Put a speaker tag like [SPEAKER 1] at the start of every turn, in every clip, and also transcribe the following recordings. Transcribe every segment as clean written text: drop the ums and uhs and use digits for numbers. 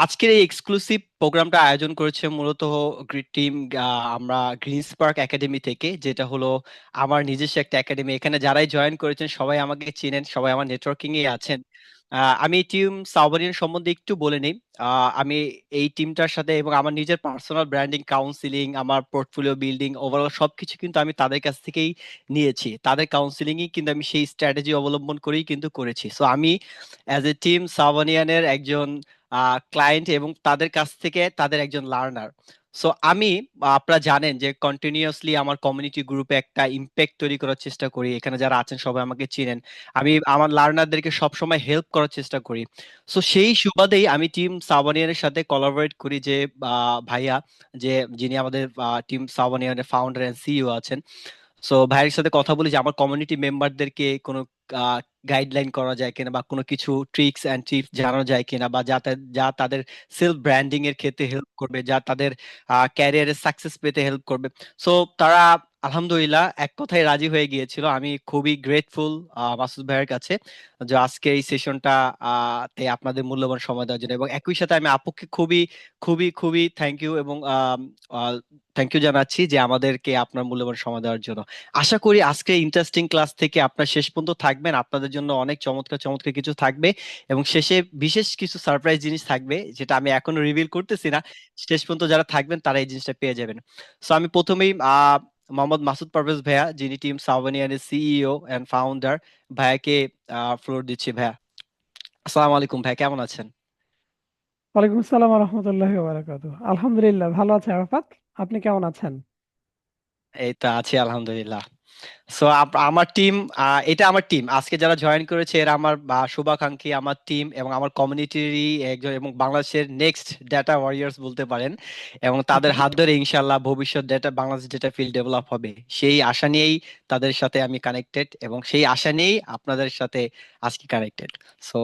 [SPEAKER 1] আজকের এই এক্সক্লুসিভ প্রোগ্রামটা আয়োজন করেছে মূলত টিম আমরা গ্রিন স্পার্ক একাডেমি থেকে, যেটা হলো আমার নিজস্ব একটা একাডেমি। এখানে যারাই জয়েন করেছেন সবাই আমাকে চিনেন, সবাই আমার নেটওয়ার্কিং এ আছেন। আমি টিম সাউবারিয়ান সম্বন্ধে একটু বলে নিই। আমি এই টিমটার সাথে এবং আমার নিজের পার্সোনাল ব্র্যান্ডিং, কাউন্সিলিং, আমার পোর্টফোলিও বিল্ডিং, ওভারঅল সবকিছু কিন্তু আমি তাদের কাছ থেকেই নিয়েছি। তাদের কাউন্সিলিংই কিন্তু আমি সেই স্ট্র্যাটেজি অবলম্বন করেই কিন্তু করেছি। সো আমি অ্যাজ এ টিম সাউবানিয়ানের একজন ক্লায়েন্ট এবং তাদের কাছ থেকে তাদের একজন লার্নার। সো আমি আপনারা জানেন যে কন্টিনিউয়াসলি আমার কমিউনিটি গ্রুপে একটা ইম্প্যাক্ট তৈরি করার চেষ্টা করি। এখানে যারা আছেন সবাই আমাকে চিনেন। আমি আমার লার্নারদেরকে সবসময় হেল্প করার চেষ্টা করি। সো সেই সুবাদেই আমি টিম সাবানিয়ানের সাথে কোলাবরেট করি যে ভাইয়া, যে যিনি আমাদের টিম সাবানিয়ানের ফাউন্ডার এন্ড সিইও আছেন। সো ভাইয়ের সাথে কথা বলি যে আমার কমিউনিটি মেম্বারদেরকে কোনো গাইডলাইন করা যায় কিনা, বা কোনো কিছু ট্রিক্স এন্ড টিপস জানানো যায় কিনা, বা যা তাদের সেলফ ব্র্যান্ডিং এর ক্ষেত্রে হেল্প করবে, যা তাদের ক্যারিয়ারে সাকসেস পেতে হেল্প করবে। সো তারা আলহামদুলিল্লাহ এক কথায় রাজি হয়ে গিয়েছিল। আমি খুবই গ্রেটফুল মাসুদ ভাইয়ের কাছে যে আজকে এই সেশনটা তে আপনাদের মূল্যবান সময় দেওয়ার জন্য, এবং একই সাথে আমি আপুকে খুবই খুবই খুবই থ্যাংক ইউ এবং থ্যাংক ইউ জানাচ্ছি যে আমাদেরকে আপনার মূল্যবান সময় দেওয়ার জন্য। আশা করি আজকে ইন্টারেস্টিং ক্লাস থেকে আপনার শেষ পর্যন্ত থাকবেন। আপনাদের জন্য অনেক চমৎকার চমৎকার কিছু থাকবে এবং শেষে বিশেষ কিছু সারপ্রাইজ জিনিস থাকবে, যেটা আমি এখনো রিভিল করতেছি না। শেষ পর্যন্ত যারা থাকবেন তারা এই জিনিসটা পেয়ে যাবেন। সো আমি প্রথমেই মোহাম্মদ মাসুদ পারভেজ ভাইয়া, যিনি টিম সাভানিয়ানের সিইও এন্ড ফাউন্ডার, ভাইয়াকে ফ্লোর দিচ্ছি। ভাইয়া আসসালামু আলাইকুম। ভাই কেমন আছেন?
[SPEAKER 2] ওয়ালাইকুম আসসালাম রহমতুল্লাহি বারাকাতুহ। আলহামদুলিল্লাহ ভালো আছে আরাফাত। আপনি কেমন আছেন?
[SPEAKER 1] এই তো আছি আলহামদুলিল্লাহ। সো আমার টিম, এটা আমার টিম আজকে যারা জয়েন করেছে এরা আমার শুভাকাঙ্ক্ষী, আমার টিম এবং আমার কমিউনিটিরই একজন, এবং বাংলাদেশের নেক্সট ডেটা ওয়ারিয়ার্স বলতে পারেন। এবং তাদের
[SPEAKER 2] ওকে,
[SPEAKER 1] হাত ধরে ইনশাল্লাহ ভবিষ্যৎ data, Bangladesh data field develop হবে, সেই আশা নিয়েই তাদের সাথে আমি কানেক্টেড, এবং সেই আশা নিয়েই আপনাদের সাথে আজকে connected. So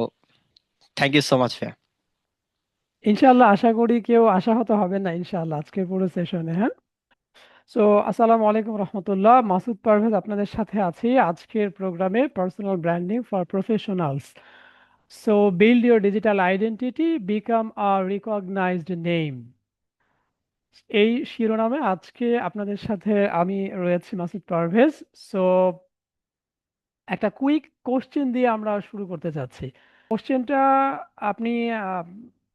[SPEAKER 1] thank you so much ভাইয়া।
[SPEAKER 2] ইনশাআল্লাহ আশা করি কেউ আশাহত হবে না ইনশাআল্লাহ আজকের পুরো সেশনে। হ্যাঁ, সো আসসালামু আলাইকুম রহমতুল্লাহ, মাসুদ পারভেজ আপনাদের সাথে আছি আজকের প্রোগ্রামে personal branding for professionals. So build your digital identity, become a recognised name. এই শিরোনামে আজকে আপনাদের সাথে আমি রয়েছি মাসুদ পারভেজ। সো একটা কুইক কোশ্চেন দিয়ে আমরা শুরু করতে চাচ্ছি। কোশ্চেনটা আপনি আহ,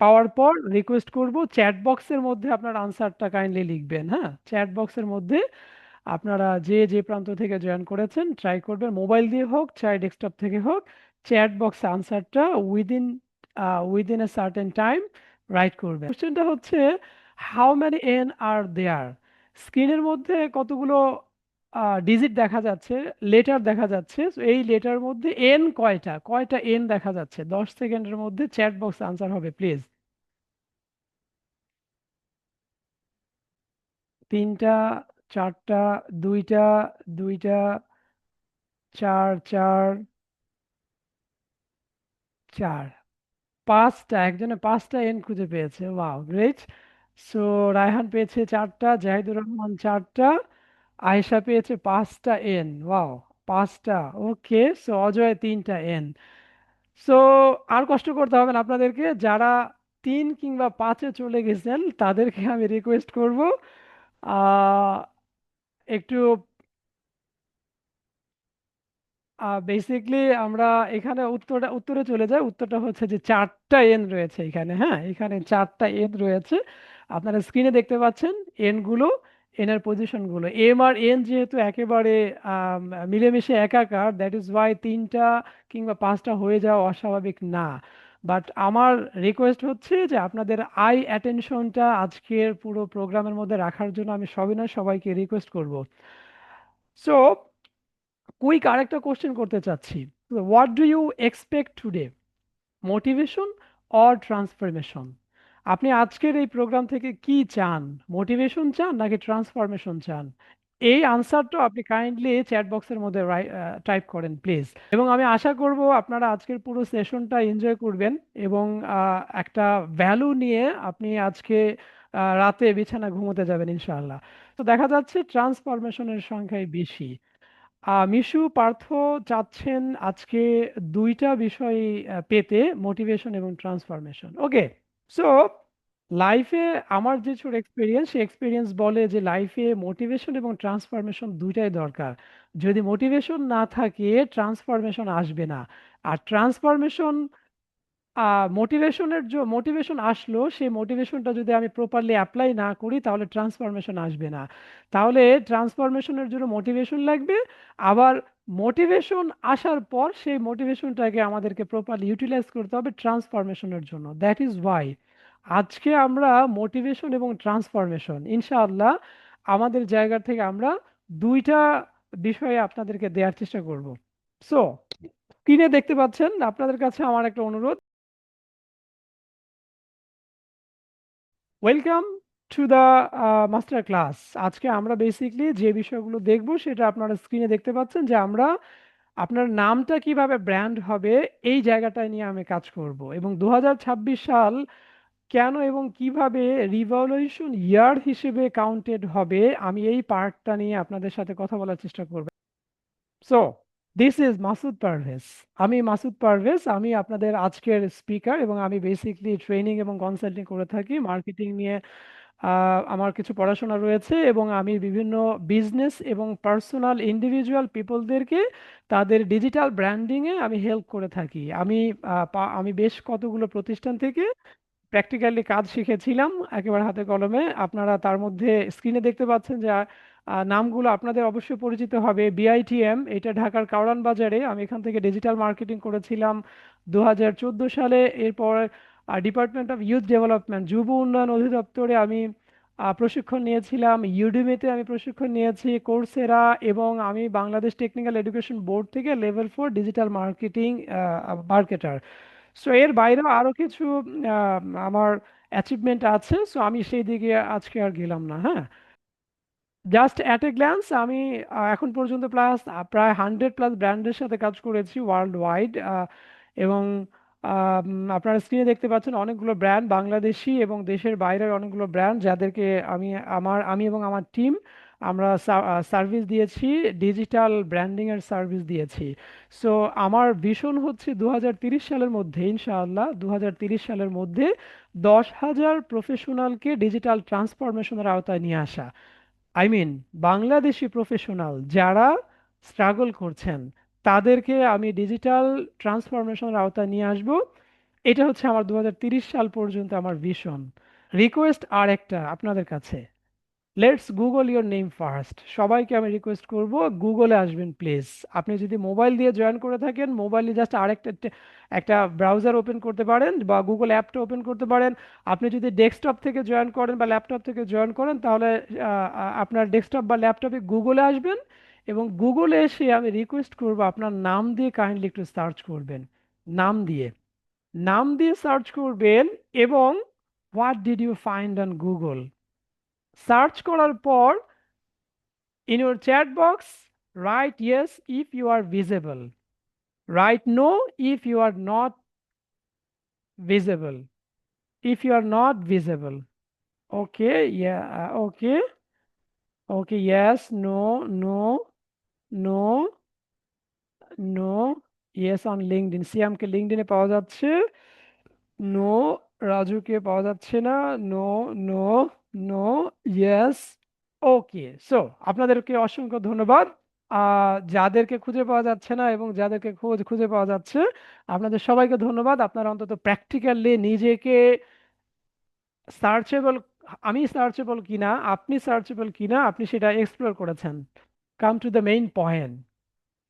[SPEAKER 2] পাওয়ার পর রিকোয়েস্ট করব চ্যাট বক্সের মধ্যে আপনার আনসারটা কাইন্ডলি লিখবেন। হ্যাঁ, চ্যাট বক্সের মধ্যে আপনারা যে যে প্রান্ত থেকে জয়েন করেছেন ট্রাই করবেন, মোবাইল দিয়ে হোক চাই ডেস্কটপ থেকে হোক, চ্যাট বক্সে আনসারটা within a certain time right করবেন। কোশ্চেনটা হচ্ছে, হাউ মেনি এন আর দেয়ার? স্ক্রিনের মধ্যে কতগুলো ডিজিট দেখা যাচ্ছে, লেটার দেখা যাচ্ছে। So, এই লেটার মধ্যে এন কয়টা, কয়টা এন দেখা যাচ্ছে? 10 সেকেন্ডের মধ্যে চ্যাট বক্স আনসার হবে প্লিজ। তিনটা, চারটা, দুইটা, দুইটা, চার, চার, চার, পাঁচটা। একজনে পাঁচটা এন খুঁজে পেয়েছে, ওয়াও গ্রেট। সো রায়হান পেয়েছে চারটা, জাহিদুর রহমান চারটা, আয়েশা পেয়েছে পাঁচটা এন, ওয়াও পাঁচটা। ওকে, সো অজয় তিনটা এন। সো আর কষ্ট করতে হবে না আপনাদেরকে, যারা 3 কিংবা 5-এ চলে গেছেন তাদেরকে আমি রিকোয়েস্ট করব আহ, একটু বেসিকলি আমরা এখানে উত্তরে চলে যাই। উত্তরটা হচ্ছে যে চারটা এন রয়েছে এখানে। হ্যাঁ, এখানে চারটা এন রয়েছে, আপনারা স্ক্রিনে দেখতে পাচ্ছেন এন গুলো, এন এর পজিশন গুলো। এম আর এন যেহেতু একেবারে মিলেমিশে একাকার, দ্যাট ইজ ওয়াই 3টা কিংবা 5টা হয়ে যাওয়া অস্বাভাবিক না। বাট আমার রিকোয়েস্ট হচ্ছে যে আপনাদের আই অ্যাটেনশনটা আজকের পুরো প্রোগ্রামের মধ্যে রাখার জন্য আমি সবিনয় সবাইকে রিকোয়েস্ট করব। সো কুইক আরেকটা কোশ্চেন করতে চাচ্ছি, what do you expect today, motivation or transformation? আপনি আজকের এই প্রোগ্রাম থেকে কি চান? মোটিভেশন চান নাকি ট্রান্সফরমেশন চান? এই আনসারটা আপনি কাইন্ডলি চ্যাট বক্সের মধ্যে টাইপ করেন প্লিজ। এবং আমি আশা করব আপনারা আজকের পুরো সেশনটা এনজয় করবেন এবং একটা ভ্যালু নিয়ে আপনি আজকে রাতে বিছানা ঘুমোতে যাবেন ইনশাআল্লাহ। তো দেখা যাচ্ছে ট্রান্সফরমেশনের সংখ্যাই বেশি। মিশু পার্থ চাচ্ছেন আজকে দুইটা বিষয় পেতে, মোটিভেশন এবং ট্রান্সফরমেশন। ওকে, সো লাইফে আমার যে ছোট এক্সপিরিয়েন্স, সেই এক্সপিরিয়েন্স বলে যে লাইফে মোটিভেশন এবং ট্রান্সফরমেশন দুইটাই দরকার। যদি মোটিভেশন না থাকে, ট্রান্সফরমেশন আসবে না। আর ট্রান্সফরমেশন, মোটিভেশন আসলো, সেই মোটিভেশনটা যদি আমি প্রপারলি অ্যাপ্লাই না করি তাহলে ট্রান্সফরমেশন আসবে না। তাহলে ট্রান্সফরমেশনের জন্য মোটিভেশন লাগবে। আবার মোটিভেশন আসার পর সেই মোটিভেশনটাকে আমাদেরকে প্রপারলি ইউটিলাইজ করতে হবে ট্রান্সফরমেশনের জন্য। দ্যাট ইজ ওয়াই আজকে আমরা মোটিভেশন এবং ট্রান্সফরমেশন ইনশাআল্লাহ আমাদের জায়গা থেকে আমরা দুইটা বিষয়ে আপনাদেরকে দেওয়ার চেষ্টা করব। সো স্ক্রিনে দেখতে পাচ্ছেন, আপনাদের কাছে আমার একটা অনুরোধ, welcome to the master class. আজকে আমরা বেসিকলি যে বিষয়গুলো দেখব সেটা আপনারা স্ক্রিনে দেখতে পাচ্ছেন, যে আমরা আপনার নামটা কিভাবে ব্র্যান্ড হবে এই জায়গাটায় নিয়ে আমি কাজ করব, এবং 2026 সাল কেন এবং কিভাবে রিভলিউশন ইয়ার হিসেবে কাউন্টেড হবে আমি এই পার্টটা নিয়ে আপনাদের সাথে কথা বলার চেষ্টা করব। So this is Masud Parvez. আমি মাসুদ পারভেজ, আমি আপনাদের আজকের স্পিকার, এবং আমি বেসিকলি ট্রেনিং এবং কনসাল্টিং করে থাকি মার্কেটিং নিয়ে। আমার কিছু পড়াশোনা রয়েছে, এবং আমি বিভিন্ন বিজনেস এবং পার্সোনাল ইন্ডিভিজুয়াল পিপলদেরকে তাদের ডিজিটাল ব্র্যান্ডিংয়ে আমি হেল্প করে থাকি। আমি বেশ কতগুলো প্রতিষ্ঠান থেকে প্র্যাকটিক্যালি কাজ শিখেছিলাম একেবারে হাতে কলমে। আপনারা তার মধ্যে স্ক্রিনে দেখতে পাচ্ছেন যে নামগুলো আপনাদের অবশ্যই পরিচিত হবে। বিআইটিএম, এটা ঢাকার কারওয়ান বাজারে, আমি এখান থেকে ডিজিটাল মার্কেটিং করেছিলাম 2014 সালে। এরপর ডিপার্টমেন্ট অফ ইউথ ডেভেলপমেন্ট, যুব উন্নয়ন অধিদপ্তরে আমি প্রশিক্ষণ নিয়েছিলাম। ইউডেমিতে আমি প্রশিক্ষণ নিয়েছি, কোর্সেরা, এবং আমি বাংলাদেশ টেকনিক্যাল এডুকেশন বোর্ড থেকে level 4 digital marketing marketer. So এর বাইরেও আরো কিছু আহ, আমার অ্যাচিভমেন্ট আছে, সো আমি সেই দিকে আজকে আর গেলাম না। হ্যাঁ, জাস্ট অ্যাট এ গ্ল্যান্স আমি এখন পর্যন্ত প্রায় 100+ ব্র্যান্ডের সাথে কাজ করেছি ওয়ার্ল্ড ওয়াইড। এবং আপনারা স্ক্রিনে দেখতে পাচ্ছেন অনেকগুলো ব্র্যান্ড, বাংলাদেশি এবং দেশের বাইরের অনেকগুলো ব্র্যান্ড, যাদেরকে আমি এবং আমার টিম আমরা সার্ভিস দিয়েছি, ডিজিটাল ব্র্যান্ডিং এর সার্ভিস দিয়েছি। সো আমার ভিশন হচ্ছে 2030 সালের মধ্যে, ইনশাআল্লাহ 2030 সালের মধ্যে 10,000 প্রফেশনালকে ডিজিটাল ট্রান্সফরমেশনের আওতায় নিয়ে আসা। বাংলাদেশি প্রফেশনাল যারা স্ট্রাগল করছেন তাদেরকে আমি ডিজিটাল ট্রান্সফরমেশনের আওতায় নিয়ে আসব। এটা হচ্ছে আমার 2030 সাল পর্যন্ত আমার ভিশন। রিকোয়েস্ট আর একটা আপনাদের কাছে, let's Google your name first. সবাইকে আমি রিকোয়েস্ট করব, গুগলে আসবেন প্লিজ। আপনি যদি মোবাইল দিয়ে জয়েন করে থাকেন, মোবাইলে জাস্ট একটা ব্রাউজার ওপেন করতে পারেন বা গুগল অ্যাপটা ওপেন করতে পারেন। আপনি যদি ডেস্কটপ থেকে জয়েন করেন বা ল্যাপটপ থেকে জয়েন করেন, তাহলে আপনার ডেস্কটপ বা ল্যাপটপে গুগলে আসবেন, এবং গুগলে এসে আমি রিকোয়েস্ট করব আপনার নাম দিয়ে কাইন্ডলি একটু সার্চ করবেন। নাম দিয়ে নাম দিয়ে সার্চ করবেন, এবং what did you find on Google search করার পর in your chat box, write yes if you are visible. Write no if you are not visible. If you are not visible. Okay, yeah, okay, okay, yes, no, no, no, no, yes on LinkedIn. সিয়ামকে লিঙ্কডইনে পাওয়া যাচ্ছে। No, রাজুকে পাওয়া যাচ্ছে না। No, no, no, yes. Okay, so আপনাদেরকে অসংখ্য ধন্যবাদ। যাদেরকে খুঁজে পাওয়া যাচ্ছে না এবং যাদেরকে খুঁজে পাওয়া যাচ্ছে, আপনাদের সবাইকে ধন্যবাদ। আপনারা অন্তত প্র্যাকটিক্যালি নিজেকে সার্চেবল, আমি সার্চেবল কিনা, আপনি সার্চেবল কিনা, আপনি সেটা এক্সপ্লোর করেছেন। Come to the main point,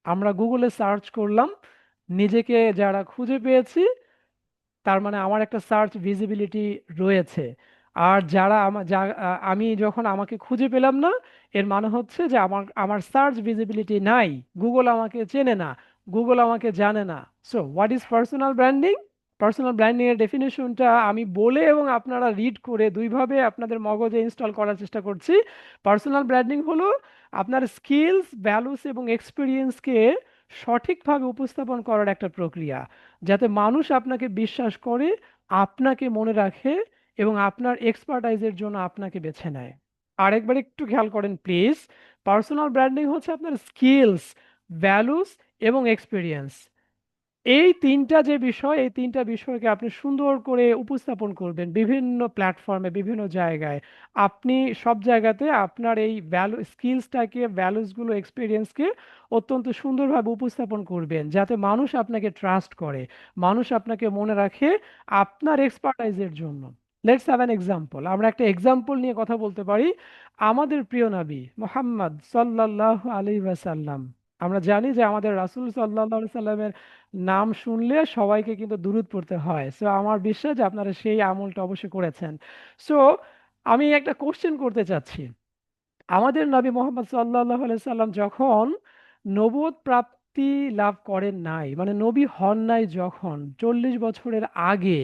[SPEAKER 2] আমরা গুগলে সার্চ করলাম, নিজেকে যারা খুঁজে পেয়েছি, তার মানে আমার একটা সার্চ ভিজিবিলিটি রয়েছে। আর যারা আমি যখন আমাকে খুঁজে পেলাম না, এর মানে হচ্ছে যে আমার আমার সার্চ ভিজিবিলিটি নাই, গুগল আমাকে চেনে না, গুগল আমাকে জানে না। So what is personal branding? Personal branding এর ডেফিনেশনটা আমি বলে এবং আপনারা রিড করে দুইভাবে আপনাদের মগজে ইনস্টল করার চেষ্টা করছি। পার্সোনাল ব্র্যান্ডিং হলো আপনার স্কিলস, ভ্যালুস এবং এক্সপিরিয়েন্সকে সঠিকভাবে উপস্থাপন করার একটা প্রক্রিয়া, যাতে মানুষ আপনাকে বিশ্বাস করে, আপনাকে মনে রাখে, এবং আপনার এক্সপার্টাইজের জন্য আপনাকে বেছে নেয়। আরেকবার একটু খেয়াল করেন প্লিজ, পার্সোনাল ব্র্যান্ডিং হচ্ছে আপনার স্কিলস, ভ্যালুস এবং এক্সপিরিয়েন্স, এই তিনটা বিষয়কে আপনি সুন্দর করে উপস্থাপন করবেন বিভিন্ন প্ল্যাটফর্মে, বিভিন্ন জায়গায়। আপনি সব জায়গাতে আপনার এই স্কিলসটাকে, ভ্যালুসগুলো, এক্সপিরিয়েন্সকে অত্যন্ত সুন্দরভাবে উপস্থাপন করবেন, যাতে মানুষ আপনাকে ট্রাস্ট করে, মানুষ আপনাকে মনে রাখে আপনার এক্সপার্টাইজের জন্য। Let's have an example. আমরা একটা এক্সাম্পল নিয়ে কথা বলতে পারি। আমাদের প্রিয় নবী মুহাম্মদ সাল্লাল্লাহু আলাইহি ওয়াসাল্লাম, আমরা জানি যে আমাদের রাসূল সাল্লাল্লাহু আলাইহি সাল্লামের নাম শুনলে সবাইকে কিন্তু দুরূদ পড়তে হয়। সো আমার বিশ্বাস যে আপনারা সেই আমলটা অবশ্যই করেছেন। সো আমি একটা কোশ্চেন করতে চাচ্ছি। আমাদের নবী মোহাম্মদ সাল্লাল্লাহু আলাইহি সাল্লাম যখন নবুয়ত প্রাপ্তি লাভ করেন নাই, মানে নবী হন নাই, যখন 40 বছরের আগে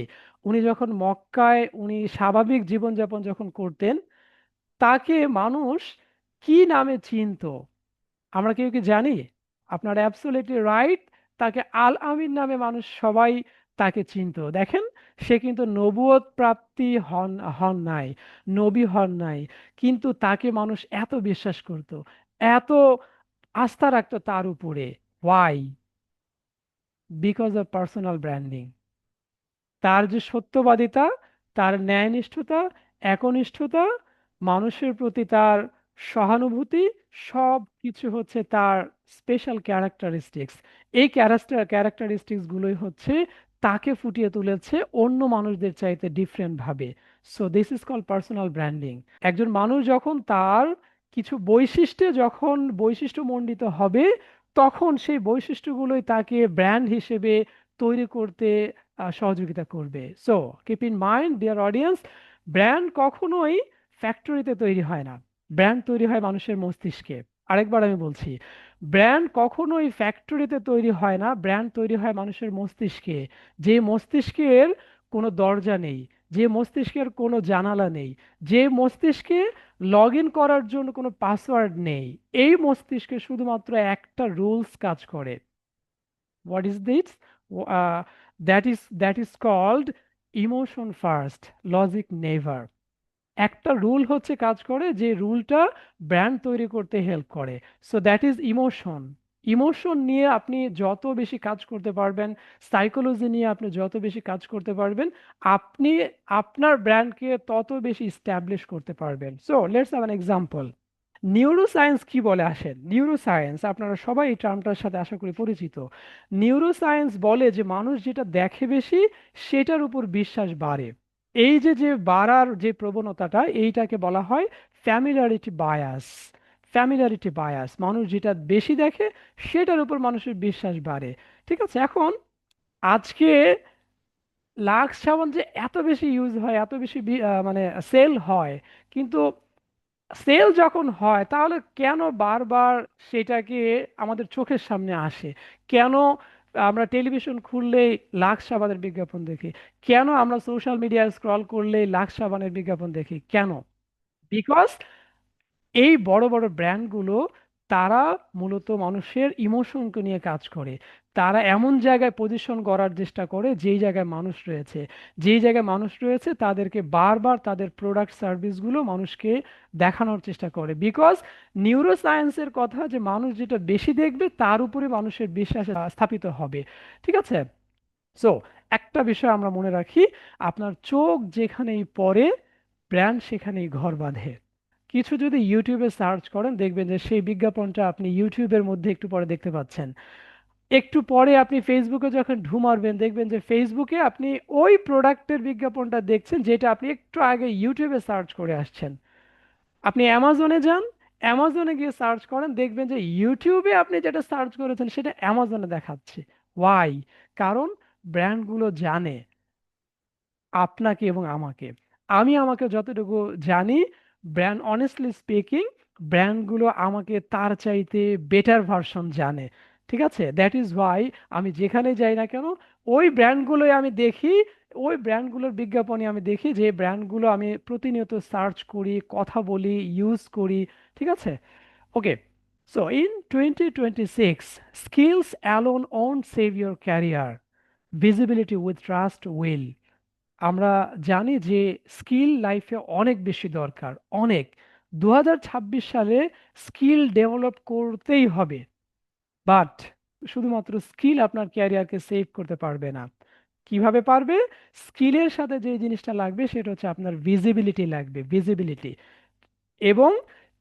[SPEAKER 2] উনি যখন মক্কায় উনি স্বাভাবিক জীবনযাপন যখন করতেন, তাকে মানুষ কি নামে চিনতো? আমরা কেউ কি জানি? আপনার অ্যাবসলিউটলি রাইট। তাকে আল আমিন নামে মানুষ সবাই তাকে চিনতো। দেখেন, সে কিন্তু নবুয়ত প্রাপ্তি হন হন নাই, নবী হন নাই, কিন্তু তাকে মানুষ এত বিশ্বাস করত, এত আস্থা রাখতো তার উপরে। Why? Because of personal branding. তার যে সত্যবাদিতা, তার ন্যায়নিষ্ঠতা, একনিষ্ঠতা, মানুষের প্রতি তার সহানুভূতি, সব কিছু হচ্ছে তার স্পেশাল ক্যারেক্টারিস্টিক্স। এই ক্যারেক্টারিস্টিক্স গুলোই হচ্ছে তাকে ফুটিয়ে তুলেছে অন্য মানুষদের চাইতে ডিফারেন্ট ভাবে। So this is call personal branding. একজন মানুষ যখন তার কিছু বৈশিষ্ট্যে যখন বৈশিষ্ট্যমণ্ডিত হবে, তখন সেই বৈশিষ্ট্যগুলোই তাকে ব্র্যান্ড হিসেবে তৈরি করতে সহযোগিতা করবে। So keep in mind dear audience, brand কখনোই ফ্যাক্টরিতে তৈরি হয় না, ব্র্যান্ড তৈরি হয় মানুষের মস্তিষ্কে। আরেকবার আমি বলছি, ব্র্যান্ড কখনোই ফ্যাক্টরিতে তৈরি হয় না, ব্র্যান্ড তৈরি হয় মানুষের মস্তিষ্কে। যে মস্তিষ্কের কোনো দরজা নেই, যে মস্তিষ্কের কোনো জানালা নেই, যে মস্তিষ্কে লগ ইন করার জন্য কোনো পাসওয়ার্ড নেই, এই মস্তিষ্কে শুধুমাত্র একটা রুলস কাজ করে। What is this? That is called emotion first, logic never. একটা রুল হচ্ছে কাজ করে, যে রুলটা ব্র্যান্ড তৈরি করতে হেল্প করে। So that is emotion. Emotion নিয়ে আপনি যত বেশি কাজ করতে পারবেন, সাইকোলজি নিয়ে আপনি যত বেশি কাজ করতে পারবেন, আপনি আপনার ব্র্যান্ডকে তত বেশি স্ট্যাবলিশ করতে পারবেন। So let's have an example. Neuroscience কি বলে? আসেন, নিউরোসায়েন্স আপনারা সবাই এই টার্মটার সাথে আশা করি পরিচিত। নিউরোসায়েন্স বলে যে মানুষ যেটা দেখে বেশি, সেটার উপর বিশ্বাস বাড়ে। এই যে যে বাড়ার যে প্রবণতাটা, এইটাকে বলা হয় ফ্যামিলিয়ারিটি বায়াস। ফ্যামিলিয়ারিটি বায়াস, মানুষ যেটা বেশি দেখে সেটার উপর মানুষের বিশ্বাস বাড়ে। ঠিক আছে? এখন আজকে লাক্স সাবান যে এত বেশি ইউজ হয়, এত বেশি মানে সেল হয়, কিন্তু সেল যখন হয় তাহলে কেন বারবার সেটাকে আমাদের চোখের সামনে আসে? কেন আমরা টেলিভিশন খুললেই লাক্স সাবানের বিজ্ঞাপন দেখি? কেন আমরা সোশ্যাল মিডিয়ায় স্ক্রল করলেই লাক্স সাবানের বিজ্ঞাপন দেখি? কেন? বিকজ এই বড় বড় ব্র্যান্ডগুলো, তারা মূলত মানুষের ইমোশনকে নিয়ে কাজ করে। তারা এমন জায়গায় পজিশন করার চেষ্টা করে যেই জায়গায় মানুষ রয়েছে, যেই জায়গায় মানুষ রয়েছে তাদেরকে বারবার তাদের প্রোডাক্ট সার্ভিসগুলো মানুষকে দেখানোর চেষ্টা করে। বিকজ নিউরো সায়েন্সের কথা, যে মানুষ যেটা বেশি দেখবে তার উপরে মানুষের বিশ্বাস স্থাপিত হবে। ঠিক আছে? সো একটা বিষয় আমরা মনে রাখি, আপনার চোখ যেখানেই পড়ে, ব্র্যান্ড সেখানেই ঘর বাঁধে। কিছু যদি ইউটিউবে সার্চ করেন, দেখবেন যে সেই বিজ্ঞাপনটা আপনি ইউটিউবের মধ্যে একটু পরে দেখতে পাচ্ছেন। একটু পরে আপনি ফেসবুকে যখন ঢু মারবেন, দেখবেন যে ফেসবুকে আপনি ওই প্রোডাক্টের বিজ্ঞাপনটা দেখছেন যেটা আপনি একটু আগে ইউটিউবে সার্চ করে আসছেন। আপনি অ্যামাজনে যান, অ্যামাজনে গিয়ে সার্চ করেন, দেখবেন যে ইউটিউবে আপনি যেটা সার্চ করেছেন সেটা অ্যামাজনে দেখাচ্ছে। ওয়াই? কারণ ব্র্যান্ডগুলো জানে আপনাকে এবং আমাকে। আমি আমাকে যতটুকু জানি, ব্র্যান্ড অনেস্টলি স্পিকিং, ব্র্যান্ডগুলো আমাকে তার চাইতে বেটার ভার্সন জানে। ঠিক আছে? দ্যাট ইজ ওয়াই আমি যেখানে যাই না কেন, ওই ব্র্যান্ডগুলোই আমি দেখি, ওই ব্র্যান্ডগুলোর বিজ্ঞাপনই আমি দেখি, যে ব্র্যান্ডগুলো আমি প্রতিনিয়ত সার্চ করি, কথা বলি, ইউজ করি। ঠিক আছে? Okay. So in 2026, skills alone won't save your career, visibility with trust will। আমরা জানি যে স্কিল লাইফে অনেক বেশি দরকার, অনেক। 2026 সালে স্কিল ডেভেলপ করতেই হবে। বাট শুধুমাত্র স্কিল আপনার ক্যারিয়ারকে সেভ করতে পারবে না। কিভাবে পারবে? স্কিলের সাথে যে জিনিসটা লাগবে সেটা হচ্ছে আপনার ভিজিবিলিটি লাগবে, ভিজিবিলিটি এবং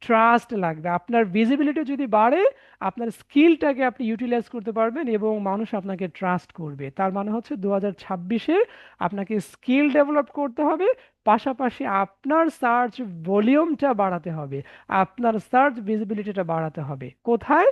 [SPEAKER 2] ট্রাস্ট লাগবে। আপনার ভিজিবিলিটি যদি বাড়ে, আপনার স্কিলটাকে আপনি ইউটিলাইজ করতে পারবেন এবং মানুষ আপনাকে ট্রাস্ট করবে। তার মানে হচ্ছে 2026-এ আপনাকে স্কিল ডেভেলপ করতে হবে, পাশাপাশি আপনার সার্চ ভলিউমটা বাড়াতে হবে, আপনার সার্চ ভিজিবিলিটিটা বাড়াতে হবে। কোথায়?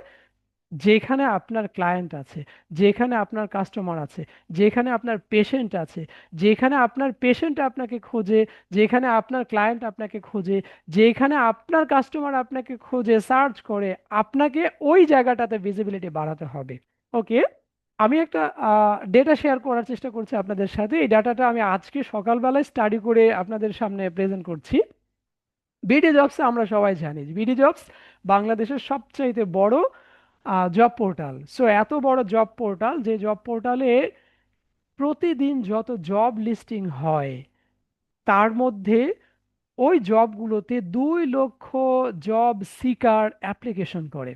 [SPEAKER 2] যেখানে আপনার ক্লায়েন্ট আছে, যেখানে আপনার কাস্টমার আছে, যেখানে আপনার পেশেন্ট আছে, যেখানে আপনার পেশেন্ট আপনাকে খোঁজে, যেখানে আপনার ক্লায়েন্ট আপনাকে খোঁজে, যেখানে আপনার কাস্টমার আপনাকে খোঁজে, সার্চ করে, আপনাকে ওই জায়গাটাতে ভিজিবিলিটি বাড়াতে হবে। ওকে, আমি একটা ডেটা শেয়ার করার চেষ্টা করছি আপনাদের সাথে। এই ডাটাটা আমি আজকে সকালবেলায় স্টাডি করে আপনাদের সামনে প্রেজেন্ট করছি। বিডি জবস আমরা সবাই জানি, বিডি জবস বাংলাদেশের সবচাইতে বড় জব পোর্টাল। সো এত বড় জব পোর্টাল, যে জব পোর্টালে প্রতিদিন যত জব লিস্টিং হয় তার মধ্যে ওই জবগুলোতে 2 লক্ষ জব সিকার অ্যাপ্লিকেশন করে।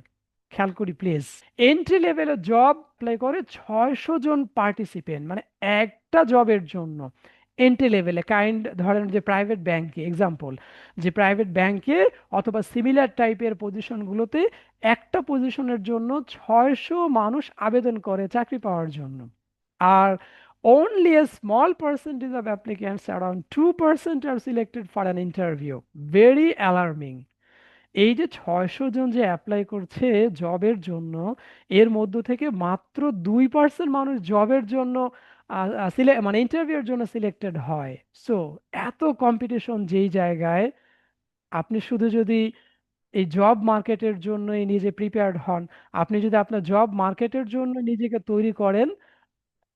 [SPEAKER 2] খেয়াল করি প্লিজ, এন্ট্রি লেভেলে জব অ্যাপ্লাই করে 600 জন পার্টিসিপেন্ট, মানে একটা জবের জন্য। এন্ট্রি লেভেলে কাইন্ড ধরেন যে প্রাইভেট ব্যাংকে এক্সাম্পল, যে প্রাইভেট ব্যাংকে অথবা সিমিলার টাইপের পজিশনগুলোতে একটা পজিশনের জন্য 600 মানুষ আবেদন করে চাকরি পাওয়ার জন্য। আর only a small percentage of applicants, around 2%, are selected for an interview. Very alarming. এই যে 600 জন যে অ্যাপ্লাই করছে জবের জন্য, এর মধ্য থেকে মাত্র 2% মানুষ জবের জন্য মানে ইন্টারভিউর জন্য সিলেক্টেড হয়। সো এত কম্পিটিশন যেই জায়গায়, আপনি শুধু যদি এই জব মার্কেটের জন্যই নিজে প্রিপেয়ার্ড হন, আপনি যদি আপনার জব মার্কেটের জন্য নিজেকে তৈরি করেন,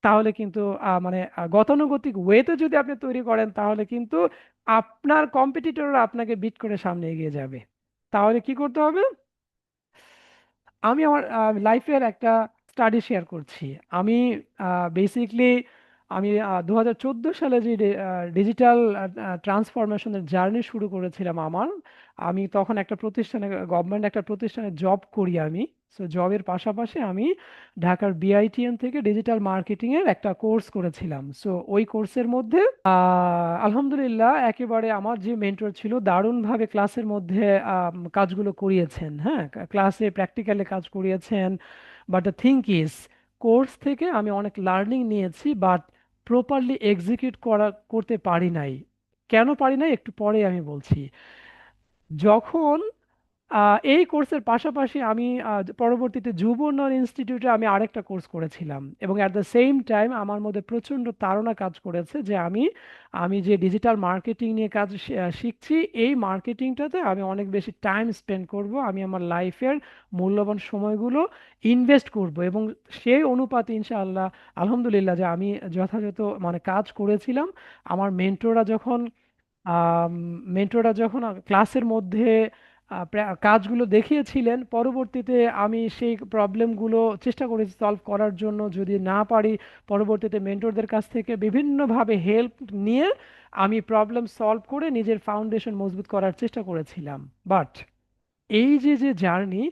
[SPEAKER 2] তাহলে কিন্তু মানে গতানুগতিক ওয়েতে যদি আপনি তৈরি করেন, তাহলে কিন্তু আপনার কম্পিটিটররা আপনাকে বিট করে সামনে এগিয়ে যাবে। তাহলে কি করতে হবে? আমি আমার লাইফের একটা স্টাডি শেয়ার করছি। আমি বেসিকলি আমি 2014 সালে যে ডিজিটাল ট্রান্সফরমেশনের জার্নি শুরু করেছিলাম আমার, আমি তখন একটা প্রতিষ্ঠানে, গভর্নমেন্ট একটা প্রতিষ্ঠানে জব করি আমি। সো জবের পাশাপাশি আমি ঢাকার বিআইটিএন থেকে ডিজিটাল মার্কেটিং এর একটা কোর্স করেছিলাম। সো ওই কোর্সের মধ্যে আলহামদুলিল্লাহ একেবারে আমার যে মেন্টর ছিল দারুণভাবে ক্লাসের মধ্যে কাজগুলো করিয়েছেন, হ্যাঁ, ক্লাসে প্র্যাকটিক্যালি কাজ করিয়েছেন। But the thing is, course থেকে আমি অনেক লার্নিং নিয়েছি, বাট প্রপারলি এক্সিকিউট করতে পারি নাই। কেন পারি নাই একটু পরে আমি বলছি। যখন এই কোর্সের পাশাপাশি আমি পরবর্তীতে যুব উন্নয়ন ইনস্টিটিউটে আমি আরেকটা কোর্স করেছিলাম, এবং অ্যাট দ্য সেম টাইম আমার মধ্যে প্রচণ্ড তাড়না কাজ করেছে যে আমি আমি যে ডিজিটাল মার্কেটিং নিয়ে কাজ শিখছি, এই মার্কেটিংটাতে আমি অনেক বেশি টাইম স্পেন্ড করব, আমি আমার লাইফের মূল্যবান সময়গুলো ইনভেস্ট করব, এবং সেই অনুপাতে ইনশাআল্লাহ আলহামদুলিল্লাহ যে আমি যথাযথ মানে কাজ করেছিলাম। আমার মেন্টররা যখন ক্লাসের মধ্যে কাজগুলো দেখিয়েছিলেন, পরবর্তীতে আমি সেই প্রবলেমগুলো চেষ্টা করেছি সলভ করার জন্য। যদি না পারি, পরবর্তীতে মেন্টরদের কাছ থেকে বিভিন্নভাবে হেল্প নিয়ে আমি প্রবলেম সলভ করে নিজের ফাউন্ডেশন মজবুত করার চেষ্টা করেছিলাম। বাট এই যে যে জার্নি,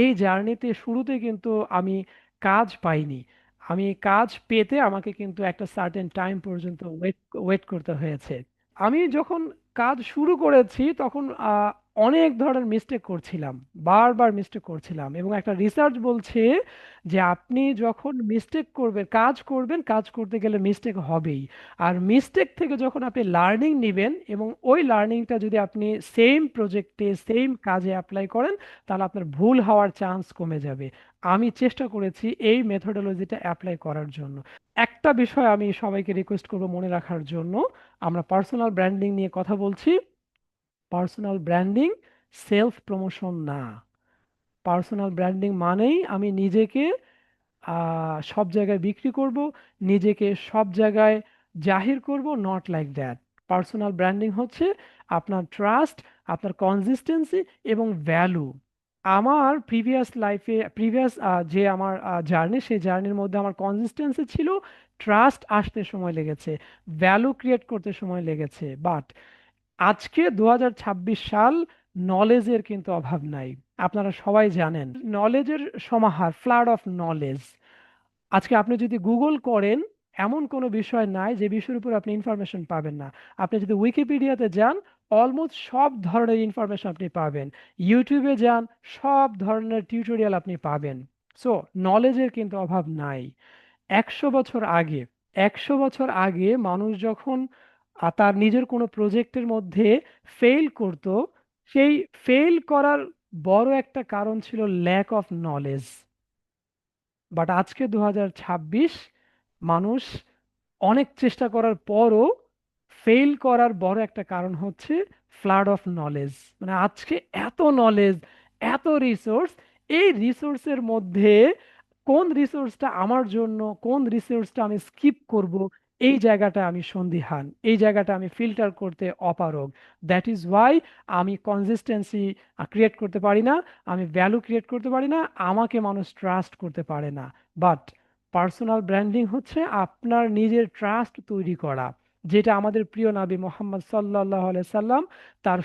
[SPEAKER 2] এই জার্নিতে শুরুতে কিন্তু আমি কাজ পাইনি। আমি কাজ পেতে আমাকে কিন্তু একটা সার্টেন টাইম পর্যন্ত ওয়েট ওয়েট করতে হয়েছে। আমি যখন কাজ শুরু করেছি তখন অনেক ধরনের মিস্টেক করছিলাম, বারবার মিস্টেক করছিলাম, এবং একটা রিসার্চ বলছে যে আপনি যখন মিস্টেক করবেন, কাজ করতে গেলে মিস্টেক হবেই। আর মিস্টেক থেকে যখন আপনি লার্নিং নেবেন এবং ওই লার্নিংটা যদি আপনি সেম প্রজেক্টে সেম কাজে অ্যাপ্লাই করেন, তাহলে আপনার ভুল হওয়ার চান্স কমে যাবে। আমি চেষ্টা করেছি এই মেথোডোলজিটা অ্যাপ্লাই করার জন্য। একটা বিষয় আমি সবাইকে রিকোয়েস্ট করব মনে রাখার জন্য, আমরা পার্সোনাল ব্র্যান্ডিং নিয়ে কথা বলছি। পার্সোনাল ব্র্যান্ডিং সেলফ প্রমোশন না। পার্সোনাল ব্র্যান্ডিং মানেই আমি নিজেকে সব জায়গায় বিক্রি করব, নিজেকে সব জায়গায় জাহির করব, not like that. Personal branding হচ্ছে আপনার ট্রাস্ট, আপনার কনসিস্টেন্সি এবং ভ্যালু। আমার প্রিভিয়াস লাইফে, প্রিভিয়াস যে আমার জার্নি, সেই জার্নির মধ্যে আমার কনসিস্টেন্সি ছিল, ট্রাস্ট আসতে সময় লেগেছে, ভ্যালু ক্রিয়েট করতে সময় লেগেছে। বাট আজকে 2026 সাল, নলেজের কিন্তু অভাব নাই। আপনারা সবাই জানেন নলেজের সমাহার, ফ্লাড অফ নলেজ। আজকে আপনি যদি গুগল করেন, এমন কোনো বিষয় নাই যে বিষয়ের উপর আপনি ইনফরমেশন পাবেন না। আপনি যদি উইকিপিডিয়াতে যান, অলমোস্ট সব ধরনের ইনফরমেশন আপনি পাবেন। ইউটিউবে যান, সব ধরনের টিউটোরিয়াল আপনি পাবেন। সো নলেজের কিন্তু অভাব নাই। 100 বছর আগে, 100 বছর আগে মানুষ যখন তার নিজের কোনো প্রজেক্টের মধ্যে ফেল করত, সেই ফেল করার বড় একটা কারণ ছিল ল্যাক অফ নলেজ। বাট আজকে 2026, মানুষ অনেক চেষ্টা করার পরও ফেল করার বড় একটা কারণ হচ্ছে ফ্লাড অফ নলেজ। মানে আজকে এত নলেজ, এত রিসোর্স, এই রিসোর্সের মধ্যে কোন রিসোর্সটা আমার জন্য, কোন রিসোর্সটা আমি স্কিপ করব, এই জায়গাটা আমি সন্দিহান, এই জায়গাটা আমি ফিল্টার করতে অপারগ। দ্যাট ইজ ওয়াই আমি কনসিস্টেন্সি ক্রিয়েট করতে পারি না, আমি ভ্যালু ক্রিয়েট করতে পারি না, আমাকে মানুষ ট্রাস্ট করতে পারে না। বাট পার্সোনাল ব্র্যান্ডিং হচ্ছে আপনার নিজের ট্রাস্ট তৈরি করা, যেটা আমাদের প্রিয় নবী মোহাম্মদ সাল্লাল্লাহু আলাইহি সাল্লাম তার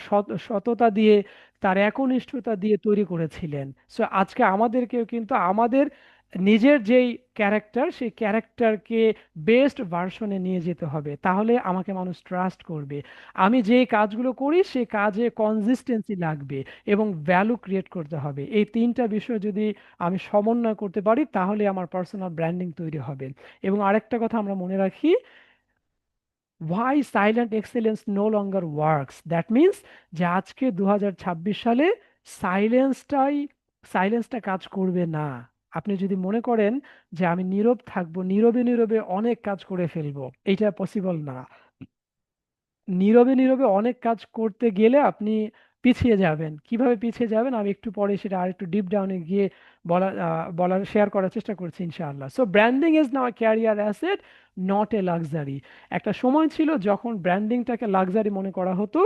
[SPEAKER 2] সততা দিয়ে, তার একনিষ্ঠতা দিয়ে তৈরি করেছিলেন। সো আজকে আমাদেরকেও কিন্তু আমাদের নিজের যেই ক্যারেক্টার, সেই ক্যারেক্টারকে বেস্ট ভার্সনে নিয়ে যেতে হবে, তাহলে আমাকে মানুষ ট্রাস্ট করবে। আমি যে কাজগুলো করি সেই কাজে কনসিস্টেন্সি লাগবে এবং ভ্যালু ক্রিয়েট করতে হবে। এই তিনটা বিষয় যদি আমি সমন্বয় করতে পারি, তাহলে আমার পার্সোনাল ব্র্যান্ডিং তৈরি হবে। এবং আরেকটা কথা আমরা মনে রাখি, why silent excellence no longer works, that means যে আজকে 2026 সালে সাইলেন্সটাই সাইলেন্সটা কাজ করবে না। আপনি যদি মনে করেন যে আমি নীরব থাকবো, নীরবে নীরবে অনেক কাজ করে ফেলবো, এটা পসিবল না। নীরবে নীরবে অনেক কাজ করতে গেলে আপনি পিছিয়ে যাবেন। কিভাবে পিছিয়ে যাবেন আমি একটু পরে সেটা আরেকটু ডিপ ডাউনে গিয়ে বলার শেয়ার করার চেষ্টা করছি ইনশাআল্লাহ। So branding is now career asset, not a luxury. একটা সময় ছিল যখন ব্র্যান্ডিংটাকে লাক্সারি মনে করা হতো,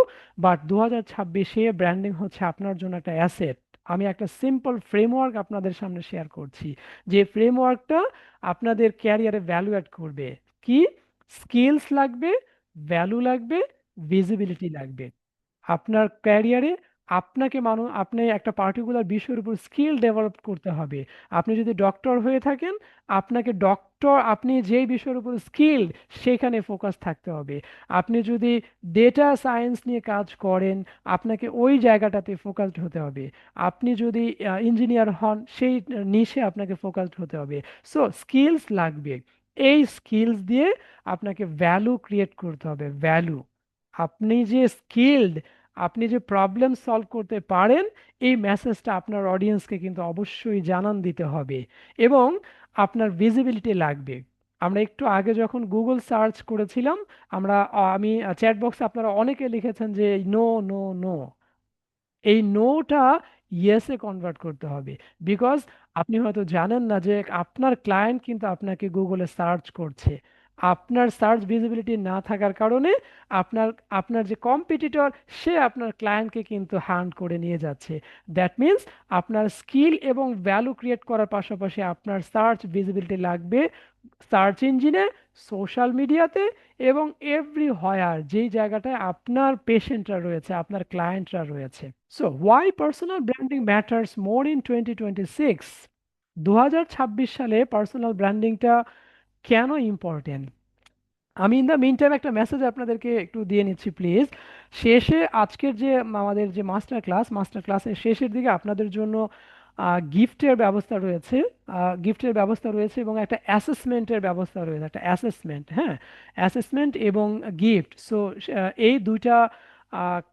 [SPEAKER 2] বাট 2026-এ ব্র্যান্ডিং হচ্ছে আপনার জন্য একটা অ্যাসেট। আমি একটা সিম্পল ফ্রেমওয়ার্ক আপনাদের সামনে শেয়ার করছি, যে ফ্রেমওয়ার্কটা আপনাদের ক্যারিয়ারে ভ্যালু অ্যাড করবে। কি? স্কিলস লাগবে, ভ্যালু লাগবে, ভিজিবিলিটি লাগবে। আপনার ক্যারিয়ারে আপনাকে আপনি একটা পার্টিকুলার বিষয়ের উপর স্কিল ডেভেলপ করতে হবে। আপনি যদি ডক্টর হয়ে থাকেন, আপনাকে আপনি যেই বিষয়ের উপর স্কিল্ড, সেখানে ফোকাস থাকতে হবে। আপনি যদি ডেটা সায়েন্স নিয়ে কাজ করেন, আপনাকে ওই জায়গাটাতে ফোকাসড হতে হবে। আপনি যদি ইঞ্জিনিয়ার হন, সেই নিশে আপনাকে ফোকাসড হতে হবে। সো স্কিলস লাগবে। এই স্কিলস দিয়ে আপনাকে ভ্যালু ক্রিয়েট করতে হবে, ভ্যালু। আপনি যে স্কিলড, আপনি যে প্রবলেম সলভ করতে পারেন, এই মেসেজটা আপনার অডিয়েন্সকে কিন্তু অবশ্যই জানান দিতে হবে। এবং আপনার ভিজিবিলিটি লাগবে। আমরা একটু আগে যখন গুগল সার্চ করেছিলাম, আমি চ্যাট বক্সে আপনারা অনেকে লিখেছেন যে নো, নো, নো। এই নোটা ইয়েসে কনভার্ট করতে হবে। বিকজ আপনি হয়তো জানেন না যে আপনার ক্লায়েন্ট কিন্তু আপনাকে গুগলে সার্চ করছে। আপনার সার্চ ভিজিবিলিটি না থাকার কারণে আপনার আপনার যে কম্পিটিটর, সে আপনার ক্লায়েন্টকে কিন্তু হান্ট করে নিয়ে যাচ্ছে। দ্যাট মিন্স আপনার স্কিল এবং ভ্যালু ক্রিয়েট করার পাশাপাশি আপনার সার্চ ভিজিবিলিটি লাগবে, সার্চ ইঞ্জিনে, সোশ্যাল মিডিয়াতে, এবং এভরি হোয়ার যেই জায়গাটায় আপনার পেশেন্টরা রয়েছে, আপনার ক্লায়েন্টরা রয়েছে। So why personal branding matters more in 2026? 2026 সালে পার্সোনাল ব্র্যান্ডিংটা কেন ইম্পর্টেন্ট? আমি ইন দ্য মিন টাইম একটা মেসেজ আপনাদেরকে একটু দিয়ে নিচ্ছি প্লিজ। শেষে আজকের যে আমাদের যে মাস্টার ক্লাসের শেষের দিকে আপনাদের জন্য গিফটের ব্যবস্থা রয়েছে। গিফটের ব্যবস্থা রয়েছে এবং একটা অ্যাসেসমেন্টের ব্যবস্থা রয়েছে, একটা অ্যাসেসমেন্ট, হ্যাঁ, অ্যাসেসমেন্ট এবং গিফট। সো এই দুইটা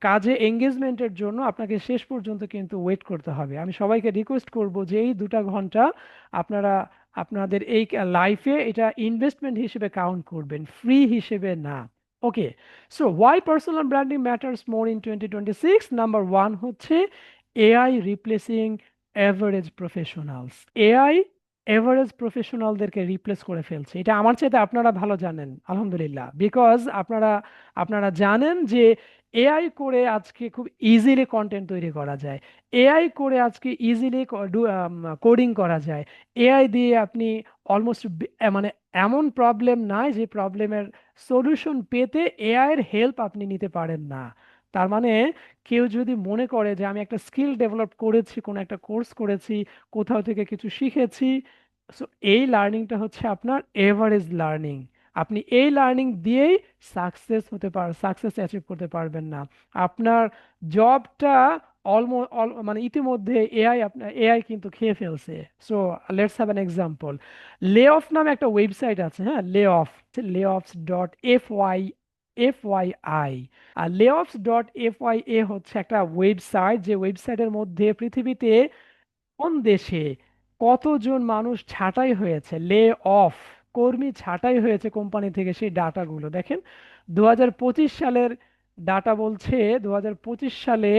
[SPEAKER 2] কাজে এঙ্গেজমেন্টের জন্য আপনাকে শেষ পর্যন্ত কিন্তু ওয়েট করতে হবে। আমি সবাইকে রিকোয়েস্ট করব যে এই 2 ঘন্টা আপনারা আপনাদের এই লাইফে এটা ইনভেস্টমেন্ট হিসেবে কাউন্ট করবেন, ফ্রি হিসেবে না। Okay. So why personal branding matters more in 2026? Number one হচ্ছে AI replacing average professionals. AI average প্রফেশনালদেরকে রিপ্লেস করে ফেলছে, এটা আমার চাইতে আপনারা ভালো জানেন আলহামদুলিল্লাহ। বিকজ আপনারা আপনারা জানেন যে এআই করে আজকে খুব ইজিলি কন্টেন্ট তৈরি করা যায়, এআই করে আজকে ইজিলি কোডিং করা যায়। এআই দিয়ে আপনি অলমোস্ট মানে এমন প্রবলেম নাই যে প্রবলেমের সলিউশন পেতে এআই এর হেল্প আপনি নিতে পারেন না। তার মানে কেউ যদি মনে করে যে আমি একটা স্কিল ডেভেলপ করেছি, কোনো একটা কোর্স করেছি, কোথাও থেকে কিছু শিখেছি, সো এই লার্নিংটা হচ্ছে আপনার এভারেজ লার্নিং। আপনি এই লার্নিং দিয়েই সাকসেস অ্যাচিভ করতে পারবেন না। আপনার জবটা মানে ইতিমধ্যে এআই কিন্তু খেয়ে ফেলছে। So let's have an example. লে অফ নামে একটা ওয়েবসাইট আছে, হ্যাঁ, layoffs.fyi। আর layoffs.fya হচ্ছে একটা ওয়েবসাইট, যে ওয়েবসাইটের মধ্যে পৃথিবীতে কোন দেশে কতজন মানুষ ছাঁটাই হয়েছে, অফ কর্মী ছাঁটাই হয়েছে কোম্পানি থেকে, সেই ডাটাগুলো দেখেন। 2025 সালের ডাটা বলছে, 2025 সালে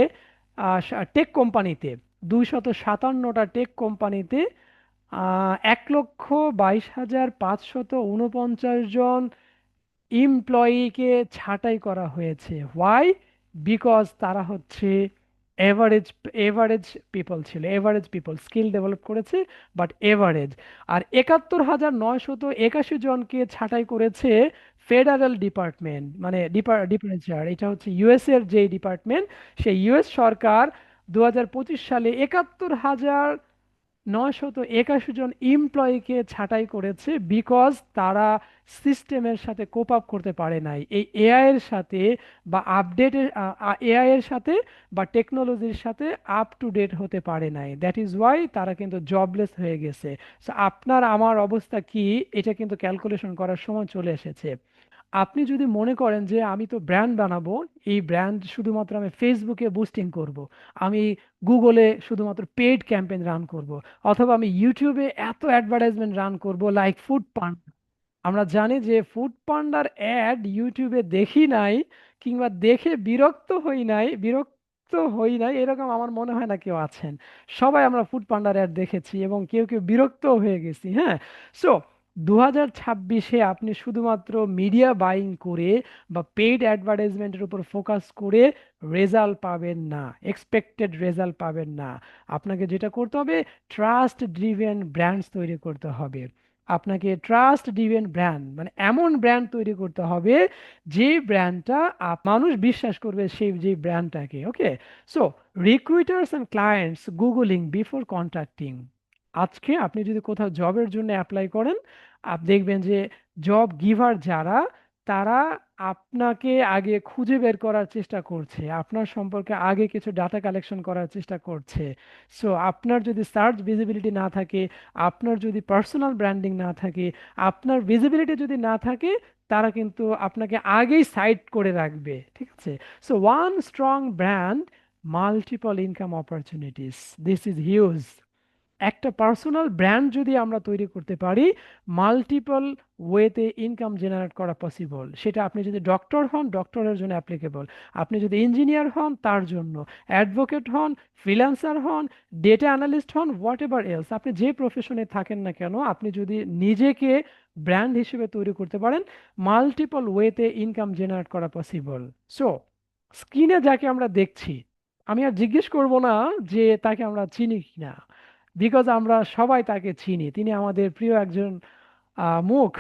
[SPEAKER 2] টেক কোম্পানিতে 257টা টেক কোম্পানিতে 1,22,549 এমপ্লয়িকে ছাঁটাই করা হয়েছে। হোয়াই? বিকজ তারা হচ্ছে এভারেজ এভারেজ পিপল ছিল, এভারেজ পিপল স্কিল ডেভেলপ করেছে, বাট এভারেজ। আর 71,981 জনকে ছাঁটাই করেছে ফেডারেল ডিপার্টমেন্ট, মানে ডিপার্চার, এটা হচ্ছে ইউএস এর যে ডিপার্টমেন্ট, সেই ইউএস সরকার 2025 সালে 71,981 জন এমপ্লয়িকে ছাঁটাই করেছে, বিকজ তারা সিস্টেমের সাথে কোপ আপ করতে পারে নাই এই এআই এর সাথে, বা আপডেটের এআই এর সাথে, বা টেকনোলজির সাথে আপ টু ডেট হতে পারে নাই। দ্যাট ইজ ওয়াই তারা কিন্তু জবলেস হয়ে গেছে। সো আপনার আমার অবস্থা কি, এটা কিন্তু ক্যালকুলেশন করার সময় চলে এসেছে। আপনি যদি মনে করেন যে আমি তো ব্র্যান্ড বানাবো, এই ব্র্যান্ড শুধুমাত্র আমি ফেসবুকে বুস্টিং করব, আমি গুগলে শুধুমাত্র পেইড ক্যাম্পেইন রান করব, অথবা আমি ইউটিউবে এত অ্যাডভার্টাইজমেন্ট রান করব লাইক ফুড পান্ডা। আমরা জানি যে ফুড পান্ডার অ্যাড ইউটিউবে দেখি নাই, কিংবা দেখে বিরক্ত হই নাই এরকম আমার মনে হয় না কেউ আছেন। সবাই আমরা ফুড পান্ডার অ্যাড দেখেছি, এবং কেউ কেউ বিরক্ত হয়ে গেছি, হ্যাঁ। সো 2026-এ আপনি শুধুমাত্র মিডিয়া বাইং করে বা পেইড অ্যাডভার্টাইজমেন্টের উপর ফোকাস করে রেজাল্ট পাবেন না, এক্সপেক্টেড রেজাল্ট পাবেন না। আপনাকে যেটা করতে হবে, ট্রাস্ট ড্রিভেন ব্র্যান্ডস তৈরি করতে হবে। আপনাকে ট্রাস্ট ড্রিভেন ব্র্যান্ড মানে এমন ব্র্যান্ড তৈরি করতে হবে যে ব্র্যান্ডটা মানুষ বিশ্বাস করবে, সেই যে ব্র্যান্ডটাকে। Okay, so recruiters and clients googling before contacting. আজকে আপনি যদি কোথাও জবের জন্য অ্যাপ্লাই করেন, আপনি দেখবেন যে জব গিভার যারা, তারা আপনাকে আগে খুঁজে বের করার চেষ্টা করছে, আপনার সম্পর্কে আগে কিছু ডাটা কালেকশন করার চেষ্টা করছে। সো আপনার যদি সার্চ ভিজিবিলিটি না থাকে, আপনার যদি পার্সোনাল ব্র্যান্ডিং না থাকে, আপনার ভিজিবিলিটি যদি না থাকে, তারা কিন্তু আপনাকে আগেই সাইড করে রাখবে, ঠিক আছে। So one strong brand, multiple income opportunities, this is huge. একটা পার্সোনাল ব্র্যান্ড যদি আমরা তৈরি করতে পারি, মাল্টিপল ওয়েতে ইনকাম জেনারেট করা পসিবল। সেটা আপনি যদি ডক্টর হন, ডক্টরের জন্য অ্যাপ্লিকেবল; আপনি যদি ইঞ্জিনিয়ার হন, তার জন্য; অ্যাডভোকেট হন, ফ্রিল্যান্সার হন, ডেটা অ্যানালিস্ট হন, হোয়াট এভার এলস, আপনি যে প্রফেশনে থাকেন না কেন, আপনি যদি নিজেকে ব্র্যান্ড হিসেবে তৈরি করতে পারেন, মাল্টিপল ওয়েতে ইনকাম জেনারেট করা পসিবল। সো স্ক্রিনে যাকে আমরা দেখছি, আমি আর জিজ্ঞেস করব না যে তাকে আমরা চিনি কিনা, বিকজ আমরা সবাই তাকে চিনি, তিনি আমাদের প্রিয় একজন মুখ।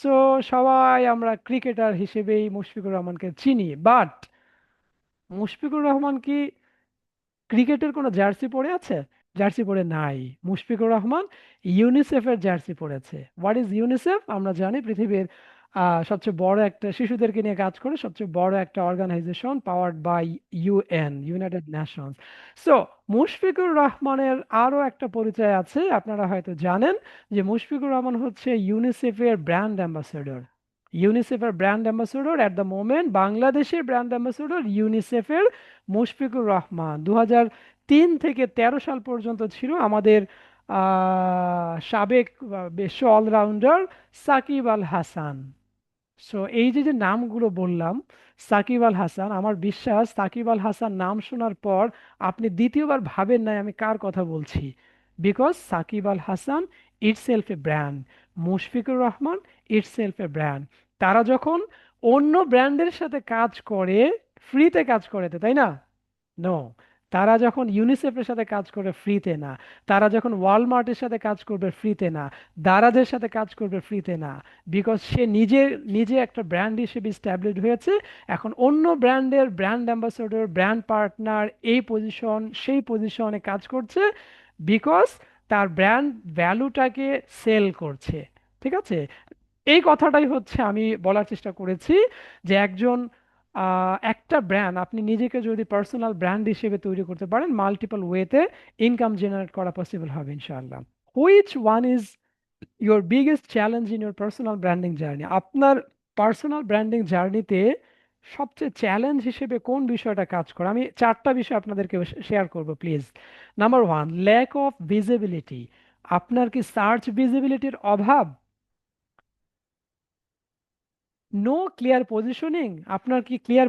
[SPEAKER 2] সো সবাই আমরা ক্রিকেটার হিসেবেই মুশফিকুর রহমানকে চিনি, বাট মুশফিকুর রহমান কি ক্রিকেটের কোনো জার্সি পরে আছে? জার্সি পরে নাই। মুশফিকুর রহমান ইউনিসেফের জার্সি পরেছে। What is UNICEF? আমরা জানি পৃথিবীর সবচেয়ে বড় একটা, শিশুদেরকে নিয়ে কাজ করে সবচেয়ে বড় একটা organisation, powered by UN, United Nations. So Mushfiqur রহমানের আরো একটা পরিচয় আছে, আপনারা হয়তো জানেন যে মুশফিকুর রহমান হচ্ছে ইউনিসেফের ব্র্যান্ড অ্যাম্বাসেডর। ইউনিসেফের brand ambassador at the moment, বাংলাদেশের ব্র্যান্ড অ্যাম্বাসেডর ইউনিসেফের মুশফিকুর রহমান 2003 থেকে 2013 সাল পর্যন্ত ছিল আমাদের সাবেক বিশ্ব অলরাউন্ডার সাকিব আল হাসান। সো এই যে যে নামগুলো বললাম, সাকিব আল হাসান, আমার বিশ্বাস সাকিব আল হাসান নাম শোনার পর আপনি দ্বিতীয়বার ভাবেন নাই আমি কার কথা বলছি, because Shakib Al Hasan itself a brand, Mushfiqur Rahman itself a brand. তারা যখন অন্য ব্র্যান্ডের সাথে কাজ করে, ফ্রিতে কাজ করে তো, তাই না? নো। তারা যখন ইউনিসেফের সাথে কাজ করবে ফ্রিতে না, তারা যখন ওয়ালমার্টের সাথে কাজ করবে ফ্রিতে না, দারাজের সাথে কাজ করবে ফ্রিতে না, বিকজ সে নিজে নিজে একটা ব্র্যান্ড হিসেবে স্ট্যাবলিশড হয়েছে। এখন অন্য ব্র্যান্ডের ব্র্যান্ড অ্যাম্বাসেডর, ব্র্যান্ড পার্টনার, এই পজিশন সেই পজিশনে কাজ করছে, বিকজ তার ব্র্যান্ড ভ্যালুটাকে সেল করছে। ঠিক আছে, এই কথাটাই হচ্ছে আমি বলার চেষ্টা করেছি যে একজন একটা ব্র্যান্ড, আপনি নিজেকে যদি পার্সোনাল ব্র্যান্ড হিসেবে তৈরি করতে পারেন, মাল্টিপল ওয়েতে ইনকাম জেনারেট করা পসিবল হবে ইনশাআল্লাহ। Which one is your biggest challenge in your personal branding journey? আপনার পার্সোনাল ব্র্যান্ডিং জার্নিতে সবচেয়ে চ্যালেঞ্জ হিসেবে কোন বিষয়টা কাজ করে? আমি চারটা বিষয় আপনাদেরকে শেয়ার করব please. Number one, lack of visibility. আপনার কি সার্চ ভিজিবিলিটির অভাব? No clear positioning. আপনার কি ক্লিয়ার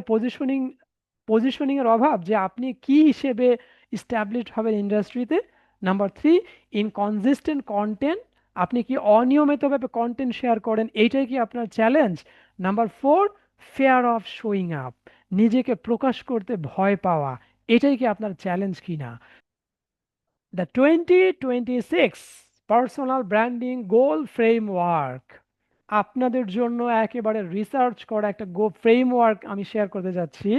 [SPEAKER 2] পজিশনিং এর অভাব যে আপনি কি হিসেবে ইস্টাবলিশড হবেন ইন্ডাস্ট্রিতে? Number three, inconsistent content. আপনি কি অনিয়মিতভাবে কন্টেন্ট শেয়ার করেন, এইটাই কি আপনার challenge? Number four, fair of showing up. নিজেকে প্রকাশ করতে ভয় পাওয়া, এটাই কি আপনার চ্যালেঞ্জ কিনা? The 2026 personal branding goal framework, আপনাদের জন্য একেবারে রিসার্চ করা একটা ফ্রেমওয়ার্ক আমি শেয়ার করতে যাচ্ছি,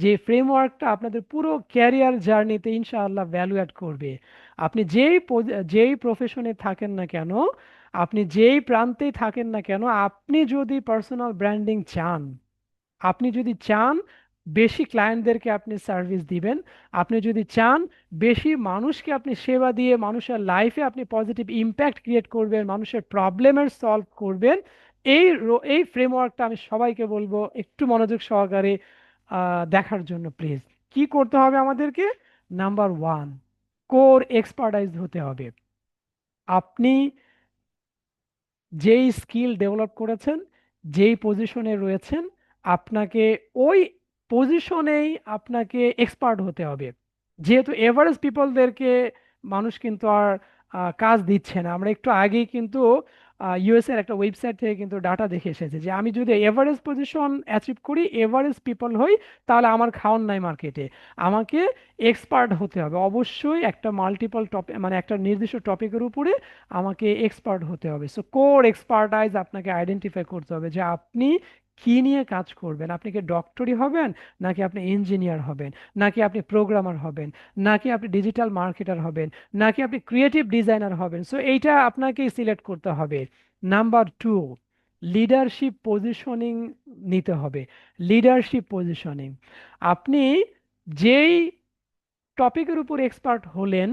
[SPEAKER 2] যে ফ্রেমওয়ার্কটা আপনাদের পুরো ক্যারিয়ার জার্নিতে ইনশাআল্লাহ ভ্যালু অ্যাড করবে। আপনি যেই প্রফেশনে থাকেন না কেন, আপনি যেই প্রান্তেই থাকেন না কেন, আপনি যদি পার্সোনাল ব্র্যান্ডিং চান, আপনি যদি চান বেশি ক্লায়েন্টদেরকে আপনি সার্ভিস দিবেন, আপনি যদি চান বেশি মানুষকে আপনি সেবা দিয়ে মানুষের লাইফে আপনি পজিটিভ ইম্প্যাক্ট ক্রিয়েট করবেন, মানুষের প্রবলেমের সলভ করবেন, এই ফ্রেমওয়ার্কটা আমি সবাইকে বলবো একটু মনোযোগ সহকারে দেখার জন্য প্লিজ। কি করতে হবে আমাদেরকে? নাম্বার ওয়ান, কোর এক্সপার্টাইজ হতে হবে। আপনি যেই স্কিল ডেভেলপ করেছেন, যেই পজিশনে রয়েছেন, আপনাকে ওই পজিশনেই আপনাকে এক্সপার্ট হতে হবে। যেহেতু এভারেজ পিপলদেরকে মানুষ কিন্তু আর কাজ দিচ্ছে না। আমরা একটু আগেই কিন্তু ইউএস এর একটা ওয়েবসাইট থেকে কিন্তু ডাটা দেখে এসেছে যে আমি যদি এভারেজ পজিশন অ্যাচিভ করি, এভারেজ পিপল হই, তাহলে আমার খাওয়ার নাই মার্কেটে। আমাকে এক্সপার্ট হতে হবে অবশ্যই, একটা মাল্টিপল টপিক মানে একটা নির্দিষ্ট টপিকের উপরে আমাকে এক্সপার্ট হতে হবে। সো কোর এক্সপার্টাইজ আপনাকে আইডেন্টিফাই করতে হবে যে আপনি কি নিয়ে কাজ করবেন। আপনি কি ডক্টরি হবেন, নাকি আপনি ইঞ্জিনিয়ার হবেন, নাকি আপনি প্রোগ্রামার হবেন, নাকি আপনি ডিজিটাল মার্কেটার হবেন, নাকি আপনি ক্রিয়েটিভ ডিজাইনার হবেন? সো এইটা আপনাকেই সিলেক্ট করতে হবে। নাম্বার টু, লিডারশিপ পজিশনিং নিতে হবে। লিডারশিপ পজিশনিং, আপনি যেই টপিকের উপর এক্সপার্ট হলেন,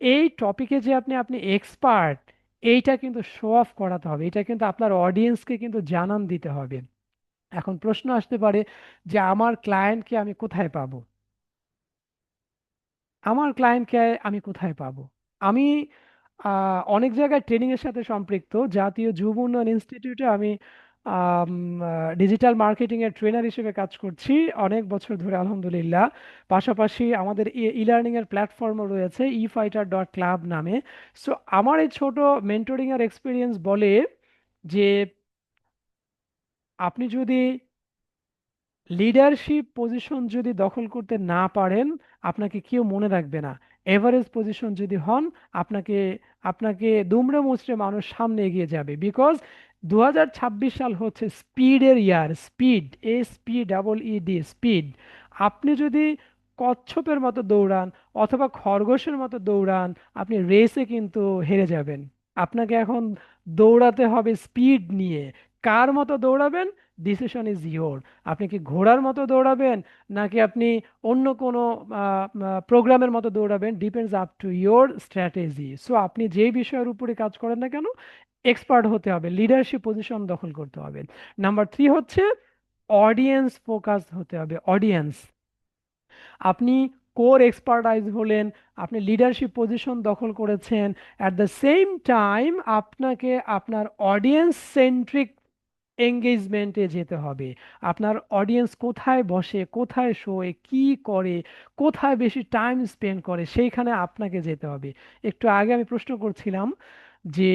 [SPEAKER 2] এই টপিকে যে আপনি আপনি এক্সপার্ট, এইটা কিন্তু শো অফ করাতে হবে, এটা কিন্তু আপনার অডিয়েন্সকে কিন্তু জানান দিতে হবে। এখন প্রশ্ন আসতে পারে যে আমার ক্লায়েন্টকে আমি কোথায় পাবো? আমার ক্লায়েন্টকে আমি কোথায় পাবো? আমি অনেক জায়গায় ট্রেনিং এর সাথে সম্পৃক্ত। জাতীয় যুব উন্নয়ন ইনস্টিটিউটে আমি ডিজিটাল মার্কেটিং এর ট্রেনার হিসেবে কাজ করছি অনেক বছর ধরে আলহামদুলিল্লাহ। পাশাপাশি আমাদের ই লার্নিং এর প্ল্যাটফর্মও রয়েছে, efighter.club নামে। সো আমার এই ছোট মেন্টরিং এর এক্সপিরিয়েন্স বলে যে আপনি যদি লিডারশিপ পজিশন যদি দখল করতে না পারেন, আপনাকে কেউ মনে রাখবে না। এভারেজ পজিশন যদি হন, আপনাকে আপনাকে দুমড়ে মুচড়ে মানুষ সামনে এগিয়ে যাবে। বিকজ 2026 সাল হচ্ছে স্পিডের ইয়ার। Speed, SPEED, speed. আপনি যদি কচ্ছপের মতো দৌড়ান অথবা খরগোশের মতো দৌড়ান, আপনি রেসে কিন্তু হেরে যাবেন। আপনাকে এখন দৌড়াতে হবে স্পিড নিয়ে। কার মতো দৌড়াবেন, ডিসিশন ইজ ইয়োর। আপনি কি ঘোড়ার মতো দৌড়াবেন, নাকি আপনি অন্য কোনো প্রোগ্রামের মতো দৌড়াবেন? Depends up to your strategy. So আপনি যেই বিষয়ের উপরে কাজ করেন না কেন, এক্সপার্ট হতে হবে, লিডারশিপ পজিশন দখল করতে হবে। নাম্বার থ্রি হচ্ছে অডিয়েন্স ফোকাস হতে হবে। অডিয়েন্স, আপনি কোর এক্সপার্টাইজ হলেন, আপনি লিডারশিপ পজিশন দখল করেছেন, অ্যাট দ্য সেম টাইম আপনাকে আপনার অডিয়েন্স সেন্ট্রিক এঙ্গেজমেন্টে যেতে হবে। আপনার অডিয়েন্স কোথায় বসে, কোথায় শোয়, কি করে, কোথায় বেশি টাইম স্পেন্ড করে, সেইখানে আপনাকে যেতে হবে। একটু আগে আমি প্রশ্ন করছিলাম যে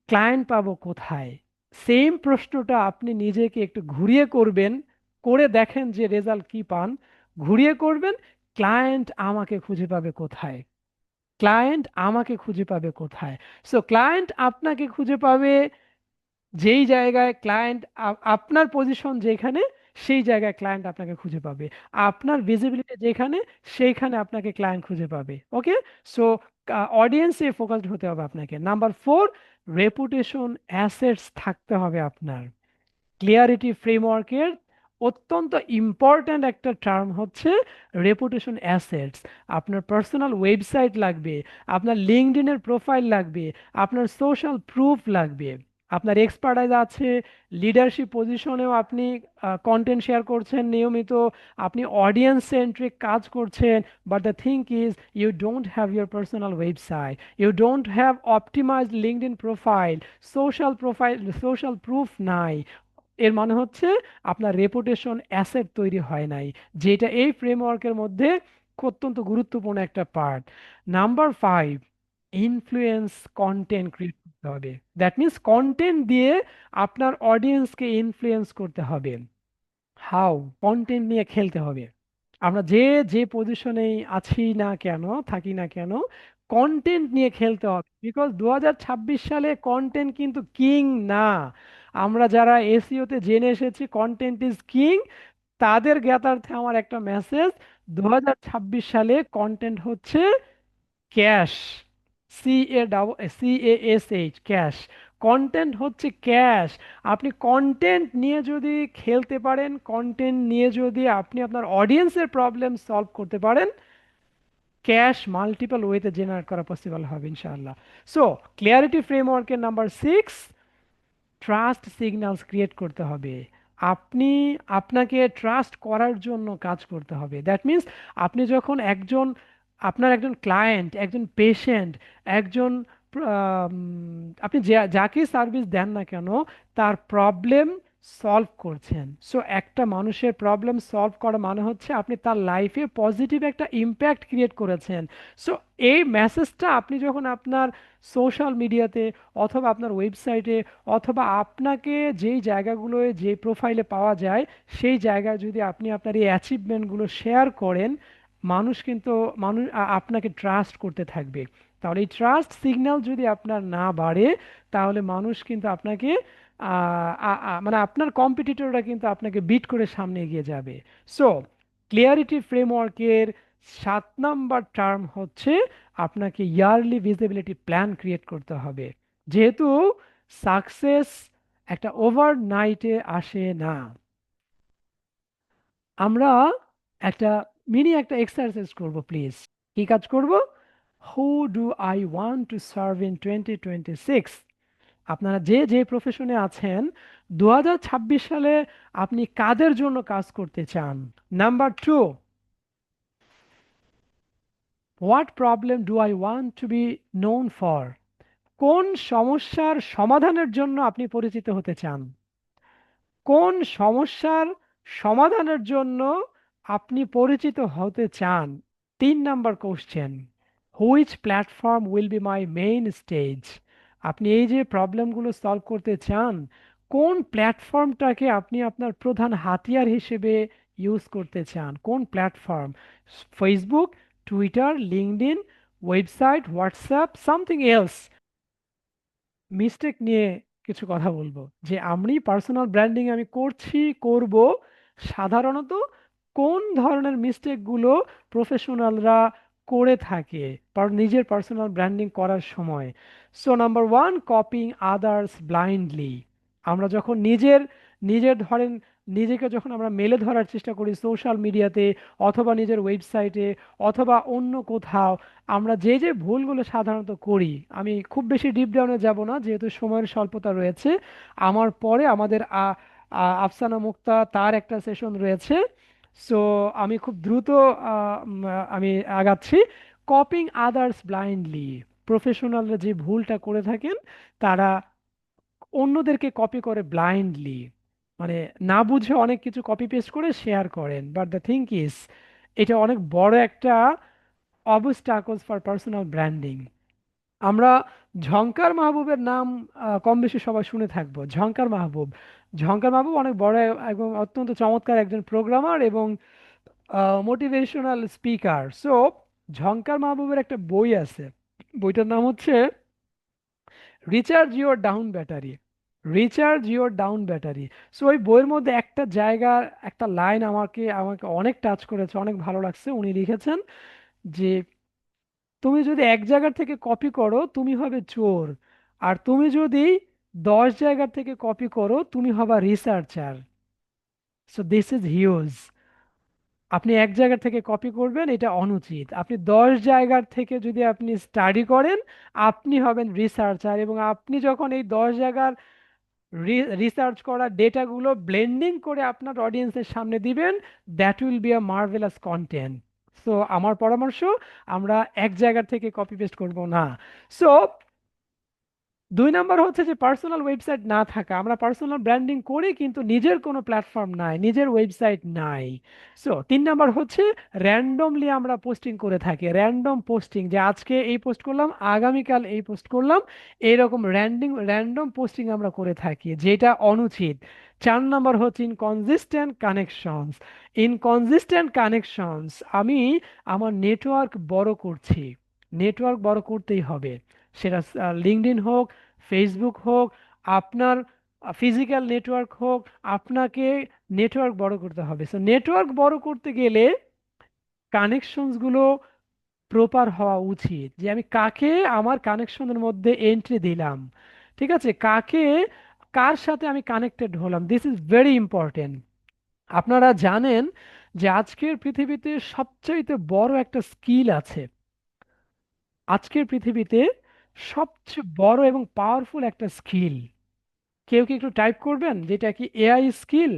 [SPEAKER 2] ক্লায়েন্ট পাবো কোথায়। সেম প্রশ্নটা আপনি নিজেকে একটু ঘুরিয়ে করবেন, করে দেখেন যে রেজাল্ট কি পান। ঘুরিয়ে করবেন, ক্লায়েন্ট আমাকে খুঁজে পাবে কোথায়? ক্লায়েন্ট আমাকে খুঁজে পাবে কোথায়? সো ক্লায়েন্ট আপনাকে খুঁজে পাবে যেই জায়গায় ক্লায়েন্ট, আপনার পজিশন যেখানে, সেই জায়গায় ক্লায়েন্ট আপনাকে খুঁজে পাবে। আপনার ভিজিবিলিটি যেখানে, সেইখানে আপনাকে ক্লায়েন্ট খুঁজে পাবে। ওকে। সো অডিয়েন্সে ফোকাসড হতে হবে আপনাকে। নাম্বার 4, রেপুটেশন অ্যাসেটস থাকতে হবে আপনার। ক্লিয়ারিটি ফ্রেমওয়ার্কের অত্যন্ত ইম্পর্ট্যান্ট একটা টার্ম হচ্ছে রেপুটেশন অ্যাসেটস। আপনার পার্সোনাল ওয়েবসাইট লাগবে, আপনার লিঙ্কডইনের প্রোফাইল লাগবে, আপনার সোশ্যাল প্রুফ লাগবে, আপনার এক্সপার্টাইজ আছে, লিডারশিপ পজিশনেও আপনি কন্টেন্ট শেয়ার করছেন নিয়মিত, আপনি অডিয়েন্স সেন্ট্রিক কাজ করছেন, but the thing is you don't have your personal website, you don't have optimised LinkedIn profile, social proof নাই। এর মানে হচ্ছে আপনার রেপুটেশন অ্যাসেট তৈরি হয় নাই, যেটা এই ফ্রেমওয়ার্কের মধ্যে অত্যন্ত গুরুত্বপূর্ণ একটা part. Number 5, influence content create করতে হবে। দ্যাট মিন্স কন্টেন্ট দিয়ে আপনার অডিয়েন্সকে ইনফ্লুয়েন্স করতে হবে। হাউ? কন্টেন্ট নিয়ে খেলতে হবে। আমরা যে যে পজিশনেই আছি না কেন, থাকি না কেন, কন্টেন্ট নিয়ে খেলতে হবে। বিকজ 2026 সালে কন্টেন্ট কিন্তু কিং না। আমরা যারা এসইওতে জেনে এসেছি কন্টেন্ট ইজ কিং, তাদের জ্ঞাতার্থে আমার একটা মেসেজ: 2026 সালে কন্টেন্ট হচ্ছে ক্যাশ। CASH, cash. কন্টেন্ট হচ্ছে ক্যাশ। আপনি কন্টেন্ট নিয়ে যদি খেলতে পারেন, কন্টেন্ট নিয়ে যদি আপনি আপনার অডিয়েন্সের প্রবলেম সলভ করতে পারেন, ক্যাশ মাল্টিপল ওয়েতে জেনারেট করা পসিবল হবে ইনশাআল্লাহ। সো ক্লিয়ারিটি ফ্রেমওয়ার্কের নাম্বার 6, ট্রাস্ট সিগন্যালস ক্রিয়েট করতে হবে। আপনি আপনাকে ট্রাস্ট করার জন্য কাজ করতে হবে। দ্যাট মিন্স আপনি যখন আপনার একজন ক্লায়েন্ট, একজন পেশেন্ট, একজন আপনি যাকে সার্ভিস দেন না কেন, তার প্রবলেম সলভ করছেন। সো একটা মানুষের প্রবলেম সলভ করা মানে হচ্ছে আপনি তার লাইফে পজিটিভ একটা ইম্প্যাক্ট ক্রিয়েট করেছেন। সো এই মেসেজটা আপনি যখন আপনার সোশ্যাল মিডিয়াতে অথবা আপনার ওয়েবসাইটে অথবা আপনাকে যেই জায়গাগুলোয় যে প্রোফাইলে পাওয়া যায়, সেই জায়গায় যদি আপনি আপনার এই অ্যাচিভমেন্টগুলো শেয়ার করেন, মানুষ কিন্তু আপনাকে ট্রাস্ট করতে থাকবে। তাহলে এই ট্রাস্ট সিগন্যাল যদি আপনার না বাড়ে, তাহলে মানুষ কিন্তু আপনাকে মানে আপনার কম্পিটিটররা কিন্তু আপনাকে বিট করে সামনে এগিয়ে যাবে। সো ক্লিয়ারিটি ফ্রেমওয়ার্কের 7 নাম্বার টার্ম হচ্ছে আপনাকে ইয়ারলি ভিজিবিলিটি প্ল্যান ক্রিয়েট করতে হবে। যেহেতু সাকসেস একটা ওভারনাইটে আসে না। আমরা একটা একটা এক্সারসাইজ করব প্লিজ। কি কাজ করব? Who do I want to serve in 2026। আপনারা যে যে প্রফেশনে আছেন, 2026 সালে আপনি কাদের জন্য কাজ করতে চান? Number 2, what problem do I want to be known for? কোন সমস্যার সমাধানের জন্য আপনি পরিচিত হতে চান? কোন সমস্যার সমাধানের জন্য আপনি পরিচিত হতে চান? 3 number question, which platform will be my main stage? আপনি এই যে প্রবলেমগুলো সলভ করতে চান, কোন প্ল্যাটফর্মটাকে আপনি আপনার প্রধান হাতিয়ার হিসেবে ইউজ করতে চান? কোন platform? Facebook, Twitter, LinkedIn, website, WhatsApp, something else? Mistake নিয়ে কিছু কথা বলবো, যে আমি পার্সোনাল ব্র্যান্ডিং আমি করছি, করব, সাধারণত কোন ধরনের মিস্টেকগুলো প্রফেশনালরা করে থাকে নিজের পার্সোনাল ব্র্যান্ডিং করার সময়? So number 1, copying others blindly. আমরা যখন নিজের নিজের ধরেন নিজেকে যখন আমরা মেলে ধরার চেষ্টা করি সোশ্যাল মিডিয়াতে অথবা নিজের ওয়েবসাইটে অথবা অন্য কোথাও, আমরা যে যে ভুলগুলো সাধারণত করি, আমি খুব বেশি ডিপ ডাউনে যাব না যেহেতু সময়ের স্বল্পতা রয়েছে। আমার পরে আমাদের আফসানা মুক্তা তার একটা সেশন রয়েছে। সো আমি খুব দ্রুত আমি আগাচ্ছি। কপিং আদার্স ব্লাইন্ডলি, প্রফেশনালরা যে ভুলটা করে থাকেন, তারা অন্যদেরকে কপি করে ব্লাইন্ডলি, মানে না বুঝে অনেক কিছু কপি পেস্ট করে শেয়ার করেন। বাট দ্য থিং ইজ, এটা অনেক বড় একটা অবস্টাকলস ফর পার্সোনাল ব্র্যান্ডিং। আমরা ঝংকার মাহবুবের নাম কম বেশি সবাই শুনে থাকবো। ঝংকার মাহবুব অনেক বড় এবং অত্যন্ত চমৎকার একজন প্রোগ্রামার এবং মোটিভেশনাল স্পিকার। সো ঝংকার মাহবুবের একটা বই আছে, বইটার নাম হচ্ছে recharge your down battery. Recharge your down battery. So ওই বইয়ের মধ্যে একটা জায়গার একটা লাইন আমাকে আমাকে অনেক টাচ করেছে, অনেক ভালো লাগছে। উনি লিখেছেন যে তুমি যদি এক জায়গা থেকে কপি করো তুমি হবে চোর, আর তুমি যদি 10 জায়গা থেকে কপি করো তুমি হবা researcher. So this is huge. আপনি এক জায়গা থেকে কপি করবেন এটা অনুচিত, আপনি 10 জায়গার থেকে যদি আপনি স্টাডি করেন আপনি হবেন রিসার্চার, এবং আপনি যখন এই 10 জায়গার রিসার্চ করা ডেটাগুলো ব্লেন্ডিং করে আপনার অডিয়েন্সের সামনে দিবেন, that will be a marvellous content. So আমার পরামর্শ, আমরা এক জায়গা থেকে কপি পেস্ট করব না। সো 2 নাম্বার হচ্ছে যে পার্সোনাল ওয়েবসাইট না থাকা। আমরা পার্সোনাল ব্র্যান্ডিং করি কিন্তু নিজের কোনো প্ল্যাটফর্ম নাই, নিজের ওয়েবসাইট নাই। সো 3 নাম্বার হচ্ছে র্যান্ডমলি আমরা পোস্টিং করে থাকি, র্যান্ডম পোস্টিং, যে আজকে এই পোস্ট করলাম আগামীকাল এই পোস্ট করলাম, এইরকম র্যান্ডম পোস্টিং আমরা করে থাকি, যেটা অনুচিত। 4 নাম্বার হচ্ছে ইনকনজিস্টেন্ট কানেকশনস। ইনকনজিস্টেন্ট কানেকশনস, আমি আমার নেটওয়ার্ক বড় করছি, নেটওয়ার্ক বড় করতেই হবে, সেটা লিঙ্কডইন হোক, ফেসবুক হোক, আপনার ফিজিক্যাল নেটওয়ার্ক হোক, আপনাকে নেটওয়ার্ক বড় করতে হবে। সো নেটওয়ার্ক বড় করতে গেলে কানেকশনসগুলো প্রপার হওয়া উচিত, যে আমি কাকে আমার কানেকশনের মধ্যে এন্ট্রি দিলাম, ঠিক আছে, কার সাথে আমি কানেক্টেড হলাম, দিস ইজ ভেরি ইম্পর্টেন্ট। আপনারা জানেন যে আজকের পৃথিবীতে সবচাইতে বড় একটা স্কিল আছে, আজকের পৃথিবীতে সবচেয়ে বড় এবং পাওয়ারফুল একটা স্কিল, কেউ কি একটু টাইপ করবেন যেটা কি এআই স্কিল,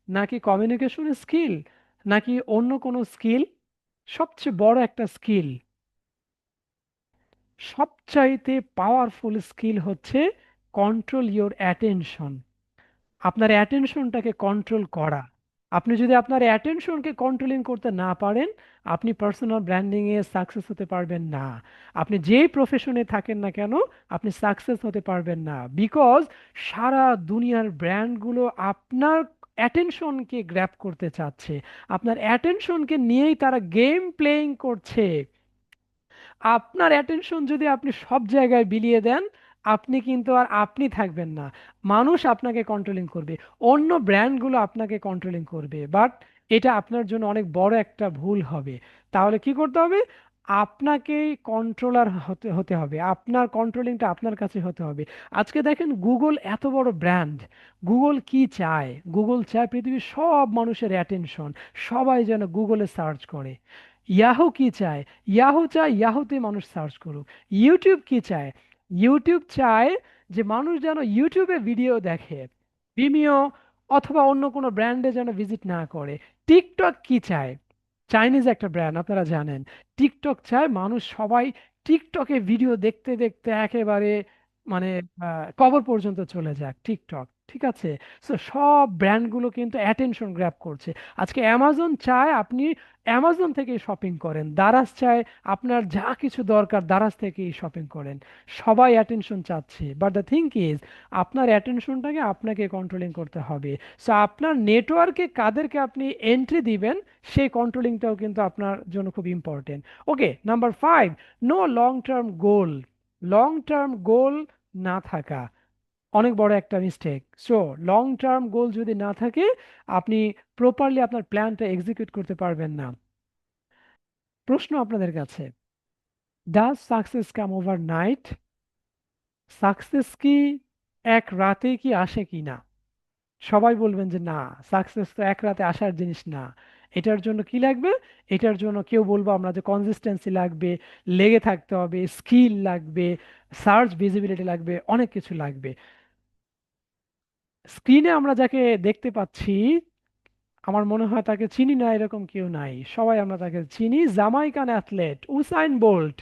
[SPEAKER 2] নাকি কমিউনিকেশন স্কিল, নাকি অন্য কোনো স্কিল? সবচেয়ে বড় একটা স্কিল, সবচাইতে পাওয়ারফুল স্কিল হচ্ছে কন্ট্রোল ইওর অ্যাটেনশন, আপনার অ্যাটেনশনটাকে কন্ট্রোল করা। আপনি যদি আপনার অ্যাটেনশনকে কন্ট্রোলিং করতে না পারেন আপনি পার্সোনাল ব্র্যান্ডিং এ সাকসেস হতে পারবেন না। আপনি যেই প্রফেশনে থাকেন না কেন আপনি সাকসেস হতে পারবেন না, বিকজ সারা দুনিয়ার ব্র্যান্ডগুলো আপনার অ্যাটেনশনকে গ্র্যাব করতে চাচ্ছে, আপনার অ্যাটেনশনকে নিয়েই তারা গেম প্লেয়িং করছে। আপনার অ্যাটেনশন যদি আপনি সব জায়গায় বিলিয়ে দেন আপনি কিন্তু আর আপনি থাকবেন না, মানুষ আপনাকে কন্ট্রোলিং করবে, অন্য ব্র্যান্ডগুলো আপনাকে কন্ট্রোলিং করবে, বাট এটা আপনার জন্য অনেক বড় একটা ভুল হবে। তাহলে কি করতে হবে? আপনাকেই কন্ট্রোলার হতে হতে হবে, আপনার কন্ট্রোলিংটা আপনার কাছে হতে হবে। আজকে দেখেন গুগল এত বড় ব্র্যান্ড, গুগল কি চায়? গুগল চায় পৃথিবীর সব মানুষের অ্যাটেনশন, সবাই যেন গুগলে সার্চ করে। ইয়াহু কি চায়? ইয়াহু চায় ইয়াহুতে মানুষ সার্চ করুক। ইউটিউব কি চায়? ইউটিউব চায় যে মানুষ যেন ইউটিউবে ভিডিও দেখে, ভিমিও অথবা অন্য কোনো ব্র্যান্ডে যেন ভিজিট না করে। টিকটক কি চায়? চাইনিজ একটা ব্র্যান্ড আপনারা জানেন, টিকটক চায় মানুষ সবাই টিকটকে ভিডিও দেখতে দেখতে একেবারে মানে কবর পর্যন্ত চলে যাক টিকটক, ঠিক আছে। সো সব ব্র্যান্ডগুলো কিন্তু অ্যাটেনশন গ্র্যাব করছে। আজকে অ্যামাজন চায় আপনি অ্যামাজন থেকে শপিং করেন, দারাজ চায় আপনার যা কিছু দরকার দারাজ থেকেই শপিং করেন, সবাই অ্যাটেনশন চাচ্ছে, বাট দ্য থিং ইজ আপনার অ্যাটেনশনটাকে আপনাকে কন্ট্রোলিং করতে হবে। সো আপনার নেটওয়ার্কে কাদেরকে আপনি এন্ট্রি দিবেন সেই কন্ট্রোলিংটাও কিন্তু আপনার জন্য খুব important. Okay, number 5, no long term goal. Long term goal না থাকা অনেক বড় একটা mistake. So long term goal যদি না থাকে আপনি প্রপারলি আপনার প্ল্যানটা এক্সিকিউট করতে পারবেন না। প্রশ্ন আপনাদের কাছে, does success come overnight? Success কি এক রাতে কি আসে কি না? সবাই বলবেন যে না, সাকসেস তো এক রাতে আসার জিনিস না। এটার জন্য কি লাগবে? এটার জন্য কেউ বলবো আমরা যে কনসিস্টেন্সি লাগবে, লেগে থাকতে হবে, স্কিল লাগবে, সার্চ ভিজিবিলিটি লাগবে, অনেক কিছু লাগবে। স্ক্রিনে আমরা যাকে দেখতে পাচ্ছি আমার মনে হয় তাকে চিনি না এরকম কেউ নাই, সবাই আমরা তাকে চিনি, Jamaican athlete Usain Bolt.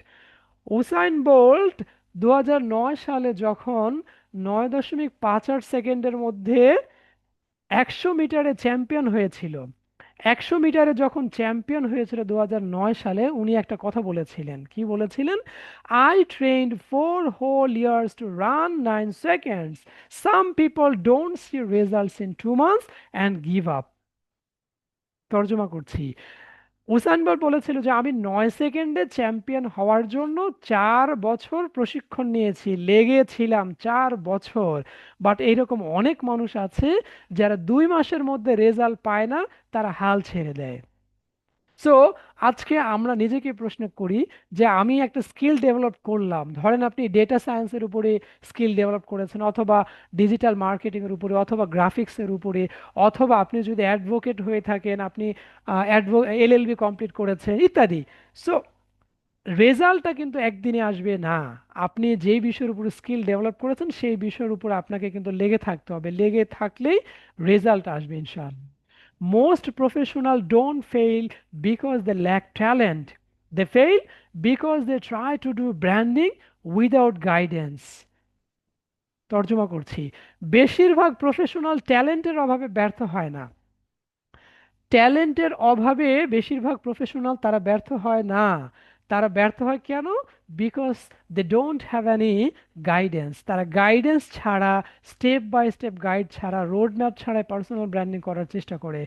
[SPEAKER 2] Usain Bolt 2009 সালে যখন 9.58 সেকেন্ডের মধ্যে 100 মিটারে চ্যাম্পিয়ন হয়েছিল, 100 মিটারে যখন চ্যাম্পিয়ন হয়েছিল 2009 সালে, উনি একটা কথা বলেছিলেন, কি বলেছিলেন? I trend 4 whole years to run 9 seconds, some people don't see results in 2 months and give up. তর্জমা করছি, উসাইন বল্ট বলেছিল যে আমি 9 সেকেন্ডে চ্যাম্পিয়ন হওয়ার জন্য 4 বছর প্রশিক্ষণ নিয়েছি, লেগেছিলাম 4 বছর। বাট এইরকম অনেক মানুষ আছে যারা 2 মাসের মধ্যে রেজাল্ট পায় না, তারা হাল ছেড়ে দেয়। সো আজকে আমরা নিজেকে প্রশ্ন করি যে আমি একটা স্কিল ডেভেলপ করলাম, ধরেন আপনি ডেটা সায়েন্সের উপরে স্কিল ডেভেলপ করেছেন, অথবা ডিজিটাল মার্কেটিং এর উপরে, অথবা গ্রাফিক্সের উপরে, অথবা আপনি যদি অ্যাডভোকেট হয়ে থাকেন আপনি এলএলবি কমপ্লিট করেছেন ইত্যাদি। সো রেজাল্টটা কিন্তু একদিনে আসবে না। আপনি যেই বিষয়ের উপর স্কিল ডেভেলপ করেছেন সেই বিষয়ের উপর আপনাকে কিন্তু লেগে থাকতে হবে, লেগে থাকলেই রেজাল্ট আসবে ইনশাআল্লাহ। Most professional don't fail because they lack talent, they fail because they try to do branding without guidance. তর্জমা করছি, বেশিরভাগ প্রফেশনাল ট্যালেন্টের অভাবে ব্যর্থ হয় না, ট্যালেন্টের অভাবে বেশিরভাগ প্রফেশনাল তারা ব্যর্থ হয় না। তারা ব্যর্থ হয় কেন? Because they don't have any guidance. তারা গাইডেন্স ছাড়া, স্টেপ বাই স্টেপ গাইড ছাড়া, রোড ম্যাপ ছাড়াই পার্সোনাল ব্র্যান্ডিং করার চেষ্টা করে।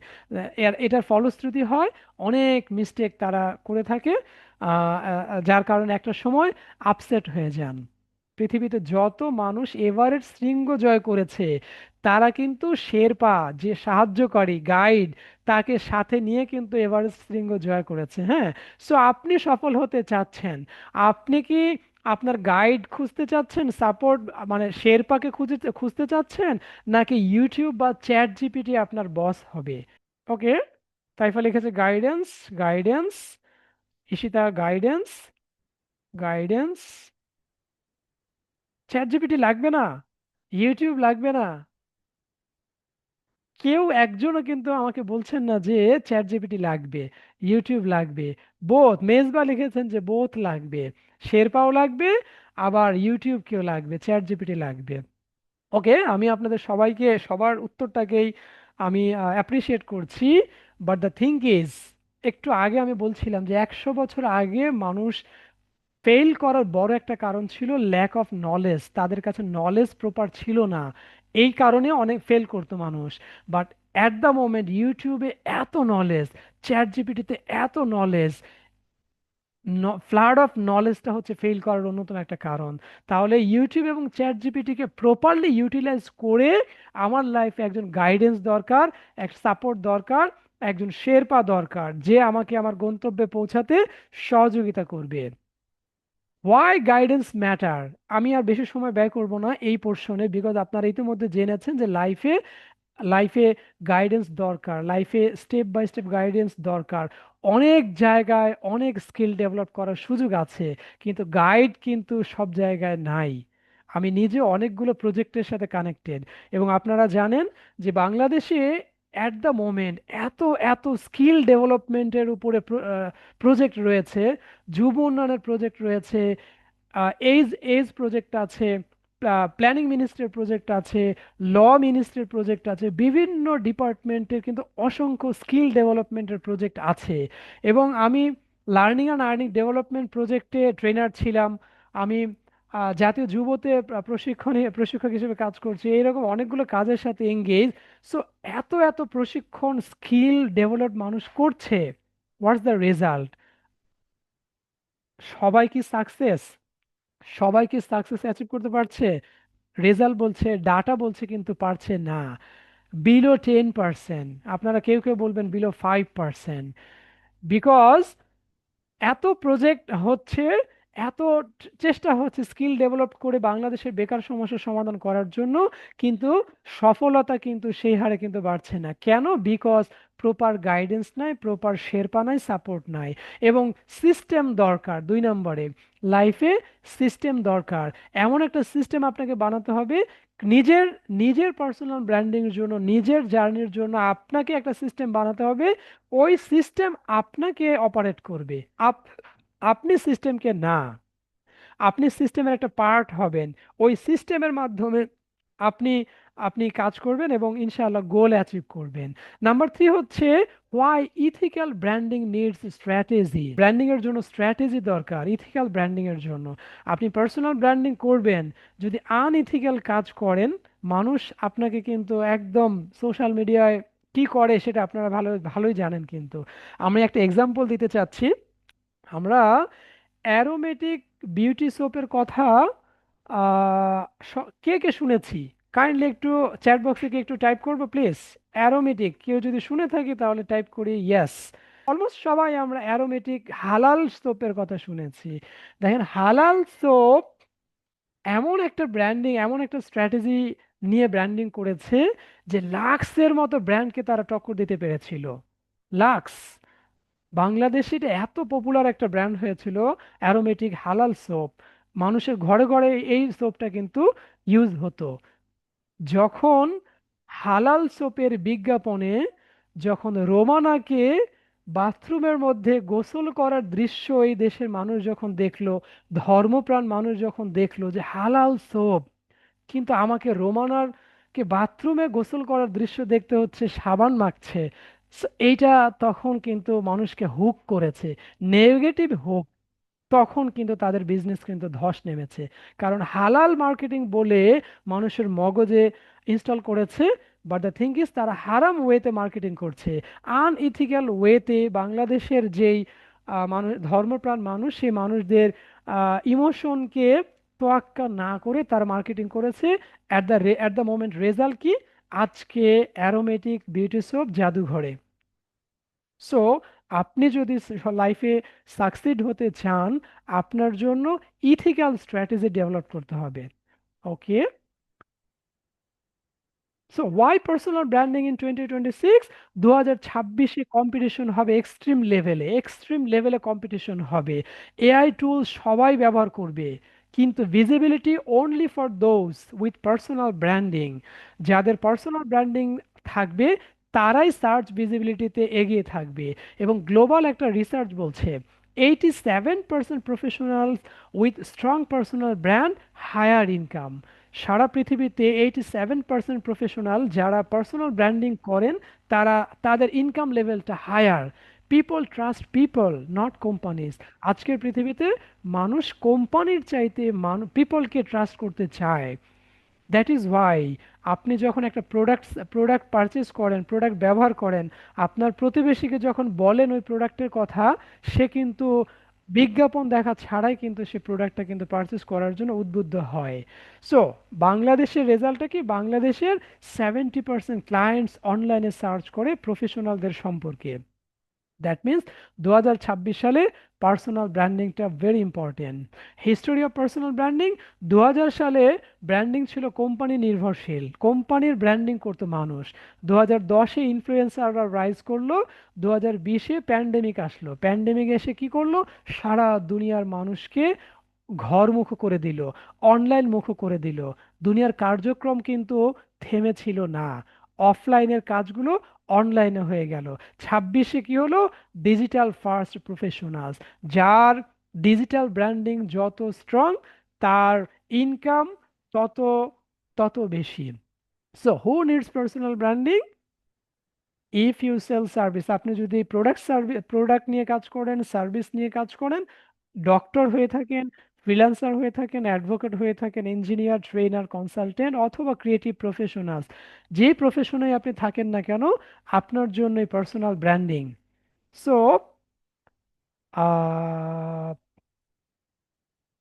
[SPEAKER 2] এটার ফলশ্রুতি হয় অনেক মিস্টেক তারা করে থাকে, যার কারণে একটা সময় আপসেট হয়ে যান। পৃথিবীতে যত মানুষ এভারেস্ট শৃঙ্গ জয় করেছে তারা কিন্তু শেরপা, যে সাহায্যকারী গাইড, তাকে সাথে নিয়ে কিন্তু এভারেস্ট শৃঙ্গ জয় করেছে। হ্যাঁ, সো আপনি সফল হতে চাচ্ছেন, আপনি কি আপনার গাইড খুঁজতে চাচ্ছেন, সাপোর্ট মানে শেরপাকে খুঁজতে চাচ্ছেন, নাকি ইউটিউব বা চ্যাট জিপিটি আপনার বস হবে? ওকে, তাইফা লিখেছে guidance, guidance, Ishita guidance, guidance, chat GPT লাগবে না, ইউটিউব লাগবে না, কেউ একজনও কিন্তু আমাকে বলছেন না যে চ্যাট জিপিটি লাগবে, ইউটিউব লাগবে। বোথ, মেজবা লিখেছেন যে বোথ লাগবে, শেরপাও লাগবে, আবার ইউটিউব কেউ লাগবে, চ্যাট জিপিটি লাগবে। ওকে, আমি আপনাদের সবাইকে সবার উত্তরটাকেই আমি অ্যাপ্রিসিয়েট করছি। বাট দ্য থিং ইজ, একটু আগে আমি বলছিলাম যে 100 বছর আগে মানুষ ফেল করার বড় একটা কারণ ছিল ল্যাক অফ নলেজ, তাদের কাছে নলেজ প্রপার ছিল না, এই কারণে অনেক ফেল করতো মানুষ। বাট অ্যাট দ্য মোমেন্ট ইউটিউবে এত নলেজ, চ্যাট জিপিটিতে এত নলেজ, ফ্লাড অফ নলেজটা হচ্ছে ফেল করার অন্যতম একটা কারণ। তাহলে ইউটিউব এবং চ্যাট জিপিটিকে প্রপারলি ইউটিলাইজ করে আমার লাইফে একজন গাইডেন্স দরকার, এক সাপোর্ট দরকার, একজন শেরপা দরকার যে আমাকে আমার গন্তব্যে পৌঁছাতে সহযোগিতা করবে। ওয়াই গাইডেন্স ম্যাটার, আমি আর বেশি সময় ব্যয় করব না এই পোর্শনে, বিকজ আপনারা ইতিমধ্যে জেনেছেন যে লাইফে লাইফে গাইডেন্স দরকার, লাইফে স্টেপ বাই স্টেপ গাইডেন্স দরকার। অনেক জায়গায় অনেক স্কিল ডেভেলপ করার সুযোগ আছে, কিন্তু গাইড কিন্তু সব জায়গায় নাই। আমি নিজে অনেকগুলো প্রজেক্টের সাথে কানেক্টেড, এবং আপনারা জানেন যে বাংলাদেশে অ্যাট দ্য মোমেন্ট এত এত স্কিল ডেভেলপমেন্টের উপরে প্রজেক্ট রয়েছে, যুব উন্নয়নের প্রজেক্ট রয়েছে, এইজ এইজ প্রজেক্ট আছে, প্ল্যানিং মিনিস্ট্রির প্রজেক্ট আছে, ল মিনিস্ট্রির প্রজেক্ট আছে, বিভিন্ন ডিপার্টমেন্টের কিন্তু অসংখ্য স্কিল ডেভেলপমেন্টের প্রজেক্ট আছে। এবং আমি লার্নিং অ্যান্ড আর্নিং ডেভেলপমেন্ট প্রজেক্টে ট্রেনার ছিলাম, আমি জাতীয় যুবতে প্রশিক্ষক হিসেবে কাজ করছি, এইরকম অনেকগুলো কাজের সাথে এঙ্গেজ। সো এত এত প্রশিক্ষণ স্কিল ডেভেলপ মানুষ করছে, হোয়াটস দ্য রেজাল্ট? সবাই কি সাকসেস? সবাই কি সাকসেস অ্যাচিভ করতে পারছে? রেজাল্ট বলছে, ডাটা বলছে কিন্তু পারছে না। বিলো 10%, আপনারা কেউ কেউ বলবেন বিলো 5%, বিকজ এত প্রজেক্ট হচ্ছে, এত চেষ্টা হচ্ছে স্কিল ডেভেলপ করে বাংলাদেশের বেকার সমস্যার সমাধান করার জন্য, কিন্তু সফলতা কিন্তু সেই হারে কিন্তু বাড়ছে না। কেন? বিকজ প্রপার গাইডেন্স নাই, প্রপার শেরপা নাই, সাপোর্ট নাই। এবং সিস্টেম দরকার, 2 নম্বরে লাইফে সিস্টেম দরকার। এমন একটা সিস্টেম আপনাকে বানাতে হবে, নিজের নিজের পার্সোনাল ব্র্যান্ডিং এর জন্য, নিজের জার্নির জন্য আপনাকে একটা সিস্টেম বানাতে হবে। ওই সিস্টেম আপনাকে অপারেট করবে, আপনি সিস্টেমকে না। আপনি সিস্টেমের একটা পার্ট হবেন, ওই সিস্টেমের মাধ্যমে আপনি আপনি কাজ করবেন এবং ইনশাআল্লাহ গোল অ্যাচিভ করবেন। নাম্বার 3 হচ্ছে why ethical branding needs strategy. Branding এর জন্য স্ট্র্যাটেজি দরকার, ইথিক্যাল ব্র্যান্ডিং এর জন্য। আপনি পার্সোনাল ব্র্যান্ডিং করবেন, যদি আনইথিক্যাল কাজ করেন, মানুষ আপনাকে কিন্তু একদম সোশ্যাল মিডিয়ায় কি করে সেটা আপনারা ভালোই জানেন। কিন্তু আমি একটা এক্সাম্পল দিতে চাচ্ছি। আমরা অ্যারোমেটিক বিউটি সোপের কথা কে কে শুনেছি? কাইন্ডলি একটু চ্যাট বক্সে কি একটু টাইপ করবো প্লিজ? অ্যারোমেটিক কেউ যদি শুনে থাকি তাহলে টাইপ করি ইয়েস। অলমোস্ট সবাই আমরা অ্যারোমেটিক হালাল সোপের কথা শুনেছি। দেখেন, হালাল সোপ এমন একটা ব্র্যান্ডিং, এমন একটা স্ট্র্যাটেজি নিয়ে ব্র্যান্ডিং করেছে যে লাক্সের মতো ব্র্যান্ডকে তারা টক্কর দিতে পেরেছিল। লাক্স বাংলাদেশে এটা এত পপুলার একটা ব্র্যান্ড হয়েছিল, অ্যারোমেটিক হালাল সোপ। মানুষের ঘরে ঘরে এই সোপটা কিন্তু ইউজ হতো। যখন হালাল সোপের বিজ্ঞাপনে যখন রোমানাকে বাথরুমের মধ্যে গোসল করার দৃশ্য এই দেশের মানুষ যখন দেখলো, ধর্মপ্রাণ মানুষ যখন দেখলো যে হালাল সোপ, কিন্তু আমাকে রোমানার কে বাথরুমে গোসল করার দৃশ্য দেখতে হচ্ছে, সাবান মাখছে। So এইটা তখন কিন্তু মানুষকে হুক করেছে, নেগেটিভ হুক। তখন কিন্তু তাদের বিজনেস কিন্তু ধস নেমেছে, কারণ হালাল মার্কেটিং বলে মানুষের মগজে ইনস্টল করেছে। বাট দ্য থিং ইজ, তারা হারাম ওয়েতে মার্কেটিং করছে, আনইথিক্যাল ওয়েতে। বাংলাদেশের যেই মানুষ, ধর্মপ্রাণ মানুষ, সেই মানুষদের ইমোশনকে তোয়াক্কা না করে তারা মার্কেটিং করেছে। অ্যাট দ্য মোমেন্ট রেজাল্ট কি? আজকে অ্যারোমেটিক বিউটি সোপ জাদুঘরে। সো আপনি যদি লাইফে সাকসিড হতে চান, আপনার জন্য ইথিক্যাল স্ট্র্যাটেজি ডেভেলপ করতে হবে। Okay, so why personal branding in 2026? 2026-এ কম্পিটিশন হবে এক্সট্রিম লেভেলে, এক্সট্রিম লেভেলে কম্পিটিশন হবে। এআই টুল সবাই ব্যবহার করবে, কিন্তু visibility only for those with personal branding. যাদের পার্সোনাল ব্র্যান্ডিং থাকবে তারাই সার্চ ভিজিবিলিটিতে এগিয়ে থাকবে। এবং গ্লোবাল একটা রিসার্চ বলছে 87% professional with strong personal brand higher income. সারা পৃথিবীতে 87% প্রফেশনাল যারা পার্সোনাল ব্র্যান্ডিং করেন, তারা, তাদের ইনকাম লেভেলটা higher. People trust people, not companies. আজকের পৃথিবীতে মানুষ কোম্পানির চাইতে পিপলকে ট্রাস্ট করতে চায়। দ্যাট ইজ ওয়াই আপনি যখন একটা প্রোডাক্ট পারচেস করেন, প্রোডাক্ট ব্যবহার করেন, আপনার প্রতিবেশীকে যখন বলেন ওই প্রোডাক্টের কথা, সে কিন্তু বিজ্ঞাপন দেখা ছাড়াই কিন্তু সে প্রোডাক্টটা কিন্তু পারচেস করার জন্য উদ্বুদ্ধ হয়। সো বাংলাদেশের রেজাল্টটা কি? বাংলাদেশের 70% ক্লায়েন্টস অনলাইনে সার্চ করে প্রফেশনালদের সম্পর্কে। দ্যাট মিন্স 2026 সালে পার্সোনাল ব্র্যান্ডিংটা very important. History of personal branding: 2000 সালে ব্র্যান্ডিং ছিল কোম্পানি নির্ভরশীল, কোম্পানির ব্র্যান্ডিং করতো মানুষ। 2010-এ ইনফ্লুয়েন্সাররা রাইজ করলো। 2020-এ প্যান্ডেমিক আসলো, প্যান্ডেমিক এসে কি করলো? সারা দুনিয়ার মানুষকে ঘরমুখো করে দিল, অনলাইন মুখো করে দিল। দুনিয়ার কার্যক্রম কিন্তু থেমেছিল না, অফলাইনের কাজগুলো অনলাইনে হয়ে গেল। 26-এ কি হলো? Digital first professionals. যার ডিজিটাল ব্র্যান্ডিং যত স্ট্রং, তার ইনকাম তত তত বেশি। So who needs personal branding? If you sell service, আপনি যদি প্রোডাক্ট নিয়ে কাজ করেন, সার্ভিস নিয়ে কাজ করেন, ডক্টর হয়ে থাকেন, ফ্রিল্যান্সার হয়ে থাকেন, অ্যাডভোকেট হয়ে থাকেন, ইঞ্জিনিয়ার, ট্রেনার, কনসালটেন্ট অথবা ক্রিয়েটিভ প্রফেশনালস, যে প্রফেশনে আপনি থাকেন না কেন, আপনার জন্য পার্সোনাল ব্র্যান্ডিং। সো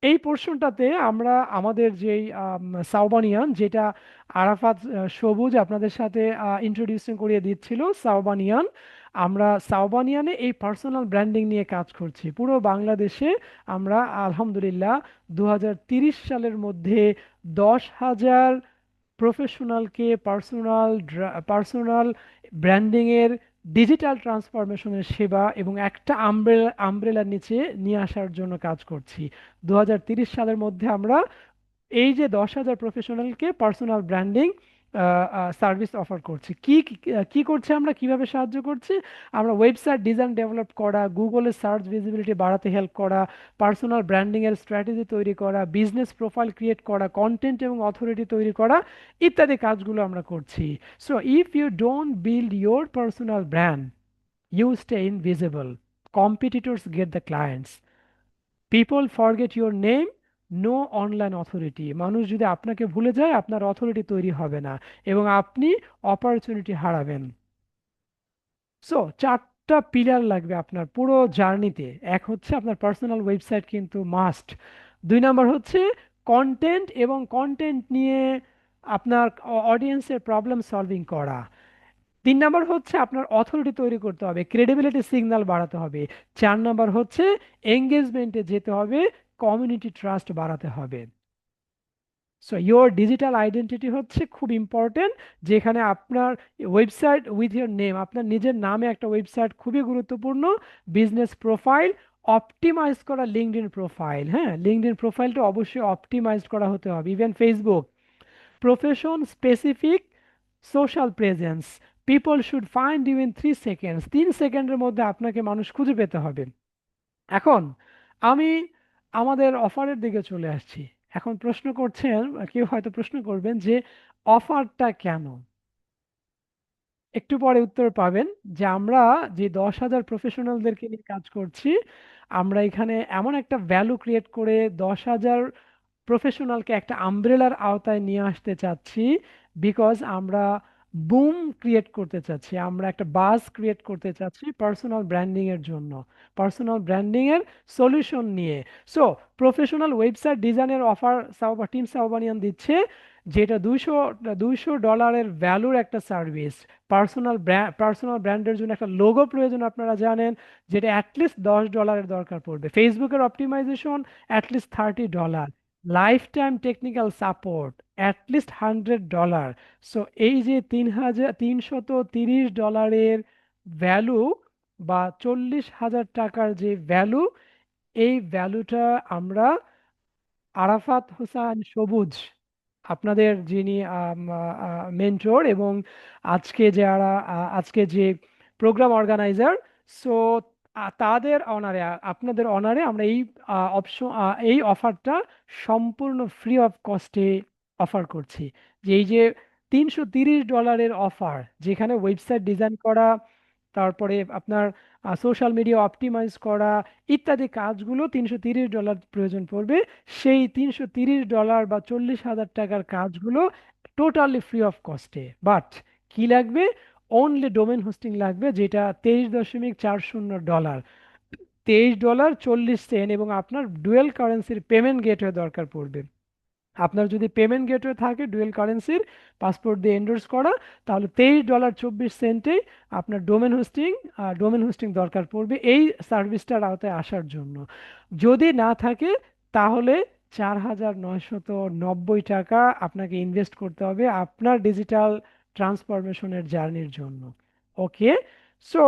[SPEAKER 2] এই পোর্শনটাতে আমরা আমাদের যেই সাউবানিয়ান, যেটা আরাফাত সবুজ আপনাদের সাথে ইন্ট্রোডিউসিং করিয়ে দিচ্ছিল, সাউবানিয়ান, আমরা সাউবানিয়ানে এই পার্সোনাল ব্র্যান্ডিং নিয়ে কাজ করছি পুরো বাংলাদেশে। আমরা আলহামদুলিল্লাহ 2030 সালের মধ্যে 10,000 প্রফেশনালকে পার্সোনাল ব্র্যান্ডিংয়ের, ডিজিটাল ট্রান্সফরমেশনের সেবা এবং একটা আমব্রেলার নিচে নিয়ে আসার জন্য কাজ করছি। 2030 সালের মধ্যে আমরা এই যে 10,000 প্রফেশনালকে পার্সোনাল ব্র্যান্ডিং সার্ভিস অফার করছি। কি কি কি করছি আমরা, কিভাবে সাহায্য করছি? আমরা ওয়েবসাইট ডিজাইন ডেভেলপ করা, গুগলের সার্চ ভিজিবিলিটি বাড়াতে হেল্প করা, পার্সোনাল ব্র্যান্ডিং এর স্ট্র্যাটেজি তৈরি করা, বিজনেস প্রোফাইল ক্রিয়েট করা, কন্টেন্ট এবং অথরিটি তৈরি করা, ইত্যাদি কাজগুলো আমরা করছি। So if you don't build your personal brand, you stay invisible, competitors get the clients, people forget your name, no online authority. মানুষ যদি আপনাকে ভুলে যায়, আপনার অথরিটি তৈরি হবে না এবং আপনি অপরচুনিটি হারাবেন। সো চারটা পিলার লাগবে আপনার পুরো জার্নিতে। এক হচ্ছে আপনার পার্সোনাল ওয়েবসাইট কিন্তু মাস্ট। 2 নাম্বার হচ্ছে কন্টেন্ট, এবং কন্টেন্ট নিয়ে আপনার অডিয়েন্সের প্রবলেম সলভিং করা। 3 নাম্বার হচ্ছে আপনার অথরিটি তৈরি করতে হবে, ক্রেডিবিলিটি সিগন্যাল বাড়াতে হবে। 4 নাম্বার হচ্ছে এঙ্গেজমেন্টে যেতে হবে, কমিউনিটি ট্রাস্ট বাড়াতে হবে। সো ইয়োর ডিজিটাল আইডেন্টিটি হচ্ছে খুব ইম্পর্টেন্ট, যেখানে আপনার ওয়েবসাইট উইথ ইয়োর নেম, আপনার নিজের নামে একটা ওয়েবসাইট খুবই গুরুত্বপূর্ণ। বিজনেস প্রোফাইল, অপটিমাইজ করা লিঙ্কডইন প্রোফাইল, হ্যাঁ লিঙ্কডইন প্রোফাইলটা অবশ্যই অপটিমাইজ করা হতে হবে। Even Facebook, profession specific social presence, people should find you in 3 seconds, 3 সেকেন্ডের মধ্যে আপনাকে মানুষ খুঁজে পেতে হবে। এখন আমি আমাদের অফারের দিকে চলে আসছি। এখন প্রশ্ন করছেন, কেউ হয়তো প্রশ্ন করবেন যে অফারটা কেন। একটু পরে উত্তর পাবেন যে আমরা যে 10,000 প্রফেশনালদেরকে নিয়ে কাজ করছি, আমরা এখানে এমন একটা ভ্যালু ক্রিয়েট করে 10,000 প্রফেশনালকে একটা আমব্রেলার আওতায় নিয়ে আসতে চাচ্ছি। বিকজ আমরা বুম ক্রিয়েট করতে চাচ্ছি, আমরা একটা বাজ ক্রিয়েট করতে চাচ্ছি পার্সোনাল ব্র্যান্ডিং এর জন্য, পার্সোনাল ব্র্যান্ডিং এর সলিউশন নিয়ে। সো প্রফেশনাল ওয়েবসাইট ডিজাইনের অফার টিম সাউবানিয়ান দিচ্ছে, যেটা 200 ডলারের ভ্যালুর একটা সার্ভিস। পার্সোনাল ব্র্যান্ডের জন্য একটা লোগো প্রয়োজন আপনারা জানেন, যেটা অ্যাটলিস্ট $10 দরকার পড়বে। ফেসবুকের optimisation at least $30, lifetime technical support at least $100। So এই যে 330 ডলারের ভ্যালু বা 40,000 টাকার যে ভ্যালু, এই ভ্যালুটা আমরা আরাফাত হোসেন সবুজ, আপনাদের যিনি মেন্টর এবং আজকে যে প্রোগ্রাম অর্গানাইজার, সো তাদের অনারে, আপনাদের অনারে আমরা এই অপশন, এই অফারটা সম্পূর্ণ ফ্রি অফ কস্টে অফার করছি। যে এই যে 330 ডলারের অফার, যেখানে ওয়েবসাইট ডিজাইন করা, তারপরে আপনার সোশ্যাল মিডিয়া অপটিমাইজ করা ইত্যাদি কাজগুলো $330 প্রয়োজন পড়বে, সেই $330 বা 40,000 টাকার কাজগুলো টোটালি ফ্রি অফ কস্টে। বাট কি লাগবে? অনলি ডোমেন হোস্টিং লাগবে, যেটা 23.40 ডলার, $23.40, এবং আপনার ডুয়েল কারেন্সির পেমেন্ট গেটওয়ে দরকার পড়বে। আপনার যদি পেমেন্ট গেটওয়ে থাকে ডুয়েল কারেন্সির, পাসপোর্ট দিয়ে এন্ডোর্স করা, তাহলে $23.24 আপনার ডোমেন হোস্টিং দরকার পড়বে এই সার্ভিসটার আওতায় আসার জন্য। যদি না থাকে তাহলে 4,990 টাকা আপনাকে ইনভেস্ট করতে হবে আপনার ডিজিটাল ট্রান্সফরমেশনের জার্নির জন্য। ওকে, সো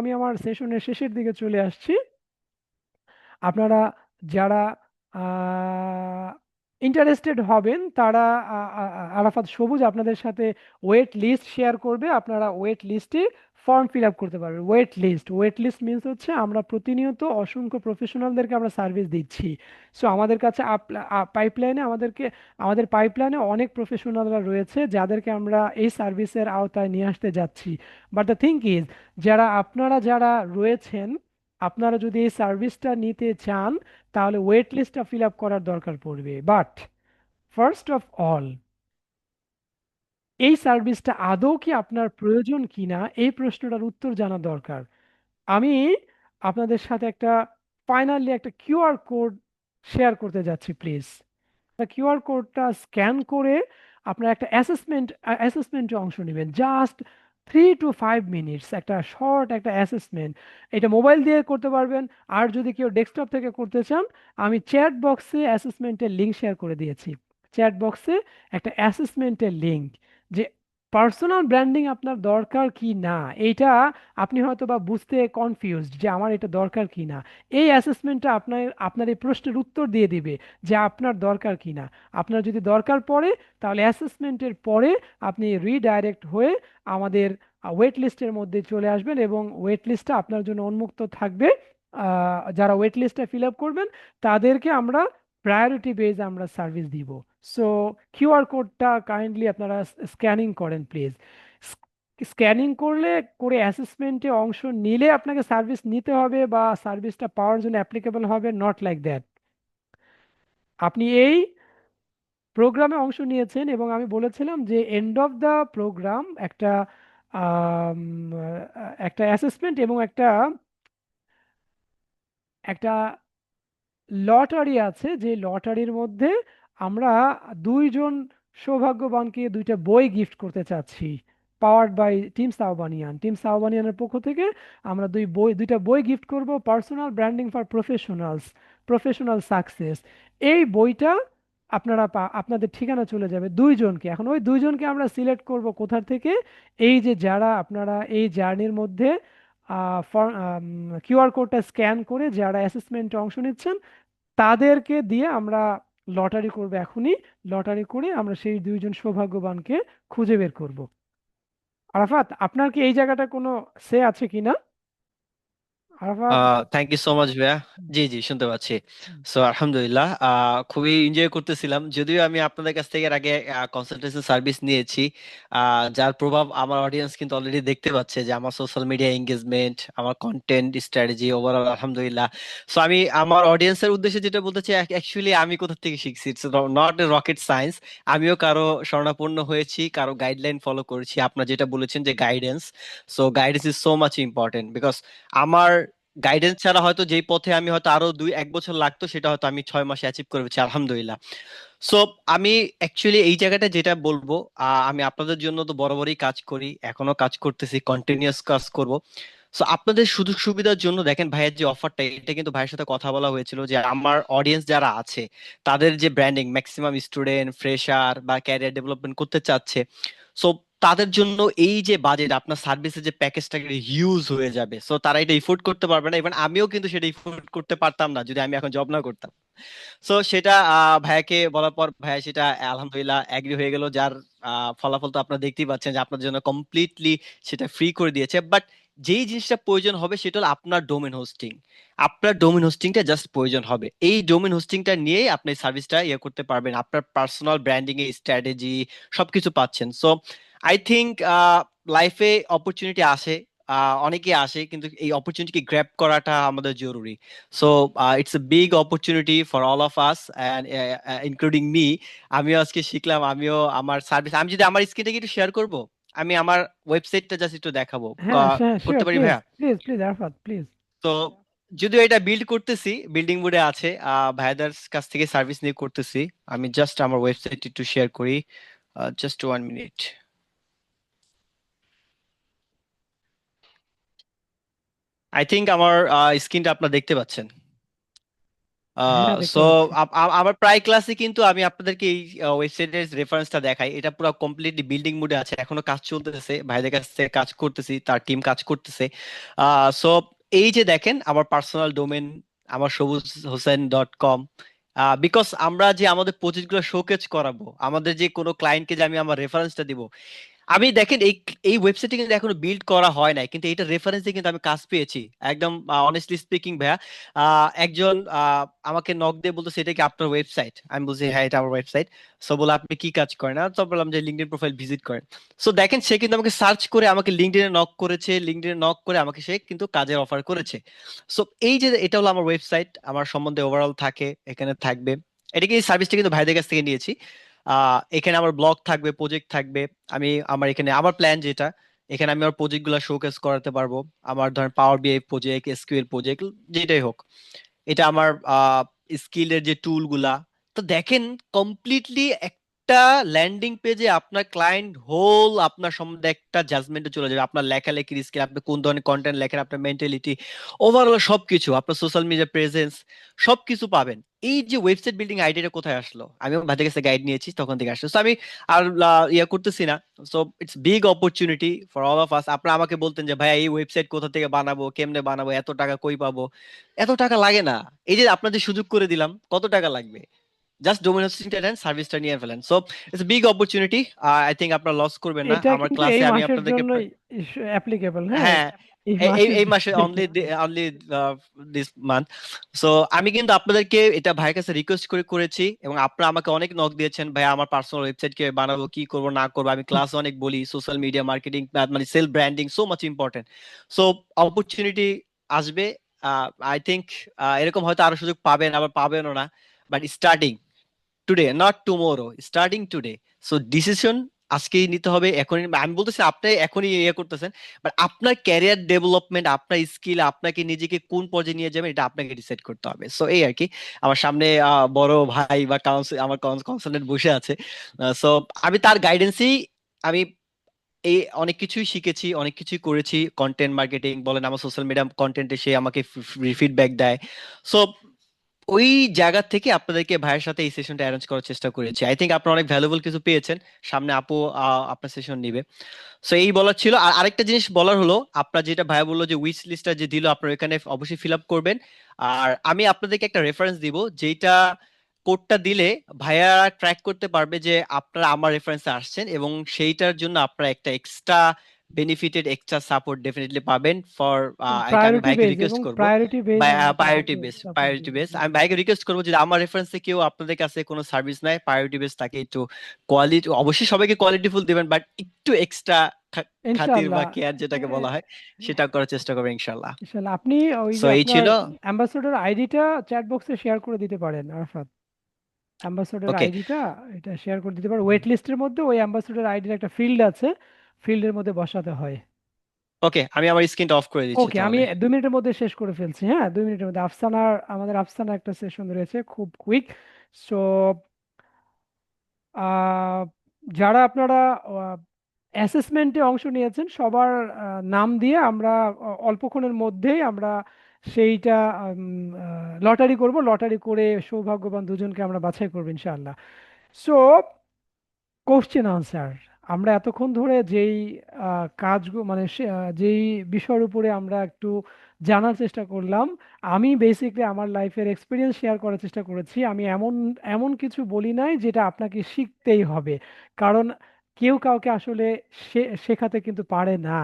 [SPEAKER 2] আমি আমার সেশনের শেষের দিকে চলে আসছি। আপনারা যারা ইন্টারেস্টেড হবেন তারা আরাফাত সবুজ আপনাদের সাথে ওয়েট লিস্ট শেয়ার করবে, আপনারা ওয়েট লিস্টে ফর্ম ফিল আপ করতে পারবেন। ওয়েট লিস্ট মিনস হচ্ছে আমরা প্রতিনিয়ত অসংখ্য প্রফেশনালদেরকে আমরা সার্ভিস দিচ্ছি। সো আমাদের কাছে আমাদের পাইপলাইনে অনেক প্রফেশনালরা রয়েছে যাদেরকে আমরা এই সার্ভিসের আওতায় নিয়ে আসতে যাচ্ছি। বাট দ্য থিং ইজ, যারা রয়েছেন, আপনারা যদি এই সার্ভিসটা নিতে চান তাহলে ওয়েট লিস্টটা ফিল আপ করার দরকার পড়বে। বাট ফার্স্ট অফ অল, এই সার্ভিসটা আদৌ কি আপনার প্রয়োজন কিনা এই প্রশ্নটার উত্তর জানা দরকার। আমি আপনাদের সাথে ফাইনালি একটা কিউআর কোড শেয়ার করতে যাচ্ছি, প্লিজ। কিউআর কোডটা স্ক্যান করে আপনার একটা অ্যাসেসমেন্টে অংশ নেবেন, জাস্ট 3 to 5 মিনিটস, একটা শর্ট একটা অ্যাসেসমেন্ট। এটা মোবাইল দিয়ে করতে পারবেন, আর যদি কেউ ডেস্কটপ থেকে করতে চান, আমি চ্যাট বক্সে অ্যাসেসমেন্টের লিঙ্ক শেয়ার করে দিয়েছি। চ্যাট বক্সে একটা অ্যাসেসমেন্টের লিঙ্ক, যে পার্সোনাল ব্র্যান্ডিং আপনার দরকার কি না, এইটা আপনি হয়তো বা বুঝতে কনফিউজড যে আমার এটা দরকার কি না। এই অ্যাসেসমেন্টটা আপনার এই প্রশ্নের উত্তর দিয়ে দিবে যে আপনার দরকার কি না। আপনার যদি দরকার পড়ে তাহলে অ্যাসেসমেন্টের পরে আপনি রিডাইরেক্ট হয়ে আমাদের ওয়েট লিস্টের মধ্যে চলে আসবেন, এবং ওয়েট লিস্টটা আপনার জন্য উন্মুক্ত থাকবে। যারা ওয়েট লিস্টটা ফিল আপ করবেন তাদেরকে আমরা প্রায়োরিটি বেজ আমরা সার্ভিস দিব। সো কিউআর কোডটা কাইন্ডলি আপনারা স্ক্যানিং করেন প্লিজ। স্ক্যানিং করে অ্যাসেসমেন্টে অংশ নিলে আপনাকে সার্ভিস নিতে হবে বা সার্ভিসটা পাওয়ার জন্য অ্যাপ্লিকেবল হবে, নট লাইক দ্যাট। আপনি এই প্রোগ্রামে অংশ নিয়েছেন এবং আমি বলেছিলাম যে এন্ড অফ দ্য প্রোগ্রাম আম, একটা অ্যাসেসমেন্ট এবং একটা একটা লটারি আছে, যে লটারির মধ্যে আমরা 2 জন সৌভাগ্যবানকে দুইটা বই গিফট করতে চাচ্ছি, পাওয়ার্ড বাই টিম সাউবানিয়ান। টিম সাউবানিয়ানের পক্ষ থেকে আমরা দুইটা বই গিফট করব, personal branding for professionals, professional success. এই বইটা আপনাদের ঠিকানা চলে যাবে দুইজনকে। এখন ওই দুইজনকে আমরা সিলেক্ট করব কোথা থেকে, এই যে যারা আপনারা এই জার্নির মধ্যে কিউআর কোডটা স্ক্যান করে যারা অ্যাসেসমেন্টে অংশ নিচ্ছেন, তাদেরকে দিয়ে আমরা লটারি করব এখনই। লটারি করে আমরা সেই দুইজন সৌভাগ্যবানকে খুঁজে বের করব। আরাফাত, আপনার কি এই জায়গাটা কোনো সে আছে কিনা? Arafat.
[SPEAKER 1] Thank you so much ভাইয়া।
[SPEAKER 2] হুম,
[SPEAKER 1] জি জি, শুনতে পাচ্ছি।
[SPEAKER 2] হুম।
[SPEAKER 1] সো আলহামদুলিল্লাহ, খুবই এনজয় করতেছিলাম, যদিও আমি আপনাদের কাছ থেকে এর আগে কনসালটেন্সি সার্ভিস নিয়েছি, যার প্রভাব আমার অডিয়েন্স কিন্তু অলরেডি দেখতে পাচ্ছে, যে আমার সোশ্যাল মিডিয়া এঙ্গেজমেন্ট, আমার কন্টেন্ট স্ট্র্যাটেজি ওভারঅল আলহামদুলিল্লাহ। সো আমি আমার অডিয়েন্সের উদ্দেশ্যে যেটা বলতে চাই, অ্যাকচুয়ালি আমি কোথা থেকে শিখছি, it's not a rocket science. আমিও কারো শরণাপন্ন হয়েছি, কারো গাইডলাইন ফলো করেছি। আপনার যেটা বলেছেন যে guidance, so guidance is so much important, because আমার গাইডেন্স ছাড়া হয়তো যেই পথে আমি হয়তো আরো 2-1 বছর লাগতো, সেটা হয়তো আমি 6 মাসে অ্যাচিভ করে ফেলছি আলহামদুলিল্লাহ। সো আমি অ্যাকচুয়ালি এই জায়গাটা যেটা বলবো, আমি আপনাদের জন্য তো বরাবরই কাজ করি, এখনো কাজ করতেছি, কন্টিনিউয়াস কাজ করব। সো আপনাদের সুযোগ সুবিধার জন্য দেখেন ভাইয়ের যে অফারটা, এটা কিন্তু ভাইয়ের সাথে কথা বলা হয়েছিল, যে আমার অডিয়েন্স যারা আছে তাদের যে ব্র্যান্ডিং, ম্যাক্সিমাম স্টুডেন্ট, ফ্রেশার বা ক্যারিয়ার ডেভেলপমেন্ট করতে চাচ্ছে, সো তাদের জন্য এই যে বাজেট, আপনার সার্ভিসের যে প্যাকেজটা হিউজ হয়ে যাবে, সো তারা এটা ইফোর্ড করতে পারবে না। ইভেন আমিও কিন্তু সেটা ইফোর্ড করতে পারতাম না যদি আমি এখন জব না করতাম। সো সেটা ভাইয়াকে বলার পর ভাইয়া সেটা আলহামদুলিল্লাহ এগ্রি হয়ে গেল, যার ফলাফল তো আপনারা দেখতেই পাচ্ছেন, যে আপনার জন্য কমপ্লিটলি সেটা ফ্রি করে দিয়েছে। বাট যেই জিনিসটা প্রয়োজন হবে সেটা হলো আপনার ডোমেন হোস্টিং। আপনার ডোমেন হোস্টিংটা জাস্ট প্রয়োজন হবে, এই ডোমেন হোস্টিংটা নিয়েই আপনি সার্ভিসটা ইয়ে করতে পারবেন, আপনার পার্সোনাল ব্র্যান্ডিং এর স্ট্র্যাটেজি সবকিছু পাচ্ছেন। সো আই থিঙ্ক লাইফে অপরচুনিটি আসে, অনেকেই আসে, কিন্তু এই অপরচুনিটিকে গ্র্যাব করাটা আমাদের জরুরি। So it's a big opportunity for all of us, and including me. আমিও আজকে শিখলাম, আমিও আমার সার্ভিস, আমি যদি আমার স্ক্রিনটাকে একটু শেয়ার করব, আমি আমার ওয়েবসাইটটা জাস্ট একটু দেখাবো,
[SPEAKER 2] হ্যাঁ হ্যাঁ,
[SPEAKER 1] করতে
[SPEAKER 2] শিওর,
[SPEAKER 1] পারি
[SPEAKER 2] প্লিজ
[SPEAKER 1] ভাইয়া?
[SPEAKER 2] Please please Arafat, please.
[SPEAKER 1] তো যদিও এটা বিল্ড করতেছি, বিল্ডিং মোডে আছে, ভাইয়াদের কাছ থেকে সার্ভিস নিয়ে করতেছি। আমি জাস্ট আমার ওয়েবসাইট একটু শেয়ার করি, জাস্ট 1 মিনিট। আই থিংক আমার স্ক্রিনটা আপনারা দেখতে পাচ্ছেন।
[SPEAKER 2] হ্যাঁ,
[SPEAKER 1] সো
[SPEAKER 2] দেখতে পাচ্ছি।
[SPEAKER 1] আমার প্রায় ক্লাসে কিন্তু আমি আপনাদেরকে এই ওয়েবসাইটের রেফারেন্সটা দেখাই, এটা পুরো কমপ্লিটলি বিল্ডিং মোডে আছে, এখনো কাজ চলতেছে, ভাইদের কাছ থেকে কাজ করতেছি, তার টিম কাজ করতেছে। সো এই যে দেখেন আমার পার্সোনাল ডোমেন, আমার সবুজ হোসেন.com। বিকজ আমরা যে আমাদের প্রজেক্টগুলো শোকেজ করাবো, আমাদের যে কোনো ক্লায়েন্টকে যে আমি আমার রেফারেন্সটা দিব, আমি দেখেন এই এই ওয়েবসাইটে কিন্তু এখনো বিল্ড করা হয় নাই, কিন্তু এটা রেফারেন্স দিয়ে কিন্তু আমি কাজ পেয়েছি। একদম অনেস্টলি স্পিকিং ভাইয়া, একজন আমাকে নক দিয়ে বলতো সেটা কি আপনার ওয়েবসাইট, আমি বলছি হ্যাঁ এটা আমার ওয়েবসাইট। সো বলে আপনি কি কাজ করেন, আর তো বললাম যে লিঙ্কডইন প্রোফাইল ভিজিট করেন। সো দেখেন সে কিন্তু আমাকে সার্চ করে আমাকে লিঙ্কডইনে নক করেছে, লিঙ্কডইনে নক করে আমাকে সে কিন্তু কাজের অফার করেছে। সো এই যে এটা হলো আমার ওয়েবসাইট, আমার সম্বন্ধে ওভারঅল থাকে এখানে থাকবে। এটা কি সার্ভিসটা কিন্তু ভাইদের কাছ থেকে নিয়েছি। এখানে আমার ব্লগ থাকবে, প্রজেক্ট থাকবে। আমি আমার এখানে আমার প্ল্যান যেটা, এখানে আমি আমার প্রজেক্ট গুলা শোকেস করাতে পারবো। আমার ধরেন পাওয়ার বিআই প্রজেক্ট, এসকিউএল প্রজেক্ট, যেটাই হোক, এটা আমার স্কিলের যে টুল গুলা। তো দেখেন কমপ্লিটলি একটা ল্যান্ডিং পেজে আপনার ক্লায়েন্ট হোল আপনার সম্বন্ধে একটা জাজমেন্টে চলে যাবে, আপনার লেখালেখির স্কিল, আপনি কোন ধরনের কন্টেন্ট লেখেন, আপনার মেন্টালিটি, ওভারঅল সবকিছু, আপনার সোশ্যাল মিডিয়া প্রেজেন্স, সবকিছু পাবেন। এই যে ওয়েবসাইট বিল্ডিং আইডিয়াটা কোথায় আসলো, আমি আমার ভাইদের কাছে গাইড নিয়েছি, তখন থেকে আসলো। So আমি আর ইয়ে করতেছি না। So it's big opportunity for all of us. আপনারা আমাকে বলতেন যে ভাইয়া এই ওয়েবসাইট কোথা থেকে বানাবো, কেমনে বানাবো, এত টাকা কই পাবো? এত টাকা লাগে না। এই যে আপনাদের সুযোগ করে দিলাম, কত টাকা লাগবে? জাস্ট ডোমেন হোস্টিংটা নেন, সার্ভিসটা নিয়ে ফেলেন। So it's big opportunity. I think আপনারা লস করবেন না।
[SPEAKER 2] এটা
[SPEAKER 1] আমার
[SPEAKER 2] কিন্তু এই
[SPEAKER 1] ক্লাসে আমি
[SPEAKER 2] মাসের
[SPEAKER 1] আপনাদেরকে
[SPEAKER 2] জন্যই অ্যাপ্লিকেবল, হ্যাঁ।
[SPEAKER 1] হ্যাঁ,
[SPEAKER 2] এই
[SPEAKER 1] এই
[SPEAKER 2] মাসের
[SPEAKER 1] এই মাসে
[SPEAKER 2] জন্যই।
[SPEAKER 1] Only, only this month. So আমি কিন্তু আপনাদেরকে এটা ভাইয়ের কাছে রিকোয়েস্ট করে করেছি, এবং আপনারা আমাকে অনেক নক দিয়েছেন, ভাই আমার পার্সোনাল ওয়েবসাইট কি বানাবো, কি করবো না করবো। আমি ক্লাস অনেক বলি, সোশ্যাল মিডিয়া মার্কেটিং মানে self branding so much important. So opportunity আসবে, আই থিঙ্ক এরকম হয়তো আরো সুযোগ পাবেন, আবার পাবেনও না। But starting today, not tomorrow, starting today. So decision আজকেই নিতে হবে এখনই, আমি বলতেছি আপনি এখনই ইয়ে করতেছেন, বাট আপনার ক্যারিয়ার ডেভেলপমেন্ট, আপনার স্কিল, আপনাকে নিজেকে কোন পর্যায়ে নিয়ে যাবেন এটা আপনাকে ডিসাইড করতে হবে। সো এই আর কি। আমার সামনে বড় ভাই বা কাউন্সিল, আমার কনসালটেন্ট বসে আছে। সো আমি তার গাইডেন্সেই আমি এই অনেক কিছুই শিখেছি, অনেক কিছুই করেছি। কন্টেন্ট মার্কেটিং বলেন, আমার সোশ্যাল মিডিয়া কন্টেন্টে সে আমাকে ফিডব্যাক দেয়। সো ওই জায়গা থেকে আপনাদেরকে ভাইয়ের সাথে এই সেশনটা অ্যারেঞ্জ করার চেষ্টা করেছি। আই থিঙ্ক আপনারা অনেক ভ্যালুয়েবল কিছু পেয়েছেন। সামনে আপু আপনার সেশন নিবে। সো এই বলার ছিল। আর আরেকটা জিনিস বলার হলো, আপনার যেটা ভাইয়া বললো যে উইশ লিস্টটা যে দিল, আপনার এখানে অবশ্যই ফিল আপ করবেন। আর আমি আপনাদেরকে একটা রেফারেন্স দিব, যেটা কোডটা দিলে ভাইয়া ট্র্যাক করতে পারবে যে আপনারা আমার রেফারেন্সে আসছেন, এবং সেইটার জন্য আপনারা একটা extra benefited extra support definitely পাবেন ফর। আমি
[SPEAKER 2] প্রায়োরিটি
[SPEAKER 1] ভাইকে
[SPEAKER 2] বেস এবং
[SPEAKER 1] রিকোয়েস্ট করব,
[SPEAKER 2] প্রায়োরিটি বেস আমরা
[SPEAKER 1] প্রায়োরিটি
[SPEAKER 2] তাকে
[SPEAKER 1] বেস,
[SPEAKER 2] সাপোর্ট
[SPEAKER 1] প্রায়োরিটি
[SPEAKER 2] দিব।
[SPEAKER 1] বেস
[SPEAKER 2] জি
[SPEAKER 1] আমি
[SPEAKER 2] জি।
[SPEAKER 1] ভাইকে রিকোয়েস্ট করবো, যদি আমার রেফারেন্সে কেউ আপনাদের কাছে কোনো সার্ভিস নাই, প্রায়োরিটি বেস তাকে একটু কোয়ালিটি, অবশ্যই সবাইকে কোয়ালিটিফুল দিবেন, বাট একটু এক্সট্রা খাতির বা
[SPEAKER 2] ইনশাআল্লাহ।
[SPEAKER 1] কেয়ার যেটাকে বলা হয়, সেটা করার চেষ্টা করবেন ইনশাল্লাহ।
[SPEAKER 2] ইনশাআল্লাহ আপনি ওই
[SPEAKER 1] সো
[SPEAKER 2] যে
[SPEAKER 1] এই
[SPEAKER 2] আপনার
[SPEAKER 1] ছিল।
[SPEAKER 2] অ্যাম্বাসেডর আইডিটা চ্যাট বক্সে শেয়ার করে দিতে পারেন আরাফাত। অ্যাম্বাসেডর
[SPEAKER 1] ওকে,
[SPEAKER 2] আইডিটা এটা শেয়ার করে দিতে পারেন, ওয়েট লিস্টের মধ্যে ওই অ্যাম্বাসেডর আইডির একটা ফিল্ড আছে, ফিল্ডের মধ্যে বসাতে হয়।
[SPEAKER 1] ওকে, আমি আমার স্ক্রিনটা অফ করে দিচ্ছি
[SPEAKER 2] ওকে, আমি
[SPEAKER 1] তাহলে।
[SPEAKER 2] 2 মিনিটের মধ্যে শেষ করে ফেলছি। হ্যাঁ, 2 মিনিটের মধ্যে আমাদের আফসানার একটা সেশন রয়েছে খুব কুইক। সো যারা আপনারা অ্যাসেসমেন্টে অংশ নিয়েছেন সবার নাম দিয়ে আমরা অল্পক্ষণের মধ্যেই আমরা সেইটা লটারি করব, লটারি করে সৌভাগ্যবান দুজনকে আমরা বাছাই করবো ইনশাআল্লাহ। সো কোশ্চেন আনসার, আমরা এতক্ষণ ধরে যেই কাজগুলো মানে যেই বিষয়ের উপরে আমরা একটু জানার চেষ্টা করলাম, আমি বেসিকলি আমার লাইফের এক্সপিরিয়েন্স শেয়ার করার চেষ্টা করেছি। আমি এমন এমন কিছু বলি নাই যেটা আপনাকে শিখতেই হবে, কারণ কেউ কাউকে আসলে শেখাতে কিন্তু পারে না।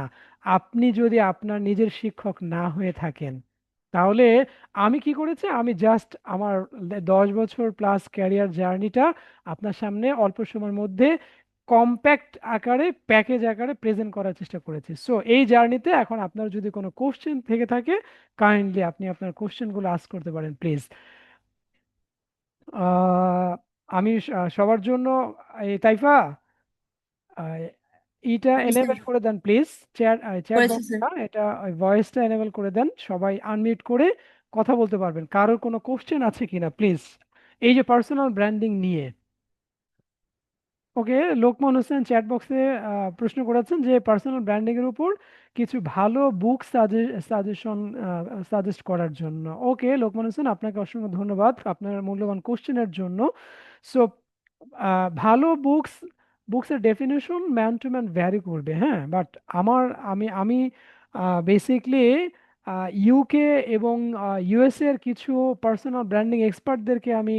[SPEAKER 2] আপনি যদি আপনার নিজের শিক্ষক না হয়ে থাকেন, তাহলে আমি কি করেছি, আমি জাস্ট আমার 10 বছর প্লাস ক্যারিয়ার জার্নিটা আপনার সামনে অল্প সময়ের মধ্যে কম্প্যাক্ট আকারে, প্যাকেজ আকারে প্রেজেন্ট করার চেষ্টা করেছি। সো এই জার্নিতে এখন আপনার যদি কোনো কোশ্চেন থেকে থাকে, কাইন্ডলি আপনি আপনার কোশ্চেনগুলো আস্ক করতে পারেন প্লিজ। আমি সবার জন্য এই তাইফা, আহ, এইটা
[SPEAKER 3] জি স্যার।
[SPEAKER 2] এনেবল করে দেন প্লিজ। চ্যাট চ্যাট
[SPEAKER 3] করেছি স্যার।
[SPEAKER 2] বক্সটা এটা ভয়েসটা এনেবল করে দেন, সবাই আনমিউট করে কথা বলতে পারবেন। কারোর কোনো কোশ্চেন আছে কিনা প্লিজ, এই যে পার্সোনাল ব্র্যান্ডিং নিয়ে। ওকে, লোকমান হোসেন চ্যাট বক্সে প্রশ্ন করেছেন যে পার্সোনাল ব্র্যান্ডিং এর উপর কিছু ভালো বুক সাজেশন সাজেস্ট করার জন্য। ওকে লোকমান হোসেন, আপনাকে অসংখ্য ধন্যবাদ আপনার মূল্যবান কোশ্চেনের জন্য। সো ভালো বুকসের definition man to man vary করবে, হ্যাঁ, বাট আমার আমি বেসিকলি ইউকে এবং ইউএসএ এর কিছু পার্সোনাল ব্র্যান্ডিং এক্সপার্টদেরকে আমি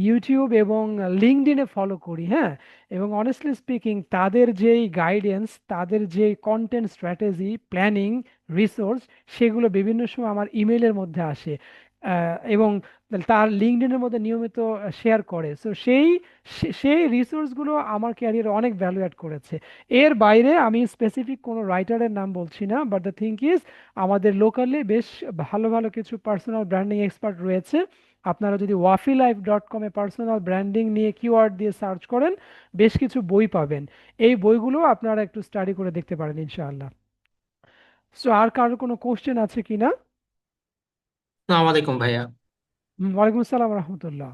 [SPEAKER 2] ইউটিউব এবং লিঙ্কডইনে ফলো করি, হ্যাঁ। এবং অনেস্টলি স্পিকিং তাদের যেই গাইডেন্স, তাদের যে কন্টেন্ট স্ট্র্যাটেজি, প্ল্যানিং, রিসোর্স, সেগুলো বিভিন্ন সময় আমার ইমেলের মধ্যে আসে, এবং তার লিঙ্কডইনের মধ্যে নিয়মিত শেয়ার করে। সো সেই রিসোর্সগুলো আমার ক্যারিয়ারে অনেক ভ্যালু অ্যাড করেছে। এর বাইরে আমি স্পেসিফিক কোনো রাইটারের নাম বলছি না, বাট দ্য থিং ইজ আমাদের লোকালি বেশ ভালো ভালো কিছু পার্সোনাল ব্র্যান্ডিং এক্সপার্ট রয়েছে। আপনারা যদি wafilife.com-এ পার্সোনাল ব্র্যান্ডিং নিয়ে কিওয়ার্ড দিয়ে সার্চ করেন, বেশ কিছু বই পাবেন। এই বইগুলো আপনারা একটু স্টাডি করে দেখতে পারেন ইনশাআল্লাহ। সো আর কারোর কোনো কোশ্চেন আছে কিনা?
[SPEAKER 4] আসসালামু আলাইকুম ভাইয়া।
[SPEAKER 2] ওয়ালাইকুম আসসালাম রহমতুল্লাহ।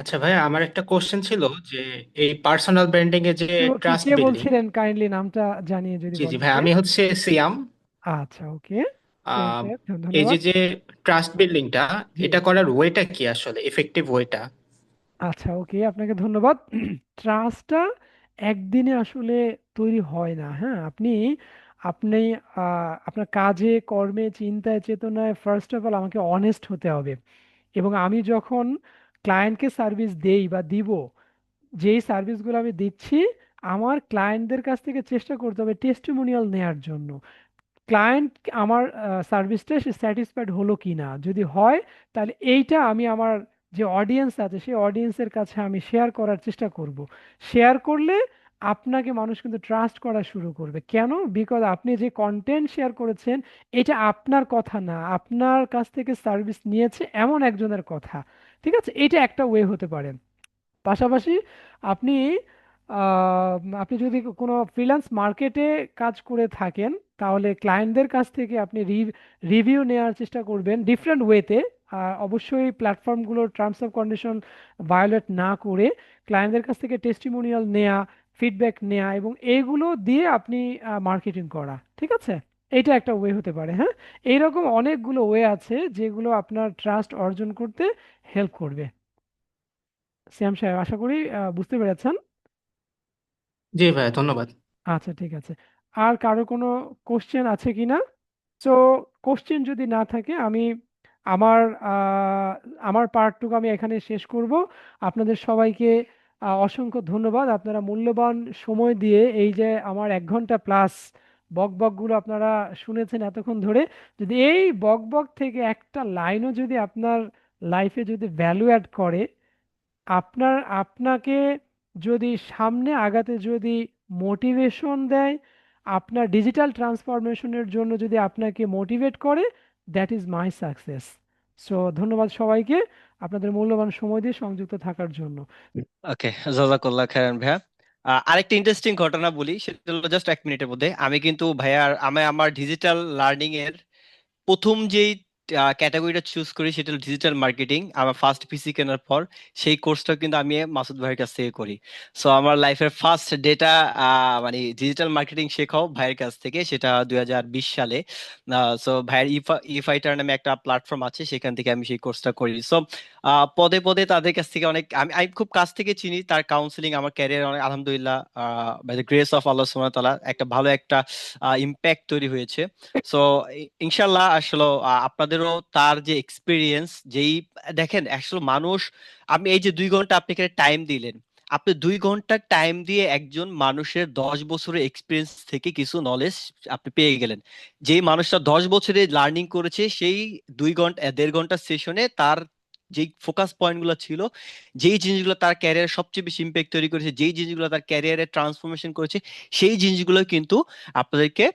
[SPEAKER 4] আচ্ছা ভাইয়া, আমার একটা কোশ্চেন ছিল যে এই পার্সোনাল ব্র্যান্ডিং এ যে
[SPEAKER 2] তো কি
[SPEAKER 4] ট্রাস্ট
[SPEAKER 2] কে
[SPEAKER 4] বিল্ডিং।
[SPEAKER 2] বলছিলেন, কাইন্ডলি নামটা জানিয়ে যদি
[SPEAKER 4] জি জি
[SPEAKER 2] বলেন
[SPEAKER 4] ভাই,
[SPEAKER 2] কে?
[SPEAKER 4] আমি হচ্ছে সিয়াম।
[SPEAKER 2] আচ্ছা, ওকে। সিয়াম
[SPEAKER 4] আহ,
[SPEAKER 2] সাহেব,
[SPEAKER 4] এই যে
[SPEAKER 2] ধন্যবাদ।
[SPEAKER 4] যে ট্রাস্ট বিল্ডিংটা,
[SPEAKER 2] জি।
[SPEAKER 4] এটা করার ওয়েটা কি আসলে, এফেক্টিভ ওয়েটা?
[SPEAKER 2] আচ্ছা, ওকে, আপনাকে ধন্যবাদ। ট্রাস্টটা একদিনে আসলে তৈরি হয় না, হ্যাঁ। আপনি আপনি আপনার কাজে, কর্মে, চিন্তায়, চেতনায় ফার্স্ট অফ অল আমাকে অনেস্ট হতে হবে। এবং আমি যখন ক্লায়েন্টকে সার্ভিস দেই বা দিব, যেই সার্ভিসগুলো আমি দিচ্ছি, আমার ক্লায়েন্টদের কাছ থেকে চেষ্টা করতে হবে টেস্টিমোনিয়াল নেয়ার জন্য। ক্লায়েন্ট আমার সার্ভিসটা সে স্যাটিসফাইড হলো কি না, যদি হয় তাহলে এইটা আমি আমার যে অডিয়েন্স আছে সেই অডিয়েন্সের কাছে আমি শেয়ার করার চেষ্টা করব। শেয়ার করলে আপনাকে মানুষ কিন্তু ট্রাস্ট করা শুরু করবে। কেন? বিকজ আপনি যে কন্টেন্ট শেয়ার করেছেন, এটা আপনার কথা না, আপনার কাছ থেকে সার্ভিস নিয়েছে এমন একজনের কথা। ঠিক আছে, এটা একটা ওয়ে হতে পারে। পাশাপাশি আপনি আপনি যদি কোনো ফ্রিল্যান্স মার্কেটে কাজ করে থাকেন, তাহলে ক্লায়েন্টদের কাছ থেকে আপনি রিভিউ নেওয়ার চেষ্টা করবেন ডিফারেন্ট ওয়েতে। অবশ্যই প্ল্যাটফর্মগুলোর টার্মস অফ কন্ডিশন ভায়োলেট না করে ক্লায়েন্টদের কাছ থেকে টেস্টিমোনিয়াল নেওয়া, ফিডব্যাক নেওয়া, এবং এইগুলো দিয়ে আপনি মার্কেটিং করা। ঠিক আছে, এইটা একটা ওয়ে হতে পারে। হ্যাঁ, এইরকম অনেকগুলো ওয়ে আছে যেগুলো আপনার ট্রাস্ট অর্জন করতে হেল্প করবে। শ্যাম সাহেব, আশা করি বুঝতে পেরেছেন।
[SPEAKER 4] জি ভাইয়া, ধন্যবাদ।
[SPEAKER 2] আচ্ছা, ঠিক আছে। আর কারো কোনো কোশ্চেন আছে কি না? সো কোশ্চেন যদি না থাকে, আমি আমার আহ, আমার পার্টটুকু আমি এখানে শেষ করব। আপনাদের সবাইকে অসংখ্য ধন্যবাদ। আপনারা মূল্যবান সময় দিয়ে এই যে আমার 1 ঘন্টা প্লাস বকবকগুলো আপনারা শুনেছেন এতক্ষণ ধরে। যদি এই বকবক থেকে একটা লাইনও যদি আপনার লাইফে যদি ভ্যালু অ্যাড করে, আপনাকে যদি সামনে আগাতে যদি মোটিভেশন দেয়, আপনার ডিজিটাল ট্রান্সফরমেশনের জন্য যদি আপনাকে মোটিভেট করে, that is my success. So ধন্যবাদ সবাইকে আপনাদের মূল্যবান সময় দিয়ে সংযুক্ত থাকার জন্য।
[SPEAKER 1] ওকে, জাজাকাল্লাহ খাইরান ভাইয়া। আরেকটা ইন্টারেস্টিং ঘটনা বলি, সেটা হলো জাস্ট 1 মিনিটের মধ্যে। আমি কিন্তু ভাইয়া আমি আমার ডিজিটাল লার্নিং এর প্রথম যেই ক্যাটাগরিটা চুজ করি সেটা হলো ডিজিটাল মার্কেটিং। আমার ফার্স্ট পিসি কেনার পর সেই কোর্সটা কিন্তু আমি মাসুদ ভাইয়ের কাছ থেকে করি। সো আমার লাইফের ফার্স্ট ডেটা মানে ডিজিটাল মার্কেটিং শেখাও ভাইয়ের কাছ থেকে, সেটা 2020 সালে। সো ভাইয়ের ই ফাইটার নামে একটা প্ল্যাটফর্ম আছে, সেখান থেকে আমি সেই কোর্সটা করি। সো পদে পদে তাদের কাছ থেকে অনেক আমি আমি খুব কাছ থেকে চিনি। তার কাউন্সিলিং আমার ক্যারিয়ার অনেক আলহামদুলিল্লাহ বাই দ্য গ্রেস অফ আল্লাহ সুবহানাহু ওয়া তাআলা একটা ভালো একটা ইম্প্যাক্ট তৈরি হয়েছে। সো ইনশাল্লাহ আসলে আপনাদেরও তার যে এক্সপিরিয়েন্স যেই দেখেন আসলে মানুষ, আপনি এই যে 2 ঘন্টা আপনি এখানে টাইম দিলেন, আপনি 2 ঘন্টা টাইম দিয়ে একজন মানুষের 10 বছরের এক্সপিরিয়েন্স থেকে কিছু নলেজ আপনি পেয়ে গেলেন। যেই মানুষটা 10 বছরে লার্নিং করেছে, সেই 2 ঘন্টা 1.5 ঘন্টা সেশনে তার যেই ফোকাস পয়েন্ট গুলো ছিল, যেই জিনিসগুলো তার ক্যারিয়ারে সবচেয়ে বেশি ইম্প্যাক্ট তৈরি করেছে, যেই জিনিসগুলো তার ক্যারিয়ারে ট্রান্সফরমেশন করেছে, সেই জিনিসগুলো কিন্তু আপনাদেরকে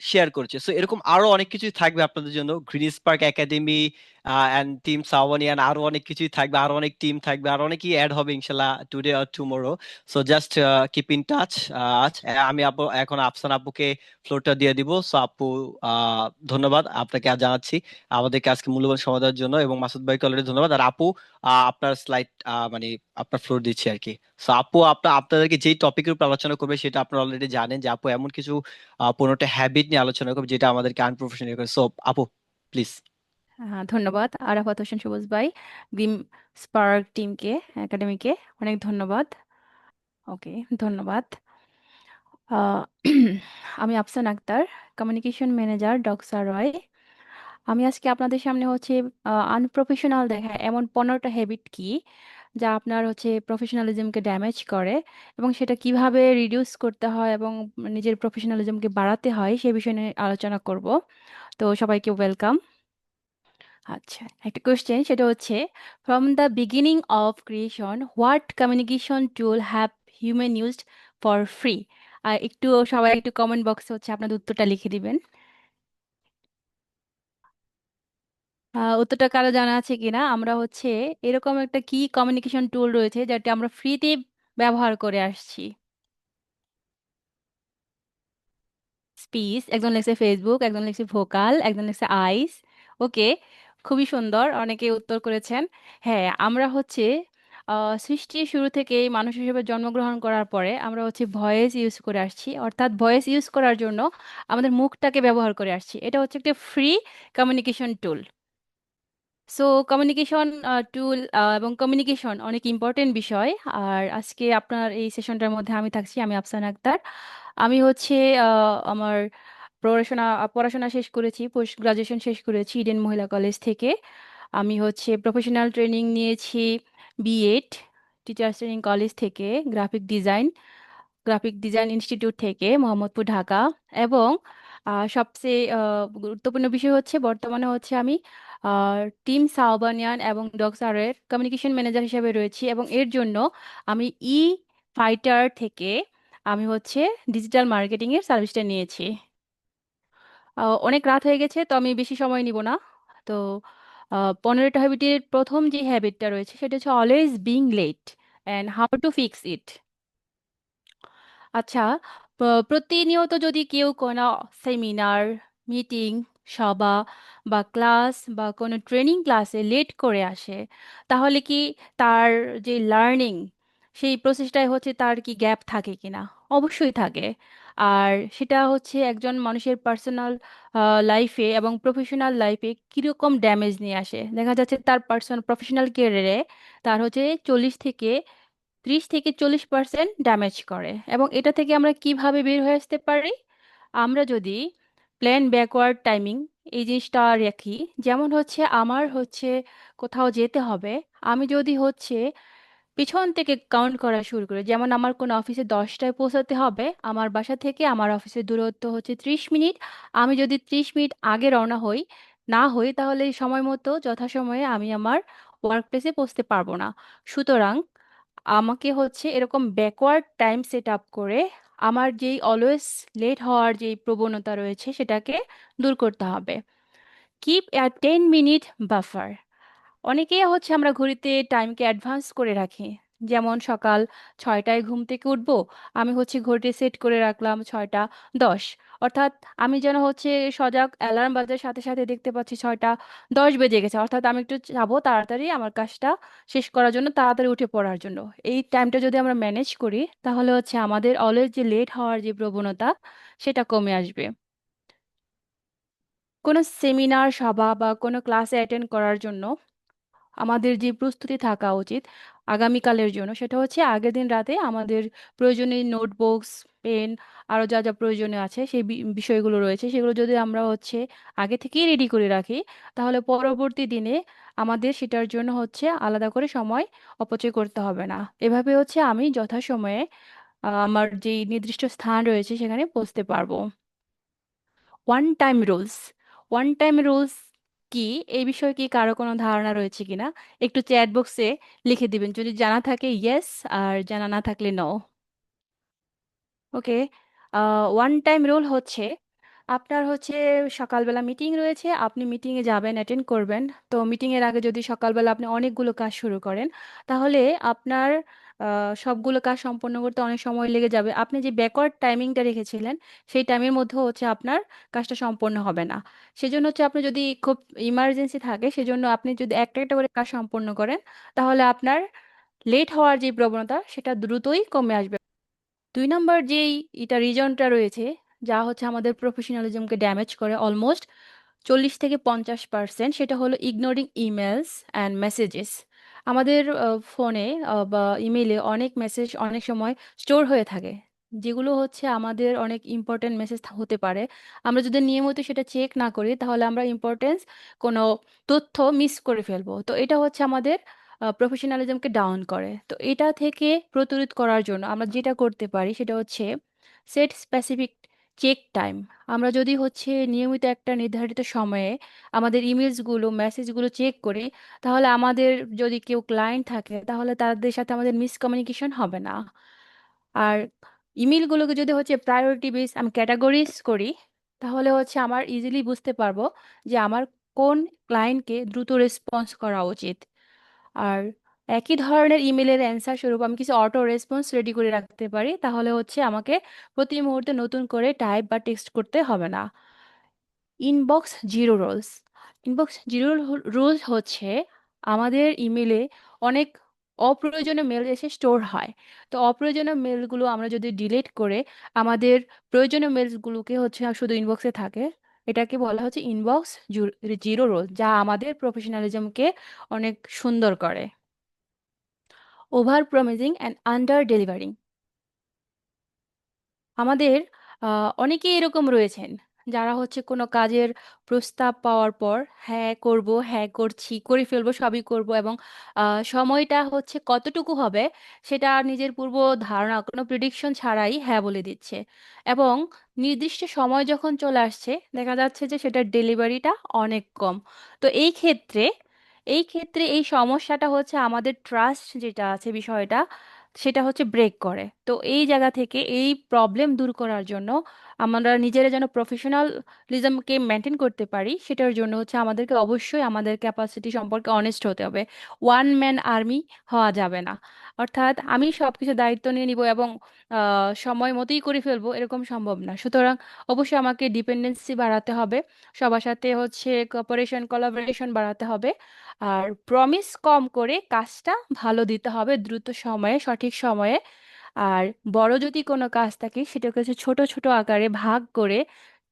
[SPEAKER 1] শেয়ার করছে। সো এরকম আরো অনেক কিছুই থাকবে আপনাদের জন্য, green spark academy and team সাওয়ানিয়ান, আরো অনেক কিছুই থাকবে, আরো অনেক টিম থাকবে, আরো অনেকই অ্যাড হবে ইনশাল্লাহ today or tomorrow. So just keep in touch. আমি এখন আফসান আপুকে ফ্লোরটা দিয়ে দিব। সো আপু, ধন্যবাদ আপনাকে আজ জানাচ্ছি আমাদেরকে আজকে মূল্যবান সময় দেওয়ার জন্য, এবং মাসুদ ভাইকে অলরেডি ধন্যবাদ। আর আপু, আপনার স্লাইড মানে আপনার ফ্লোর দিচ্ছি আর কি। সো আপু, আপনাদেরকে যেই টপিকের উপর আলোচনা করবে সেটা আপনারা অলরেডি জানেন, যে আপু এমন কিছু 15টা হ্যাবিট নিয়ে আলোচনা করবে যেটা আমাদেরকে আনপ্রফেশনাল করে। সো আপু, প্লিজ।
[SPEAKER 3] ধন্যবাদ আরাফাত হোসেন সবুজ ভাই, গ্রিন স্পার্ক টিমকে, একাডেমিকে অনেক ধন্যবাদ। ওকে, ধন্যবাদ। আহ, আমি আফসান আক্তার, কমিউনিকেশন ম্যানেজার ডক্সা রয়। আমি আজকে আপনাদের সামনে হচ্ছে আনপ্রফেশনাল দেখা এমন 15টা হ্যাবিট কি যা আপনার হচ্ছে প্রফেশনালিজমকে ড্যামেজ করে, এবং সেটা কিভাবে রিডিউস করতে হয় এবং নিজের প্রফেশনালিজমকে বাড়াতে হয় সে বিষয়ে নিয়ে আলোচনা করব। তো সবাইকে ওয়েলকাম। আচ্ছা, একটা কোশ্চেন, সেটা হচ্ছে, from the beginning of creation what communication tool have human used for free? আর একটু সবাই একটু কমেন্ট বক্সে হচ্ছে আপনাদের উত্তরটা লিখে দিবেন। উত্তরটা কারো জানা আছে কিনা? আমরা হচ্ছে এরকম একটা কি কমিউনিকেশন টুল রয়েছে যেটা আমরা ফ্রিতে ব্যবহার করে আসছি? স্পিচ, একজন লিখছে ফেসবুক, একজন লিখছে ভোকাল, একজন লিখছে আইস। ওকে, খুবই সুন্দর, অনেকে উত্তর করেছেন। হ্যাঁ, আমরা হচ্ছে সৃষ্টির শুরু থেকেই মানুষ হিসেবে জন্মগ্রহণ করার পরে আমরা হচ্ছে ভয়েস ইউজ করে আসছি, অর্থাৎ ভয়েস ইউজ করার জন্য আমাদের মুখটাকে ব্যবহার করে আসছি। এটা হচ্ছে একটা ফ্রি কমিউনিকেশন টুল। সো কমিউনিকেশন টুল এবং কমিউনিকেশন অনেক ইম্পর্টেন্ট বিষয়। আর আজকে আপনার এই সেশনটার মধ্যে আমি থাকছি, আমি আফসান আক্তার। আমি হচ্ছে আমার পড়াশোনা পড়াশোনা শেষ করেছি, পোস্ট গ্রাজুয়েশন শেষ করেছি ইডেন মহিলা কলেজ থেকে। আমি হচ্ছে প্রফেশনাল ট্রেনিং নিয়েছি বিএড টিচার্স ট্রেনিং কলেজ থেকে, গ্রাফিক ডিজাইন ইনস্টিটিউট থেকে, মোহাম্মদপুর, ঢাকা। এবং সবচেয়ে গুরুত্বপূর্ণ বিষয় হচ্ছে বর্তমানে হচ্ছে আমি টিম সাওবানিয়ান এবং ডক্সারের কমিউনিকেশন ম্যানেজার হিসেবে রয়েছি, এবং এর জন্য আমি ই ফাইটার থেকে আমি হচ্ছে ডিজিটাল মার্কেটিং এর সার্ভিসটা নিয়েছি। অনেক রাত হয়ে গেছে, তো আমি বেশি সময় নিব না। তো 15টা হ্যাবিটের প্রথম যে হ্যাবিটটা রয়েছে সেটা হচ্ছে always being late. and how to fix it. আচ্ছা, প্রতিনিয়ত যদি কেউ কোনো সেমিনার, মিটিং, সভা বা ক্লাস বা কোনো ট্রেনিং ক্লাসে লেট করে আসে, তাহলে কি তার যে লার্নিং সেই প্রসেসটাই হচ্ছে তার কি গ্যাপ থাকে কিনা? অবশ্যই থাকে। আর সেটা হচ্ছে একজন মানুষের পার্সোনাল লাইফে এবং প্রফেশনাল লাইফে কীরকম ড্যামেজ নিয়ে আসে। দেখা যাচ্ছে তার পার্সোনাল প্রফেশনাল ক্যারিয়ারে তার হচ্ছে 30 থেকে 40% ড্যামেজ করে। এবং এটা থেকে আমরা কিভাবে বের হয়ে আসতে পারি? আমরা যদি প্ল্যান ব্যাকওয়ার্ড টাইমিং এই জিনিসটা রাখি, যেমন হচ্ছে আমার হচ্ছে কোথাও যেতে হবে, আমি যদি হচ্ছে পিছন থেকে কাউন্ট করা শুরু করি, যেমন আমার কোনো অফিসে 10টায় পৌঁছাতে হবে, আমার বাসা থেকে আমার অফিসের দূরত্ব হচ্ছে 30 মিনিট। আমি যদি 30 মিনিট আগে রওনা না হই তাহলে সময় মতো যথাসময়ে আমি আমার ওয়ার্ক প্লেসে পৌঁছতে পারবো না। সুতরাং আমাকে হচ্ছে এরকম ব্যাকওয়ার্ড টাইম সেট আপ করে আমার যেই অলওয়েজ লেট হওয়ার যেই প্রবণতা রয়েছে সেটাকে দূর করতে হবে। কিপ এ 10 মিনিট বাফার। অনেকেই হচ্ছে আমরা ঘড়িতে টাইমকে অ্যাডভান্স করে রাখি। যেমন সকাল 6টায় ঘুম থেকে উঠবো, আমি হচ্ছে ঘড়িতে সেট করে রাখলাম 6টা 10। অর্থাৎ আমি যেন হচ্ছে সজাগ, অ্যালার্ম বাজার সাথে সাথে দেখতে পাচ্ছি 6টা 10 বেজে গেছে, অর্থাৎ আমি একটু যাবো তাড়াতাড়ি আমার কাজটা শেষ করার জন্য, তাড়াতাড়ি উঠে পড়ার জন্য। এই টাইমটা যদি আমরা ম্যানেজ করি তাহলে হচ্ছে আমাদের অলওয়েজ যে লেট হওয়ার যে প্রবণতা সেটা কমে আসবে। কোনো সেমিনার, সভা বা কোনো ক্লাসে অ্যাটেন্ড করার জন্য আমাদের যে প্রস্তুতি থাকা উচিত আগামীকালের জন্য, সেটা হচ্ছে আগের দিন রাতে আমাদের প্রয়োজনীয় নোটবুকস, পেন, আরও যা যা প্রয়োজনীয় আছে সেই বিষয়গুলো রয়েছে সেগুলো যদি আমরা হচ্ছে আগে থেকেই রেডি করে রাখি, তাহলে পরবর্তী দিনে আমাদের সেটার জন্য হচ্ছে আলাদা করে সময় অপচয় করতে হবে না। এভাবে হচ্ছে আমি যথাসময়ে আমার যেই নির্দিষ্ট স্থান রয়েছে সেখানে পৌঁছতে পারবো। One time rules. One time rules কি, এই বিষয়ে কি কারো কোনো ধারণা রয়েছে কিনা? একটু চ্যাট বক্সে লিখে দিবেন, যদি জানা থাকে ইয়েস, আর জানা না থাকলে নো। ওকে। ওয়ান টাইম রুল হচ্ছে আপনার হচ্ছে সকালবেলা মিটিং রয়েছে, আপনি মিটিংয়ে যাবেন, অ্যাটেন্ড করবেন। তো মিটিংয়ের আগে যদি সকালবেলা আপনি অনেকগুলো কাজ শুরু করেন, তাহলে আপনার সবগুলো কাজ সম্পন্ন করতে অনেক সময় লেগে যাবে। আপনি যে ব্যাকওয়ার্ড টাইমিংটা রেখেছিলেন সেই টাইমের মধ্যে হচ্ছে আপনার কাজটা সম্পন্ন হবে না। সেজন্য হচ্ছে আপনি যদি খুব ইমার্জেন্সি থাকে, সেজন্য আপনি যদি একটা একটা করে কাজ সম্পন্ন করেন, তাহলে আপনার লেট হওয়ার যে প্রবণতা সেটা দ্রুতই কমে আসবে। 2 নম্বর যেই রিজনটা রয়েছে যা হচ্ছে আমাদের প্রফেশনালিজমকে ড্যামেজ করে অলমোস্ট 40 থেকে 50%, সেটা হলো ইগনোরিং ইমেলস অ্যান্ড মেসেজেস। আমাদের ফোনে বা ইমেইলে অনেক মেসেজ অনেক সময় স্টোর হয়ে থাকে, যেগুলো হচ্ছে আমাদের অনেক ইম্পর্টেন্ট মেসেজ হতে পারে। আমরা যদি নিয়মিত সেটা চেক না করি তাহলে আমরা ইম্পর্টেন্স কোনো তথ্য মিস করে ফেলবো। তো এটা হচ্ছে আমাদের প্রফেশনালিজমকে ডাউন করে। তো এটা থেকে প্রতিরোধ করার জন্য আমরা যেটা করতে পারি সেটা হচ্ছে সেট স্পেসিফিক চেক টাইম। আমরা যদি হচ্ছে নিয়মিত একটা নির্ধারিত সময়ে আমাদের ইমেলসগুলো, মেসেজগুলো চেক করি, তাহলে আমাদের যদি কেউ ক্লায়েন্ট থাকে তাহলে তাদের সাথে আমাদের মিসকমিউনিকেশন হবে না। আর ইমেলগুলোকে যদি হচ্ছে প্রায়োরিটি বেস আমি ক্যাটাগরিজ করি, তাহলে হচ্ছে আমার ইজিলি বুঝতে পারবো যে আমার কোন ক্লায়েন্টকে দ্রুত রেসপন্স করা উচিত। আর একই ধরনের ইমেলের অ্যান্সার স্বরূপ আমি কিছু অটো রেসপন্স রেডি করে রাখতে পারি, তাহলে হচ্ছে আমাকে প্রতি মুহূর্তে নতুন করে টাইপ বা টেক্সট করতে হবে না। Inbox zero rules. Inbox zero rules হচ্ছে আমাদের ইমেলে অনেক অপ্রয়োজনীয় মেল এসে স্টোর হয়। তো অপ্রয়োজনীয় মেলগুলো আমরা যদি ডিলিট করে আমাদের প্রয়োজনীয় মেলসগুলোকে হচ্ছে শুধু ইনবক্সে থাকে, এটাকে বলা হচ্ছে ইনবক্স জিরো রুল, যা আমাদের প্রফেশনালিজমকে অনেক সুন্দর করে। Over promising and under delivering. আমাদের অনেকেই এরকম রয়েছেন যারা হচ্ছে কোনো কাজের প্রস্তাব পাওয়ার পর হ্যাঁ করব, হ্যাঁ করছি, করে ফেলবো, সবই করব, এবং সময়টা হচ্ছে কতটুকু হবে সেটা নিজের পূর্ব ধারণা, কোনো প্রিডিকশন ছাড়াই হ্যাঁ বলে দিচ্ছে। এবং নির্দিষ্ট সময় যখন চলে আসছে দেখা যাচ্ছে যে সেটার ডেলিভারিটা অনেক কম। তো এই ক্ষেত্রে এই সমস্যাটা হচ্ছে আমাদের ট্রাস্ট যেটা আছে বিষয়টা সেটা হচ্ছে ব্রেক করে। তো এই জায়গা থেকে এই প্রবলেম দূর করার জন্য আমরা নিজেরা যেন প্রফেশনালিজমকে মেনটেন করতে পারি, সেটার জন্য হচ্ছে আমাদেরকে অবশ্যই আমাদের ক্যাপাসিটি সম্পর্কে অনেস্ট হতে হবে। ওয়ান ম্যান আর্মি হওয়া যাবে না। অর্থাৎ আমি সবকিছু দায়িত্ব নিয়ে নিব এবং সময় মতোই করে ফেলবো, এরকম সম্ভব না। সুতরাং অবশ্যই আমাকে ডিপেন্ডেন্সি বাড়াতে হবে, সবার সাথে হচ্ছে কোঅপারেশন কোলাবোরেশন বাড়াতে হবে, আর প্রমিস কম করে কাজটা ভালো দিতে হবে দ্রুত সময়ে, সঠিক সময়ে। আর বড় যদি কোনো কাজ থাকে সেটাকে হচ্ছে ছোট ছোট আকারে ভাগ করে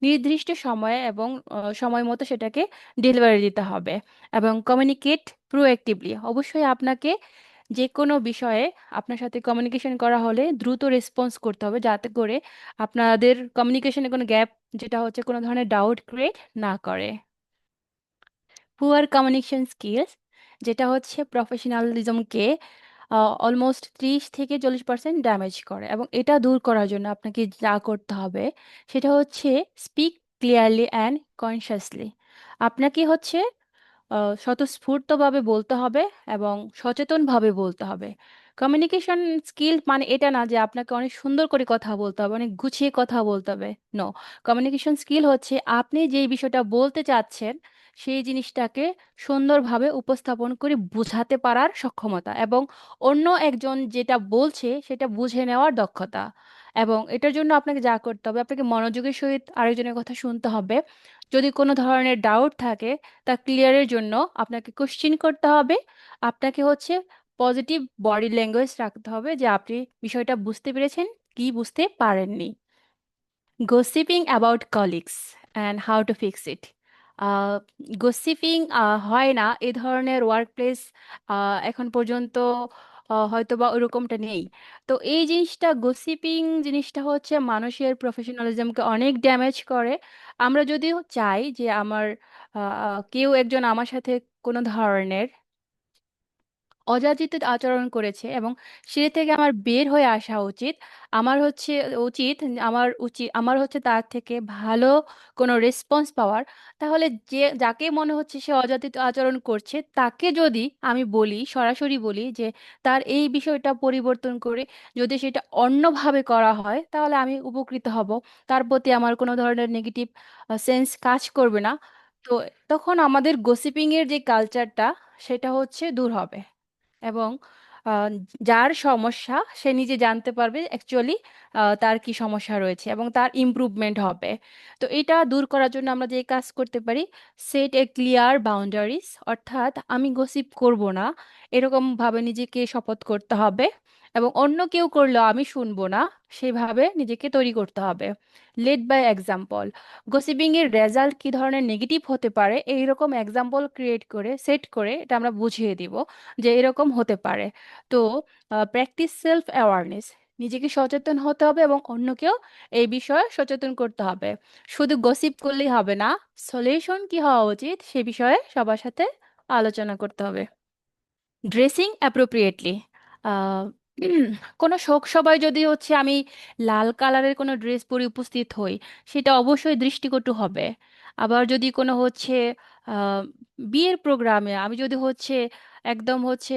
[SPEAKER 3] নির্দিষ্ট সময়ে এবং সময় মতো সেটাকে ডেলিভারি দিতে হবে। এবং কমিউনিকেট প্রোঅ্যাক্টিভলি, অবশ্যই আপনাকে যে কোনো বিষয়ে আপনার সাথে কমিউনিকেশন করা হলে দ্রুত রেসপন্স করতে হবে, যাতে করে আপনাদের কমিউনিকেশনে কোনো গ্যাপ, যেটা হচ্ছে কোনো ধরনের ডাউট ক্রিয়েট না করে। পুয়ার কমিউনিকেশন স্কিলস, যেটা হচ্ছে প্রফেশনালিজমকে অলমোস্ট 30 থেকে 40% ড্যামেজ করে, এবং এটা দূর করার জন্য আপনাকে যা করতে হবে সেটা হচ্ছে স্পিক ক্লিয়ারলি অ্যান্ড কনসিয়াসলি। আপনাকে হচ্ছে স্বতঃস্ফূর্তভাবে বলতে হবে এবং সচেতনভাবে বলতে হবে। কমিউনিকেশন স্কিল মানে এটা না যে আপনাকে অনেক সুন্দর করে কথা বলতে হবে, অনেক গুছিয়ে কথা বলতে হবে। নো, কমিউনিকেশন স্কিল হচ্ছে আপনি যেই বিষয়টা বলতে চাচ্ছেন সেই জিনিসটাকে সুন্দরভাবে উপস্থাপন করে বোঝাতে পারার সক্ষমতা, এবং অন্য একজন যেটা বলছে সেটা বুঝে নেওয়ার দক্ষতা। এবং এটার জন্য আপনাকে যা করতে হবে, আপনাকে মনোযোগের সহিত আরেকজনের কথা শুনতে হবে। যদি কোনো ধরনের ডাউট থাকে তা ক্লিয়ারের জন্য আপনাকে কোশ্চিন করতে হবে। আপনাকে হচ্ছে পজিটিভ বডি ল্যাঙ্গুয়েজ রাখতে হবে যে আপনি বিষয়টা বুঝতে পেরেছেন কি বুঝতে পারেননি। Gossiping about colleagues and how to fix it. Gossiping হয় না এ ধরনের ওয়ার্ক প্লেস এখন পর্যন্ত, হয়তো বা ওরকমটা নেই। তো এই জিনিসটা, গসিপিং জিনিসটা হচ্ছে মানুষের প্রফেশনালিজমকে অনেক ড্যামেজ করে। আমরা যদিও চাই যে আমার কেউ একজন আমার সাথে কোনো ধরনের অযাচিত আচরণ করেছে এবং সে থেকে আমার বের হয়ে আসা উচিত, আমার হচ্ছে উচিত, আমার হচ্ছে তার থেকে ভালো কোনো রেসপন্স পাওয়ার। তাহলে যে যাকে মনে হচ্ছে সে অযাচিত আচরণ করছে তাকে যদি আমি বলি, সরাসরি বলি যে তার এই বিষয়টা পরিবর্তন করে যদি সেটা অন্যভাবে করা হয় তাহলে আমি উপকৃত হব, তার প্রতি আমার কোনো ধরনের নেগেটিভ সেন্স কাজ করবে না। তো তখন আমাদের গসিপিং এর যে কালচারটা সেটা হচ্ছে দূর হবে, এবং আহ, যার সমস্যা সে নিজে জানতে পারবে অ্যাকচুয়ালি তার কি সমস্যা রয়েছে এবং তার ইমপ্রুভমেন্ট হবে। তো এটা দূর করার জন্য আমরা যে কাজ করতে পারি, সেট এ ক্লিয়ার বাউন্ডারিজ, অর্থাৎ আমি গসিপ করব না এরকম ভাবে নিজেকে শপথ করতে হবে, এবং অন্য কেউ করলেও আমি শুনবো না সেভাবে নিজেকে তৈরি করতে হবে। লেড বাই এক্সাম্পল, গসিপিং এর রেজাল্ট কি ধরনের নেগেটিভ হতে পারে এইরকম এক্সাম্পল ক্রিয়েট করে সেট করে এটা আমরা বুঝিয়ে দিব যে এরকম হতে পারে। তো প্র্যাকটিস সেলফ অ্যাওয়ারনেস, নিজেকে সচেতন হতে হবে এবং অন্যকেও এই বিষয়ে সচেতন করতে হবে। শুধু গসিপ করলেই হবে না, সলিউশন কি হওয়া উচিত সে বিষয়ে সবার সাথে আলোচনা করতে হবে। ড্রেসিং অ্যাপ্রোপ্রিয়েটলি, কোনো শোক সভায় যদি হচ্ছে আমি লাল কালারের কোনো ড্রেস পরে উপস্থিত হই সেটা অবশ্যই দৃষ্টিকটু হবে। আবার যদি কোনো হচ্ছে আহ, বিয়ের প্রোগ্রামে আমি যদি হচ্ছে একদম হচ্ছে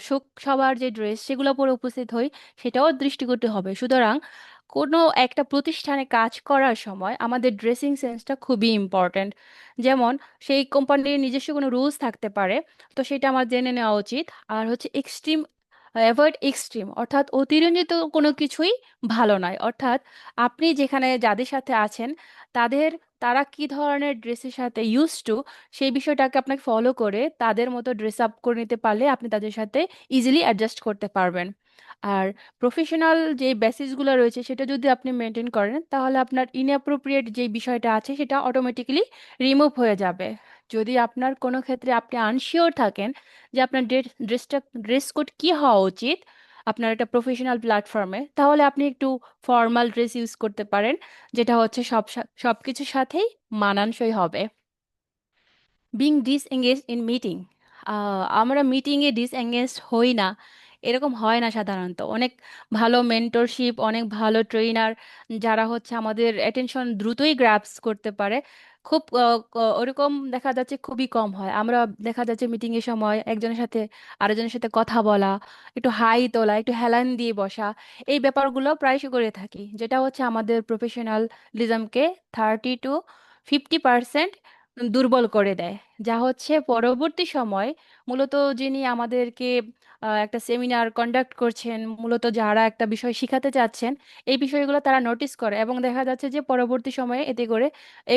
[SPEAKER 3] শোক সভার যে ড্রেস সেগুলো পরে উপস্থিত হই সেটাও দৃষ্টিকটু হবে। সুতরাং কোনো একটা প্রতিষ্ঠানে কাজ করার সময় আমাদের ড্রেসিং সেন্সটা খুবই ইম্পর্ট্যান্ট। যেমন সেই কোম্পানির নিজস্ব কোনো রুলস থাকতে পারে, তো সেটা আমার জেনে নেওয়া উচিত। আর হচ্ছে এক্সট্রিম, অ্যাভয়েড এক্সট্রিম, অর্থাৎ অতিরঞ্জিত কোনো কিছুই ভালো নয়। অর্থাৎ আপনি যেখানে যাদের সাথে আছেন তাদের, তারা কি ধরনের ড্রেসের সাথে ইউজ টু সেই বিষয়টাকে আপনাকে ফলো করে তাদের মতো ড্রেস আপ করে নিতে পারলে আপনি তাদের সাথে ইজিলি অ্যাডজাস্ট করতে পারবেন। আর প্রফেশনাল যে বেসিসগুলো রয়েছে সেটা যদি আপনি মেনটেন করেন তাহলে আপনার ইনঅ্যাপ্রোপ্রিয়েট যে বিষয়টা আছে সেটা অটোমেটিক্যালি রিমুভ হয়ে যাবে। যদি আপনার কোনো ক্ষেত্রে আপনি আনশিওর থাকেন যে আপনার ড্রেস কোড কি হওয়া উচিত আপনার একটা প্রফেশনাল প্ল্যাটফর্মে, তাহলে আপনি একটু ফর্মাল ড্রেস ইউজ করতে পারেন, যেটা হচ্ছে সব কিছুর সাথেই মানানসই হবে। বিং ডিসএঙ্গেজ ইন মিটিং, আমরা মিটিংয়ে ডিসএঙ্গেজ হই না, এরকম হয় না সাধারণত। অনেক ভালো মেন্টরশিপ, অনেক ভালো ট্রেনার যারা হচ্ছে আমাদের অ্যাটেনশন দ্রুতই গ্র্যাবস করতে পারে, ওরকম দেখা যাচ্ছে খুবই কম হয়। আমরা দেখা যাচ্ছে মিটিং এর সময় একজনের সাথে আরেকজনের সাথে কথা বলা, একটু হাই তোলা, একটু হেলান দিয়ে বসা, এই ব্যাপারগুলো প্রায়শই করে থাকি, যেটা হচ্ছে আমাদের প্রফেশনালিজমকে 30 to 50% দুর্বল করে দেয়। যা হচ্ছে পরবর্তী সময় মূলত যিনি আমাদেরকে একটা সেমিনার কন্ডাক্ট করছেন, মূলত যারা একটা বিষয় শিখাতে চাচ্ছেন, এই বিষয়গুলো তারা নোটিস করে এবং দেখা যাচ্ছে যে পরবর্তী সময়ে এতে করে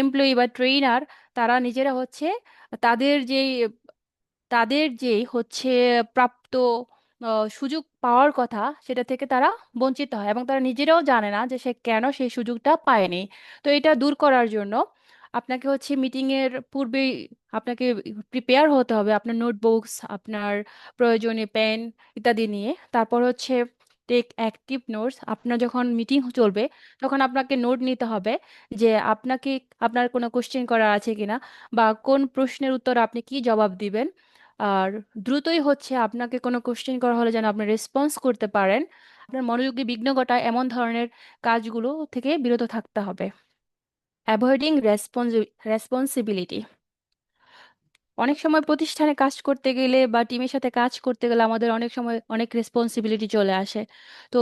[SPEAKER 3] এমপ্লয়ি বা ট্রেইনার তারা নিজেরা হচ্ছে তাদের যেই তাদের যেই হচ্ছে প্রাপ্ত সুযোগ পাওয়ার কথা সেটা থেকে তারা বঞ্চিত হয় এবং তারা নিজেরাও জানে না যে সে কেন সেই সুযোগটা পায়নি। তো এটা দূর করার জন্য আপনাকে হচ্ছে মিটিং এর পূর্বেই আপনাকে প্রিপেয়ার হতে হবে, আপনার নোটবুকস, আপনার প্রয়োজনীয় পেন ইত্যাদি নিয়ে। তারপর হচ্ছে টেক অ্যাক্টিভ নোটস। আপনার যখন মিটিং চলবে তখন আপনাকে নোট নিতে হবে যে আপনার কোনো কোশ্চেন করার আছে কিনা, বা কোন প্রশ্নের উত্তর আপনি কি জবাব দিবেন। আর দ্রুতই হচ্ছে আপনাকে কোনো কোশ্চেন করা হলে যেন আপনি রেসপন্স করতে পারেন। আপনার মনোযোগে বিঘ্ন ঘটায় এমন ধরনের কাজগুলো থেকে বিরত থাকতে হবে। Avoiding responsibility. অনেক সময় প্রতিষ্ঠানে কাজ করতে গেলে বা টিমের সাথে কাজ করতে গেলে আমাদের অনেক সময় অনেক রেসপন্সিবিলিটি চলে আসে। তো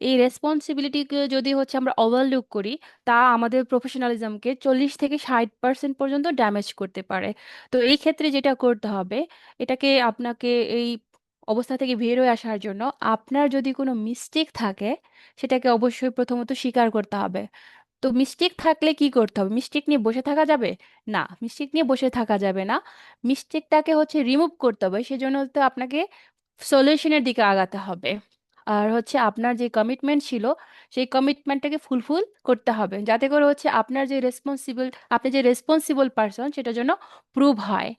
[SPEAKER 3] এই রেসপন্সিবিলিটিকে যদি হচ্ছে আমরা ওভারলুক করি, তা আমাদের প্রফেশনালিজমকে 40 থেকে 60% পর্যন্ত ড্যামেজ করতে পারে। তো এই ক্ষেত্রে যেটা করতে হবে, আপনাকে এই অবস্থা থেকে বের হয়ে আসার জন্য আপনার যদি কোনো মিস্টেক থাকে সেটাকে অবশ্যই প্রথমত স্বীকার করতে হবে। তো মিস্টেক থাকলে কি করতে হবে? মিস্টেক নিয়ে বসে থাকা যাবে না, মিস্টেক নিয়ে বসে থাকা যাবে না, মিস্টেকটাকে হচ্ছে রিমুভ করতে হবে। সেজন্য তো আপনাকে সলিউশনের দিকে আগাতে হবে। আর হচ্ছে আপনার যে কমিটমেন্ট ছিল সেই কমিটমেন্টটাকে ফুলফিল করতে হবে, যাতে করে হচ্ছে আপনি যে রেসপন্সিবল পারসন সেটার জন্য প্রুভ হয়।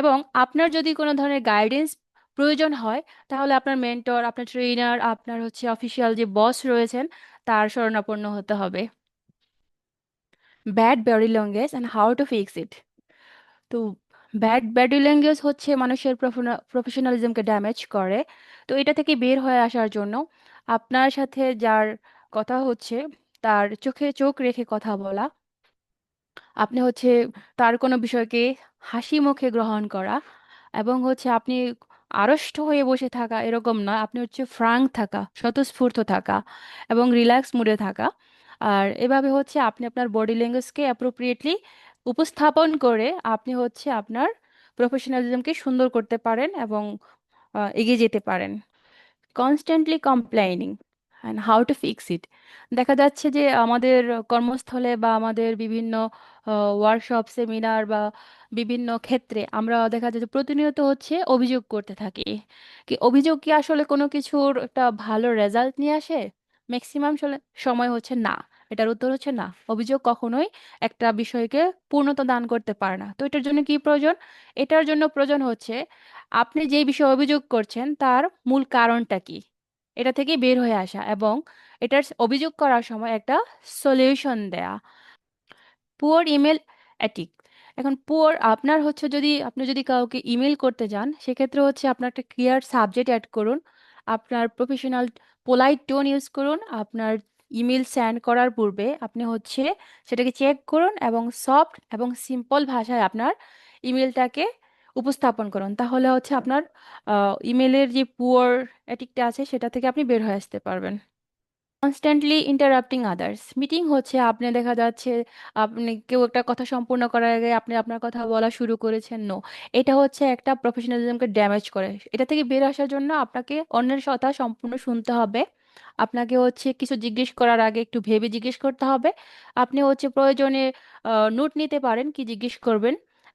[SPEAKER 3] এবং আপনার যদি কোনো ধরনের গাইডেন্স প্রয়োজন হয় তাহলে আপনার মেন্টর, আপনার ট্রেনার, আপনার হচ্ছে অফিসিয়াল যে বস রয়েছেন তার শরণাপন্ন হতে হবে। Bad body language and how to fix it. তো ব্যাড বডি ল্যাঙ্গুয়েজ হচ্ছে মানুষের প্রফেশনালিজমকে ড্যামেজ করে। তো এটা থেকে বের হয়ে আসার জন্য আপনার সাথে যার কথা হচ্ছে তার চোখে চোখ রেখে কথা বলা, আপনি হচ্ছে তার কোনো বিষয়কে হাসি মুখে গ্রহণ করা, এবং হচ্ছে আপনি আড়ষ্ট হয়ে বসে থাকা এরকম নয়, আপনি হচ্ছে ফ্রাঙ্ক থাকা, স্বতঃস্ফূর্ত থাকা এবং রিল্যাক্স মুডে থাকা। আর এভাবে হচ্ছে আপনি আপনার বডি ল্যাঙ্গুয়েজকে অ্যাপ্রোপ্রিয়েটলি উপস্থাপন করে আপনি হচ্ছে আপনার প্রফেশনালিজমকে সুন্দর করতে পারেন এবং এগিয়ে যেতে পারেন। Constantly complaining and how to fix it. দেখা যাচ্ছে যে আমাদের কর্মস্থলে বা আমাদের বিভিন্ন ওয়ার্কশপ, সেমিনার বা বিভিন্ন ক্ষেত্রে আমরা দেখা যায় যে প্রতিনিয়ত হচ্ছে অভিযোগ করতে থাকি। অভিযোগ কি আসলে কোনো কিছুর একটা ভালো রেজাল্ট নিয়ে আসে? ম্যাক্সিমাম সময় হচ্ছে না। এটার উত্তর হচ্ছে না। অভিযোগ কখনোই একটা বিষয়কে পূর্ণতা দান করতে পারে না। তো এটার জন্য কি প্রয়োজন? এটার জন্য প্রয়োজন হচ্ছে আপনি যে বিষয়ে অভিযোগ করছেন তার মূল কারণটা কি, এটা থেকে বের হয়ে আসা এবং এটার অভিযোগ করার সময় একটা সলিউশন দেয়া। Poor email attic. এখন আপনার হচ্ছে যদি আপনি যদি কাউকে ইমেল করতে যান সেক্ষেত্রে হচ্ছে আপনার একটা ক্লিয়ার সাবজেক্ট অ্যাড করুন, আপনার প্রফেশনাল পোলাইট টোন ইউজ করুন। আপনার ইমেল সেন্ড করার পূর্বে আপনি হচ্ছে সেটাকে চেক করুন এবং সফট এবং সিম্পল ভাষায় আপনার ইমেলটাকে উপস্থাপন করুন। তাহলে হচ্ছে আপনার ইমেলের যে পুয়ার অ্যাটিকটা আছে সেটা থেকে আপনি বের হয়ে আসতে পারবেন। Constantly interrupting others. মিটিং হচ্ছে আপনি দেখা যাচ্ছে আপনি কেউ একটা কথা সম্পূর্ণ করার আগে আপনি আপনার কথা বলা শুরু করেছেন, নো, এটা হচ্ছে একটা প্রফেশনালিজমকে ড্যামেজ করে। এটা থেকে বের আসার জন্য আপনাকে অন্যের কথা সম্পূর্ণ শুনতে হবে। আপনাকে হচ্ছে কিছু জিজ্ঞেস করার আগে একটু ভেবে জিজ্ঞেস করতে হবে। আপনি হচ্ছে প্রয়োজনে নোট নিতে পারেন কি জিজ্ঞেস করবেন,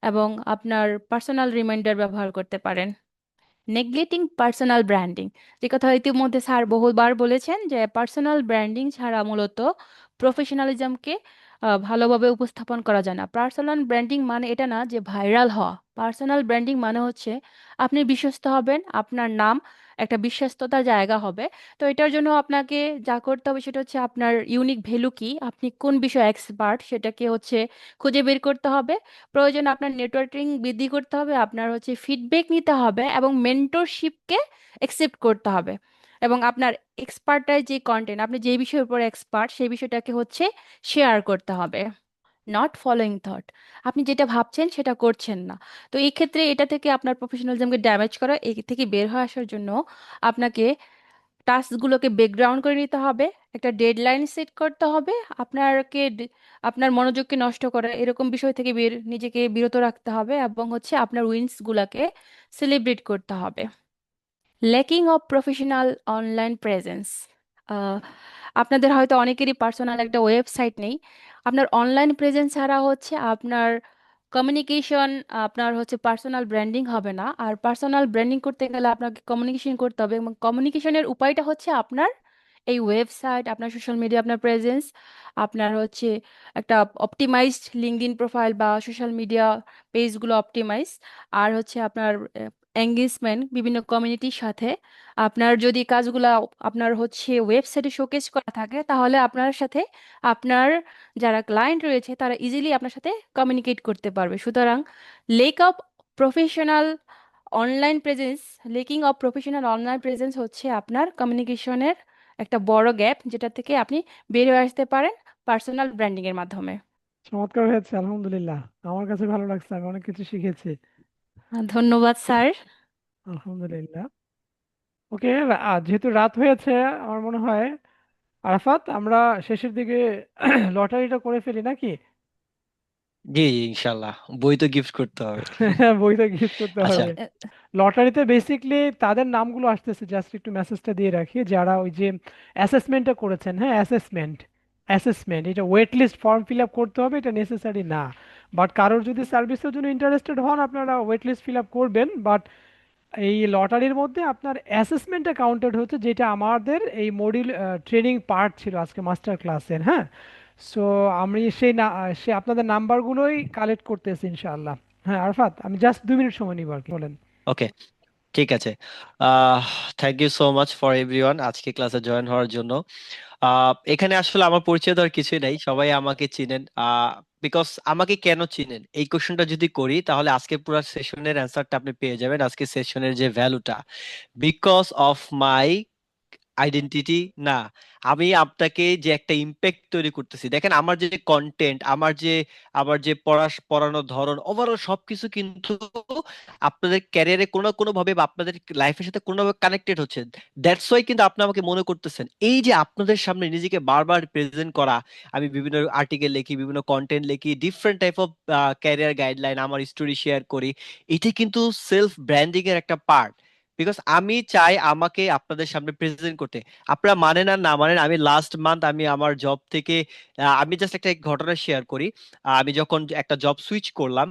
[SPEAKER 3] এবং আপনার পার্সোনাল রিমাইন্ডার ব্যবহার করতে পারেন। Neglecting personal branding. যে কথা ইতিমধ্যে স্যার বহুবার বলেছেন যে পার্সোনাল ব্র্যান্ডিং ছাড়া মূলত প্রফেশনালিজমকে ভালোভাবে উপস্থাপন করা যায় না। পার্সোনাল ব্র্যান্ডিং মানে এটা না যে ভাইরাল হওয়া। পার্সোনাল ব্র্যান্ডিং মানে হচ্ছে আপনি বিশ্বস্ত হবেন, আপনার নাম একটা বিশ্বস্ততার জায়গা হবে। তো এটার জন্য আপনাকে যা করতে হবে সেটা হচ্ছে আপনার ইউনিক ভ্যালু কি, আপনি কোন বিষয়ে এক্সপার্ট সেটাকে হচ্ছে খুঁজে বের করতে হবে। প্রয়োজন আপনার নেটওয়ার্কিং বৃদ্ধি করতে হবে, আপনার হচ্ছে ফিডব্যাক নিতে হবে এবং মেন্টরশিপকে অ্যাকসেপ্ট করতে হবে। এবং আপনার এক্সপার্টাইজ যে কন্টেন্ট, আপনি যে বিষয়ের উপর এক্সপার্ট সেই বিষয়টাকে হচ্ছে শেয়ার করতে হবে। Not following thought. আপনি যেটা ভাবছেন সেটা করছেন না। তো এই ক্ষেত্রে এটা থেকে আপনার প্রফেশনালিজমকে ড্যামেজ করা, এই থেকে বের হয়ে আসার জন্য আপনাকে টাস্কগুলোকে ব্যাকগ্রাউন্ড করে নিতে হবে, একটা ডেডলাইন সেট করতে হবে, আপনার মনোযোগকে নষ্ট করা এরকম বিষয় থেকে নিজেকে বিরত রাখতে হবে, এবং হচ্ছে আপনার উইন্সগুলোকে সেলিব্রেট করতে হবে। Lacking of professional online presence. আপনাদের হয়তো অনেকেরই পার্সোনাল একটা ওয়েবসাইট নেই। আপনার অনলাইন প্রেজেন্স ছাড়া হচ্ছে আপনার কমিউনিকেশন, আপনার হচ্ছে পার্সোনাল ব্র্যান্ডিং হবে না। আর পার্সোনাল ব্র্যান্ডিং করতে গেলে আপনাকে কমিউনিকেশন করতে হবে, এবং কমিউনিকেশনের উপায়টা হচ্ছে আপনার এই ওয়েবসাইট, আপনার সোশ্যাল মিডিয়া, আপনার প্রেজেন্স, আপনার হচ্ছে একটা অপটিমাইজড লিঙ্কডইন প্রোফাইল বা সোশ্যাল মিডিয়া পেজগুলো অপটিমাইজ, আর হচ্ছে আপনার এঙ্গেজমেন্ট বিভিন্ন কমিউনিটির সাথে। আপনার যদি কাজগুলা আপনার হচ্ছে ওয়েবসাইটে শোকেস করা থাকে, তাহলে আপনার সাথে আপনার যারা ক্লায়েন্ট রয়েছে তারা ইজিলি আপনার সাথে কমিউনিকেট করতে পারবে। সুতরাং lake of professional online presence lacking of professional online presence হচ্ছে আপনার কমিউনিকেশনের একটা বড় গ্যাপ, যেটা থেকে আপনি বের হয়ে আসতে পারেন পার্সোনাল ব্র্যান্ডিং এর মাধ্যমে।
[SPEAKER 2] চমৎকার হয়েছে, আলহামদুলিল্লাহ। আমার কাছে ভালো লাগছে, আমি অনেক কিছু শিখেছি।
[SPEAKER 3] ধন্যবাদ স্যার।
[SPEAKER 2] আলহামদুলিল্লাহ। ওকে, যেহেতু রাত হয়েছে, আমার মনে হয় আরাফাত, আমরা শেষের দিকে লটারিটা করে ফেলি নাকি?
[SPEAKER 1] জি জি, ইনশাল্লাহ বই তো গিফট করতে হবে।
[SPEAKER 2] বইটা গিফট করতে
[SPEAKER 1] আচ্ছা,
[SPEAKER 2] হবে। লটারিতে বেসিকলি তাদের নামগুলো আসতেছে, জাস্ট একটু মেসেজটা দিয়ে রাখি, যারা ওই যে অ্যাসেসমেন্টটা করেছেন। হ্যাঁ, অ্যাসেসমেন্ট, অ্যাসেসমেন্ট, এটা wait list form fill up করতে হবে, এটা নেসেসারি না। বাট কারোর যদি সার্ভিসের জন্য ইন্টারেস্টেড হন, আপনারা ওয়েট লিস্ট ফিল আপ করবেন। বাট এই লটারির মধ্যে আপনার অ্যাসেসমেন্টটা কাউন্টেড হচ্ছে, যেটা আমাদের এই মডিউল ট্রেনিং পার্ট ছিল আজকে মাস্টার ক্লাসের। হ্যাঁ, সো আমি সে আপনাদের নাম্বারগুলোই কালেক্ট করতেছি ইনশাআল্লাহ। হ্যাঁ আরফাত, আমি জাস্ট 2 মিনিট সময় নিব আর কি, বলেন।
[SPEAKER 1] ওকে, ঠিক আছে। Ah thank you so much for everyone আজকে ক্লাসে জয়েন হওয়ার জন্য। এখানে আসলে আমার পরিচয় দেওয়ার কিছুই নাই, সবাই আমাকে চিনেন। বিকজ আমাকে কেন চিনেন এই কোশ্চেনটা যদি করি, তাহলে আজকে পুরো সেশনের অ্যান্সারটা আপনি পেয়ে যাবেন, আজকে সেশনের যে ভ্যালুটা। বিকজ অফ মাই আইডেন্টিটি না, আমি আপনাকে যে একটা ইম্প্যাক্ট তৈরি করতেছি, দেখেন আমার যে কন্টেন্ট, আমার যে পড়ানোর ধরন, ওভারঅল সবকিছু কিন্তু আপনাদের ক্যারিয়ারে কোনো না কোনো ভাবে বা আপনাদের লাইফের সাথে কোনো ভাবে কানেক্টেড হচ্ছে। দ্যাটস ওয়াই কিন্তু আপনি আমাকে মনে করতেছেন। এই যে আপনাদের সামনে নিজেকে বারবার প্রেজেন্ট করা, আমি বিভিন্ন আর্টিকেল লিখি, বিভিন্ন কন্টেন্ট লিখি, different type of career guideline, আমার স্টোরি শেয়ার করি, এটা কিন্তু সেলফ ব্র্যান্ডিং এর একটা পার্ট। বিকজ আমি চাই আমাকে আপনাদের সামনে প্রেজেন্ট করতে। আপনারা মানেন আর না মানেন, আমি লাস্ট মান্থ আমি আমার জব থেকে আমি জাস্ট একটা ঘটনা শেয়ার করি। আমি যখন একটা জব সুইচ করলাম,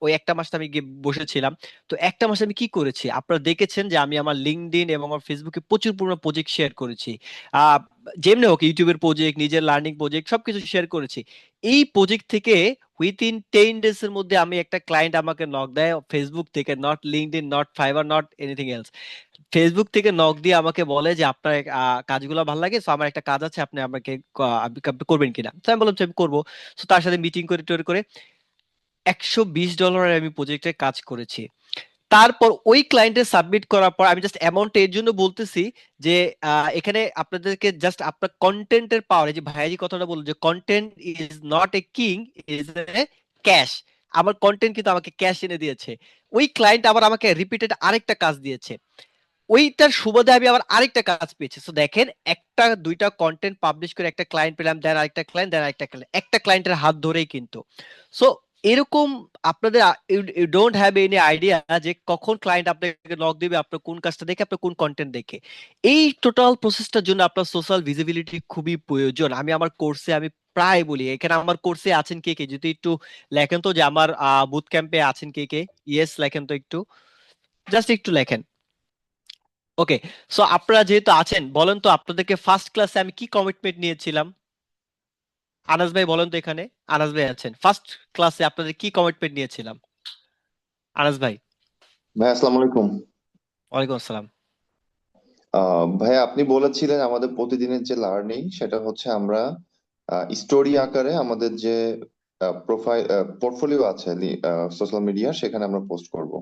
[SPEAKER 1] ওই একটা মাস আমি গিয়ে বসেছিলাম। তো একটা মাস আমি কি করেছি আপনারা দেখেছেন, যে আমি আমার লিঙ্কডইন এবং আমার ফেসবুকে প্রচুর পুরো প্রজেক্ট শেয়ার করেছি। আহ যেমনি হোক, ইউটিউবের প্রজেক্ট, নিজের লার্নিং প্রজেক্ট সবকিছু শেয়ার করেছি। এই প্রজেক্ট থেকে উইথিন 10 ডেজ এর মধ্যে আমি একটা ক্লায়েন্ট আমাকে নক দেয় ফেসবুক থেকে, not LinkedIn, not fibre, not anything else. Facebook থেকে নক দিয়ে আমাকে বলে যে আপনার কাজগুলো ভালো লাগে, তো আমার একটা কাজ আছে, আপনি আমাকে আপনি করবেন কিনা। তো আমি বললাম যে আমি করবো। তো তার সাথে মিটিং করে টোর করে $120 আমি প্রজেক্টে কাজ করেছি। তারপর ওই ক্লায়েন্টে সাবমিট করার পর আমি জাস্ট অ্যামাউন্ট এর জন্য বলতেছি যে এখানে আপনাদেরকে জাস্ট আপনার কন্টেন্টের পাওয়ার, এই যে ভাইয়াজি কথাটা বললো যে content is not a king, is a cash. আমার কন্টেন্ট কিন্তু আমাকে ক্যাশ এনে দিয়েছে। ওই ক্লায়েন্ট আবার আমাকে রিপিটেড আরেকটা কাজ দিয়েছে, ওইটার সুবাদে আমি আবার আরেকটা কাজ পেয়েছি। তো দেখেন, একটা দুইটা কন্টেন্ট পাবলিশ করে একটা ক্লায়েন্ট পেলাম, দেন আরেকটা ক্লায়েন্ট, দেন আরেকটা ক্লায়েন্ট, একটা ক্লায়েন্টের হাত ধরেই কিন্তু। সো এরকম আপনাদের you don't have any idea যে কখন ক্লায়েন্ট আপনাকে নক দিবে, আপনার কোন কাজটা দেখে, আপনার কোন কন্টেন্ট দেখে। এই টোটাল প্রসেসটার জন্য আপনার সোশ্যাল ভিজিবিলিটি খুবই প্রয়োজন। আমি আমার কোর্সে আমি প্রায় বলি, এখানে আমার কোর্সে আছেন কে কে, যদি একটু লেখেন তো, যে আমার বুট ক্যাম্পে আছেন কে কে। ইয়েস লেখেন তো একটু, জাস্ট একটু লেখেন। ওকে, সো আপনারা যেহেতু আছেন, বলেন তো আপনাদেরকে ফার্স্ট ক্লাসে আমি কি কমিটমেন্ট নিয়েছিলাম। আনাস ভাই বলেন তো, এখানে আনাস ভাই আছেন, ফার্স্ট ক্লাসে আপনাদের কি কমিটমেন্ট নিয়েছিলাম? আনাস ভাই।
[SPEAKER 5] ভাই আসসালামু আলাইকুম।
[SPEAKER 1] ওয়ালাইকুম আসসালাম।
[SPEAKER 5] ভাই আপনি বলেছিলেন আমাদের প্রতিদিনের যে লার্নিং সেটা হচ্ছে আমরা স্টোরি আকারে আমাদের যে প্রোফাইল পোর্টফোলিও আছে সোশ্যাল মিডিয়া সেখানে আমরা পোস্ট করব।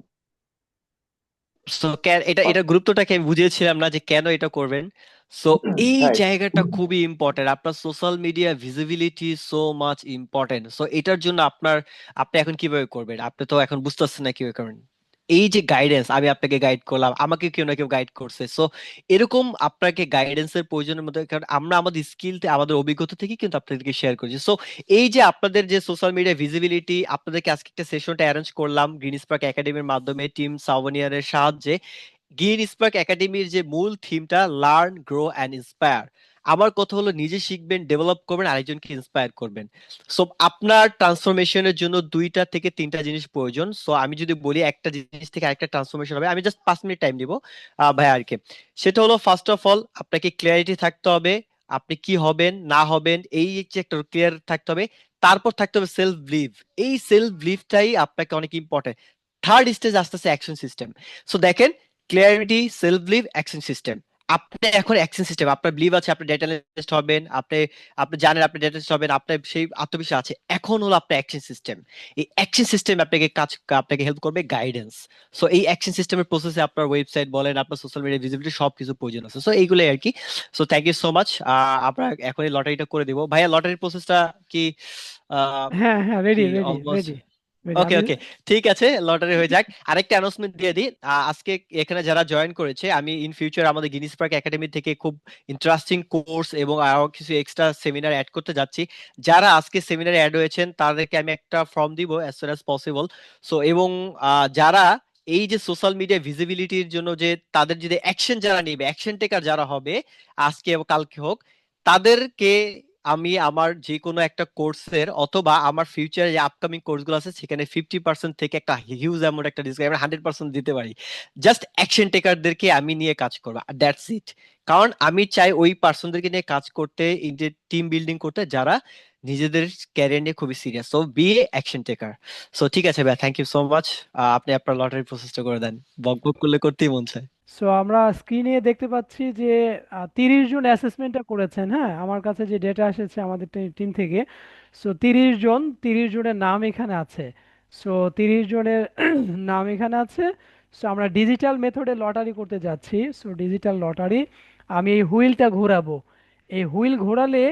[SPEAKER 1] সো এটা এটা গুরুত্বটাকে আমি বুঝিয়েছিলাম না যে কেন এটা করবেন। সো এই
[SPEAKER 5] হ্যাঁ,
[SPEAKER 1] জায়গাটা খুবই ইম্পর্টেন্ট, আপনার social media visibility so much important. So এটার জন্য আপনি এখন কিভাবে করবেন? আপনি তো এখন বুঝতেছেন না কিভাবে করবেন। এই যে গাইডেন্স, আমি আপনাকে গাইড করলাম, আমাকে কেউ না কেউ গাইড করছে, সো এরকম আপনাকে গাইডেন্সের প্রয়োজনের মধ্যে, কারণ আমরা আমাদের স্কিল আমাদের অভিজ্ঞতা থেকে কিন্তু আপনাদেরকে শেয়ার করছি। সো এই যে আপনাদের যে সোশ্যাল মিডিয়া ভিজিবিলিটি, আপনাদেরকে আজকে একটা সেশনটা অ্যারেঞ্জ করলাম গ্রিন স্পার্ক একাডেমির মাধ্যমে টিম সাভনিয়ারের সাহায্যে। গ্রিন স্পার্ক একাডেমির যে মূল থিমটা লার্ন গ্রো অ্যান্ড ইন্সপায়ার। আমার কথা হলো নিজে শিখবেন, ডেভেলপ করবেন, আরেকজনকে ইন্সপায়ার করবেন। সো আপনার ট্রান্সফরমেশনের জন্য 2টা থেকে 3টা জিনিস প্রয়োজন। সো আমি যদি বলি একটা জিনিস থেকে আরেকটা ট্রান্সফরমেশন হবে, আমি জাস্ট 5 মিনিট টাইম দিব ভাই আর কি। সেটা হলো ফার্স্ট অফ অল আপনাকে ক্লিয়ারিটি থাকতে হবে, আপনি কি হবেন না হবেন এই যে একটা ক্লিয়ার থাকতে হবে। তারপর থাকতে হবে সেলফ বিলিভ। এই সেলফ বিলিভটাই আপনাকে অনেক ইম্পর্টেন্ট। থার্ড স্টেজ আসতেছে অ্যাকশন সিস্টেম। সো দেখেন, clarity, self believe, action system. আপনি এখন অ্যাকশন সিস্টেম, আপনার বিলিভ আছে আপনি ডেটা অ্যানালিস্ট হবেন, আপনি আপনি জানেন আপনি ডেটা অ্যানালিস্ট হবেন, আপনার সেই আত্মবিশ্বাস আছে। এখন হলো আপনার অ্যাকশন সিস্টেম। এই অ্যাকশন সিস্টেম আপনাকে হেল্প করবে গাইডেন্স। সো এই অ্যাকশন সিস্টেমের প্রসেসে আপনার ওয়েবসাইট বলেন, আপনার সোশ্যাল মিডিয়া ভিজিবিলিটি সবকিছু প্রয়োজন আছে। সো এইগুলোই আর কি। So thank you so much. আমরা এখন এই লটারিটা করে দিব। ভাইয়া লটারির প্রসেসটা কি
[SPEAKER 2] হ্যাঁ হ্যাঁ, রেডি
[SPEAKER 1] কি
[SPEAKER 2] ready
[SPEAKER 1] almost?
[SPEAKER 2] Ready ready
[SPEAKER 1] okay
[SPEAKER 2] আমি।
[SPEAKER 1] ওকে, ঠিক আছে, লটারি হয়ে যাক। আরেকটা অ্যানাউন্সমেন্ট দিয়ে দিই, আজকে এখানে যারা জয়েন করেছে, আমি ইন ফিউচার আমাদের গিনিস পার্ক একাডেমি থেকে খুব ইন্টারেস্টিং কোর্স এবং আরো কিছু এক্সট্রা সেমিনার অ্যাড করতে যাচ্ছি। যারা আজকে সেমিনারে অ্যাড হয়েছেন তাদেরকে আমি একটা ফর্ম দিব as soon as possible. So এবং যারা এই যে সোশ্যাল মিডিয়া ভিজিবিলিটির জন্য যে তাদের যদি অ্যাকশন যারা নেবে, অ্যাকশন টেকার যারা হবে, আজকে এবং কালকে হোক, তাদেরকে আমি আমার যে কোনো একটা কোর্সের অথবা আমার ফিউচারে যে আপকামিং কোর্সগুলো আছে সেখানে 50% থেকে একটা হিউজ অ্যামাউন্ট একটা ডিসকাউন্ট, আমরা 100% দিতে পারি। জাস্ট অ্যাকশন টেকারদেরকে আমি নিয়ে কাজ করবো, দ্যাটস ইট। কারণ আমি চাই ওই পার্সনদেরকে নিয়ে কাজ করতে, এই যে টিম বিল্ডিং করতে, যারা নিজেদের ক্যারিয়ার নিয়ে খুবই serious. So B A action taker. So ঠিক আছে ভাই, থ্যাংক ইউ সো মাচ। আপনি আপনার লটারি প্রসেসটা করে দেন, বক বক করলে করতেই মন চায়।
[SPEAKER 2] সো আমরা স্ক্রিনে দেখতে পাচ্ছি যে 30 জন অ্যাসেসমেন্টটা করেছেন। হ্যাঁ, আমার কাছে যে ডেটা এসেছে আমাদের টিম থেকে, সো 30 জন, 30 জনের নাম এখানে আছে। সো 30 জনের নাম এখানে আছে। সো আমরা ডিজিটাল মেথডে লটারি করতে যাচ্ছি। সো ডিজিটাল লটারি, আমি এই হুইলটা ঘোরাবো। এই হুইল ঘোরালে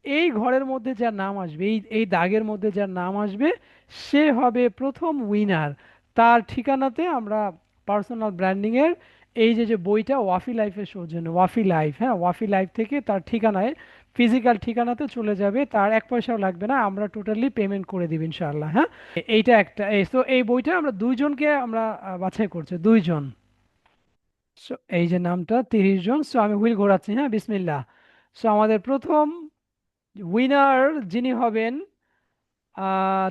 [SPEAKER 2] এই ঘরের মধ্যে যার নাম আসবে, এই এই দাগের মধ্যে যার নাম আসবে, সে হবে প্রথম উইনার। তার ঠিকানাতে আমরা পার্সোনাল ব্র্যান্ডিংয়ের এই যে যে বইটা ওয়াফি লাইফের সৌজন্যে, ওয়াফি লাইফ, হ্যাঁ ওয়াফি লাইফ থেকে তার ঠিকানায়, ফিজিক্যাল ঠিকানাতে চলে যাবে, তার 1 পয়সাও লাগবে না, আমরা টোটালি পেমেন্ট করে দিব ইনশাআল্লাহ। হ্যাঁ, এইটা একটা। তো এই বইটা আমরা 2 জনকে আমরা বাছাই করছি, 2 জন। সো এই যে নামটা 30 জন। সো আমি হুইল ঘোরাচ্ছি, হ্যাঁ বিসমিল্লাহ। সো আমাদের প্রথম উইনার যিনি হবেন,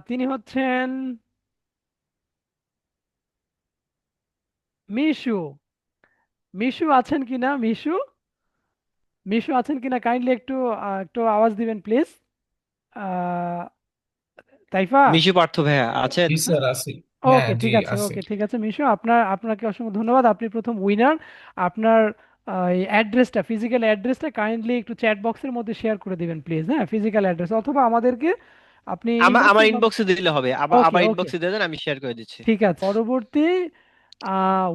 [SPEAKER 2] তিনি হচ্ছেন মিশু। মিশু আছেন কিনা? মিশু, মিশু আছেন কিনা কাইন্ডলি একটু একটু আওয়াজ দিবেন প্লিজ। তাইফা।
[SPEAKER 1] মিশু পার্থ ভাইয়া আছেন?
[SPEAKER 6] জি স্যার আছি। হ্যাঁ
[SPEAKER 2] ওকে
[SPEAKER 6] জি
[SPEAKER 2] ঠিক আছে,
[SPEAKER 6] আছি।
[SPEAKER 2] ওকে ঠিক আছে মিশু, আপনাকে অসংখ্য ধন্যবাদ, আপনি প্রথম উইনার। আপনার এই অ্যাড্রেসটা, ফিজিক্যাল অ্যাড্রেসটা কাইন্ডলি একটু চ্যাট বক্সের মধ্যে শেয়ার করে দিবেন প্লিজ। হ্যাঁ, ফিজিক্যাল অ্যাড্রেস, অথবা আমাদেরকে আপনি
[SPEAKER 1] আমার আমার
[SPEAKER 2] ইনবক্সের মাধ্যমে।
[SPEAKER 1] ইনবক্সে দিলে হবে, আমার
[SPEAKER 2] ওকে
[SPEAKER 1] আমার
[SPEAKER 2] ওকে,
[SPEAKER 1] ইনবক্সে দিয়ে দেন, আমি শেয়ার করে দিচ্ছি।
[SPEAKER 2] ঠিক আছে। পরবর্তী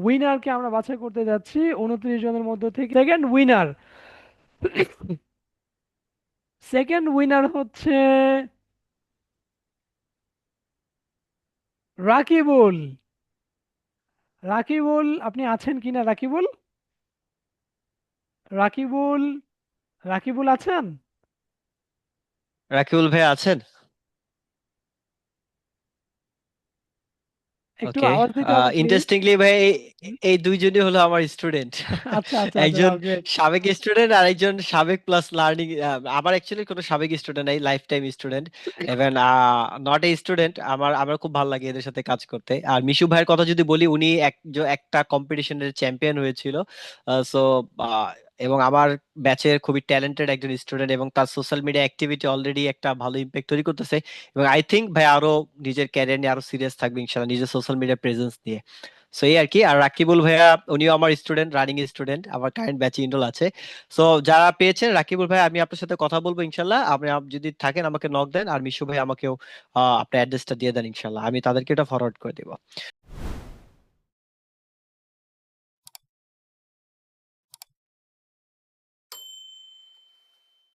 [SPEAKER 2] উইনারকে আমরা বাছাই করতে যাচ্ছি 29 জনের মধ্যে থেকে। সেকেন্ড উইনার, সেকেন্ড উইনার হচ্ছে রাকিবুল। রাকিবুল, আপনি আছেন কিনা রাকিবুল? রাকিবুল, রাকিবুল আছেন?
[SPEAKER 1] রাকিবুল ভাই আছেন?
[SPEAKER 2] একটু
[SPEAKER 1] ওকে।
[SPEAKER 2] আওয়াজ দিতে হবে প্লিজ।
[SPEAKER 1] ইন্টারেস্টিংলি ভাই এই দুইজনই হলো আমার স্টুডেন্ট।
[SPEAKER 2] আচ্ছা আচ্ছা আচ্ছা,
[SPEAKER 1] একজন
[SPEAKER 2] গ্রেট।
[SPEAKER 1] সাবেক স্টুডেন্ট আর একজন সাবেক প্লাস লার্নিং। আমার অ্যাকচুয়ালি কোনো সাবেক স্টুডেন্ট নাই, life time student, even not a student. আমার খুব ভালো লাগে এদের সাথে কাজ করতে। আর মিশু ভাইয়ের কথা যদি বলি, উনি একটা কম্পিটিশনের চ্যাম্পিয়ন হয়েছিল। সো এবং আমার ব্যাচের খুবই ট্যালেন্টেড একজন স্টুডেন্ট, এবং তার সোশ্যাল মিডিয়া অ্যাক্টিভিটি অলরেডি একটা ভালো ইম্প্যাক্ট তৈরি করতেছে। এবং আই থিঙ্ক ভাই আরো নিজের ক্যারিয়ার নিয়ে আরো সিরিয়াস থাকবে ইনশাল্লাহ, নিজের সোশ্যাল মিডিয়া প্রেজেন্স নিয়ে। সো এই আর কি। আর রাকিবুল ভাইয়া উনিও আমার স্টুডেন্ট, রানিং স্টুডেন্ট, আমার কারেন্ট ব্যাচে ইনরোল আছে। সো যারা পেয়েছেন, রাকিবুল ভাই আমি আপনার সাথে কথা বলবো ইনশাল্লাহ। আপনি যদি থাকেন আমাকে নক দেন, আর মিশু ভাই আমাকেও আপনার অ্যাড্রেসটা দিয়ে দেন ইনশাল্লাহ, আমি তাদেরকে এটা ফরওয়ার্ড করে দিব।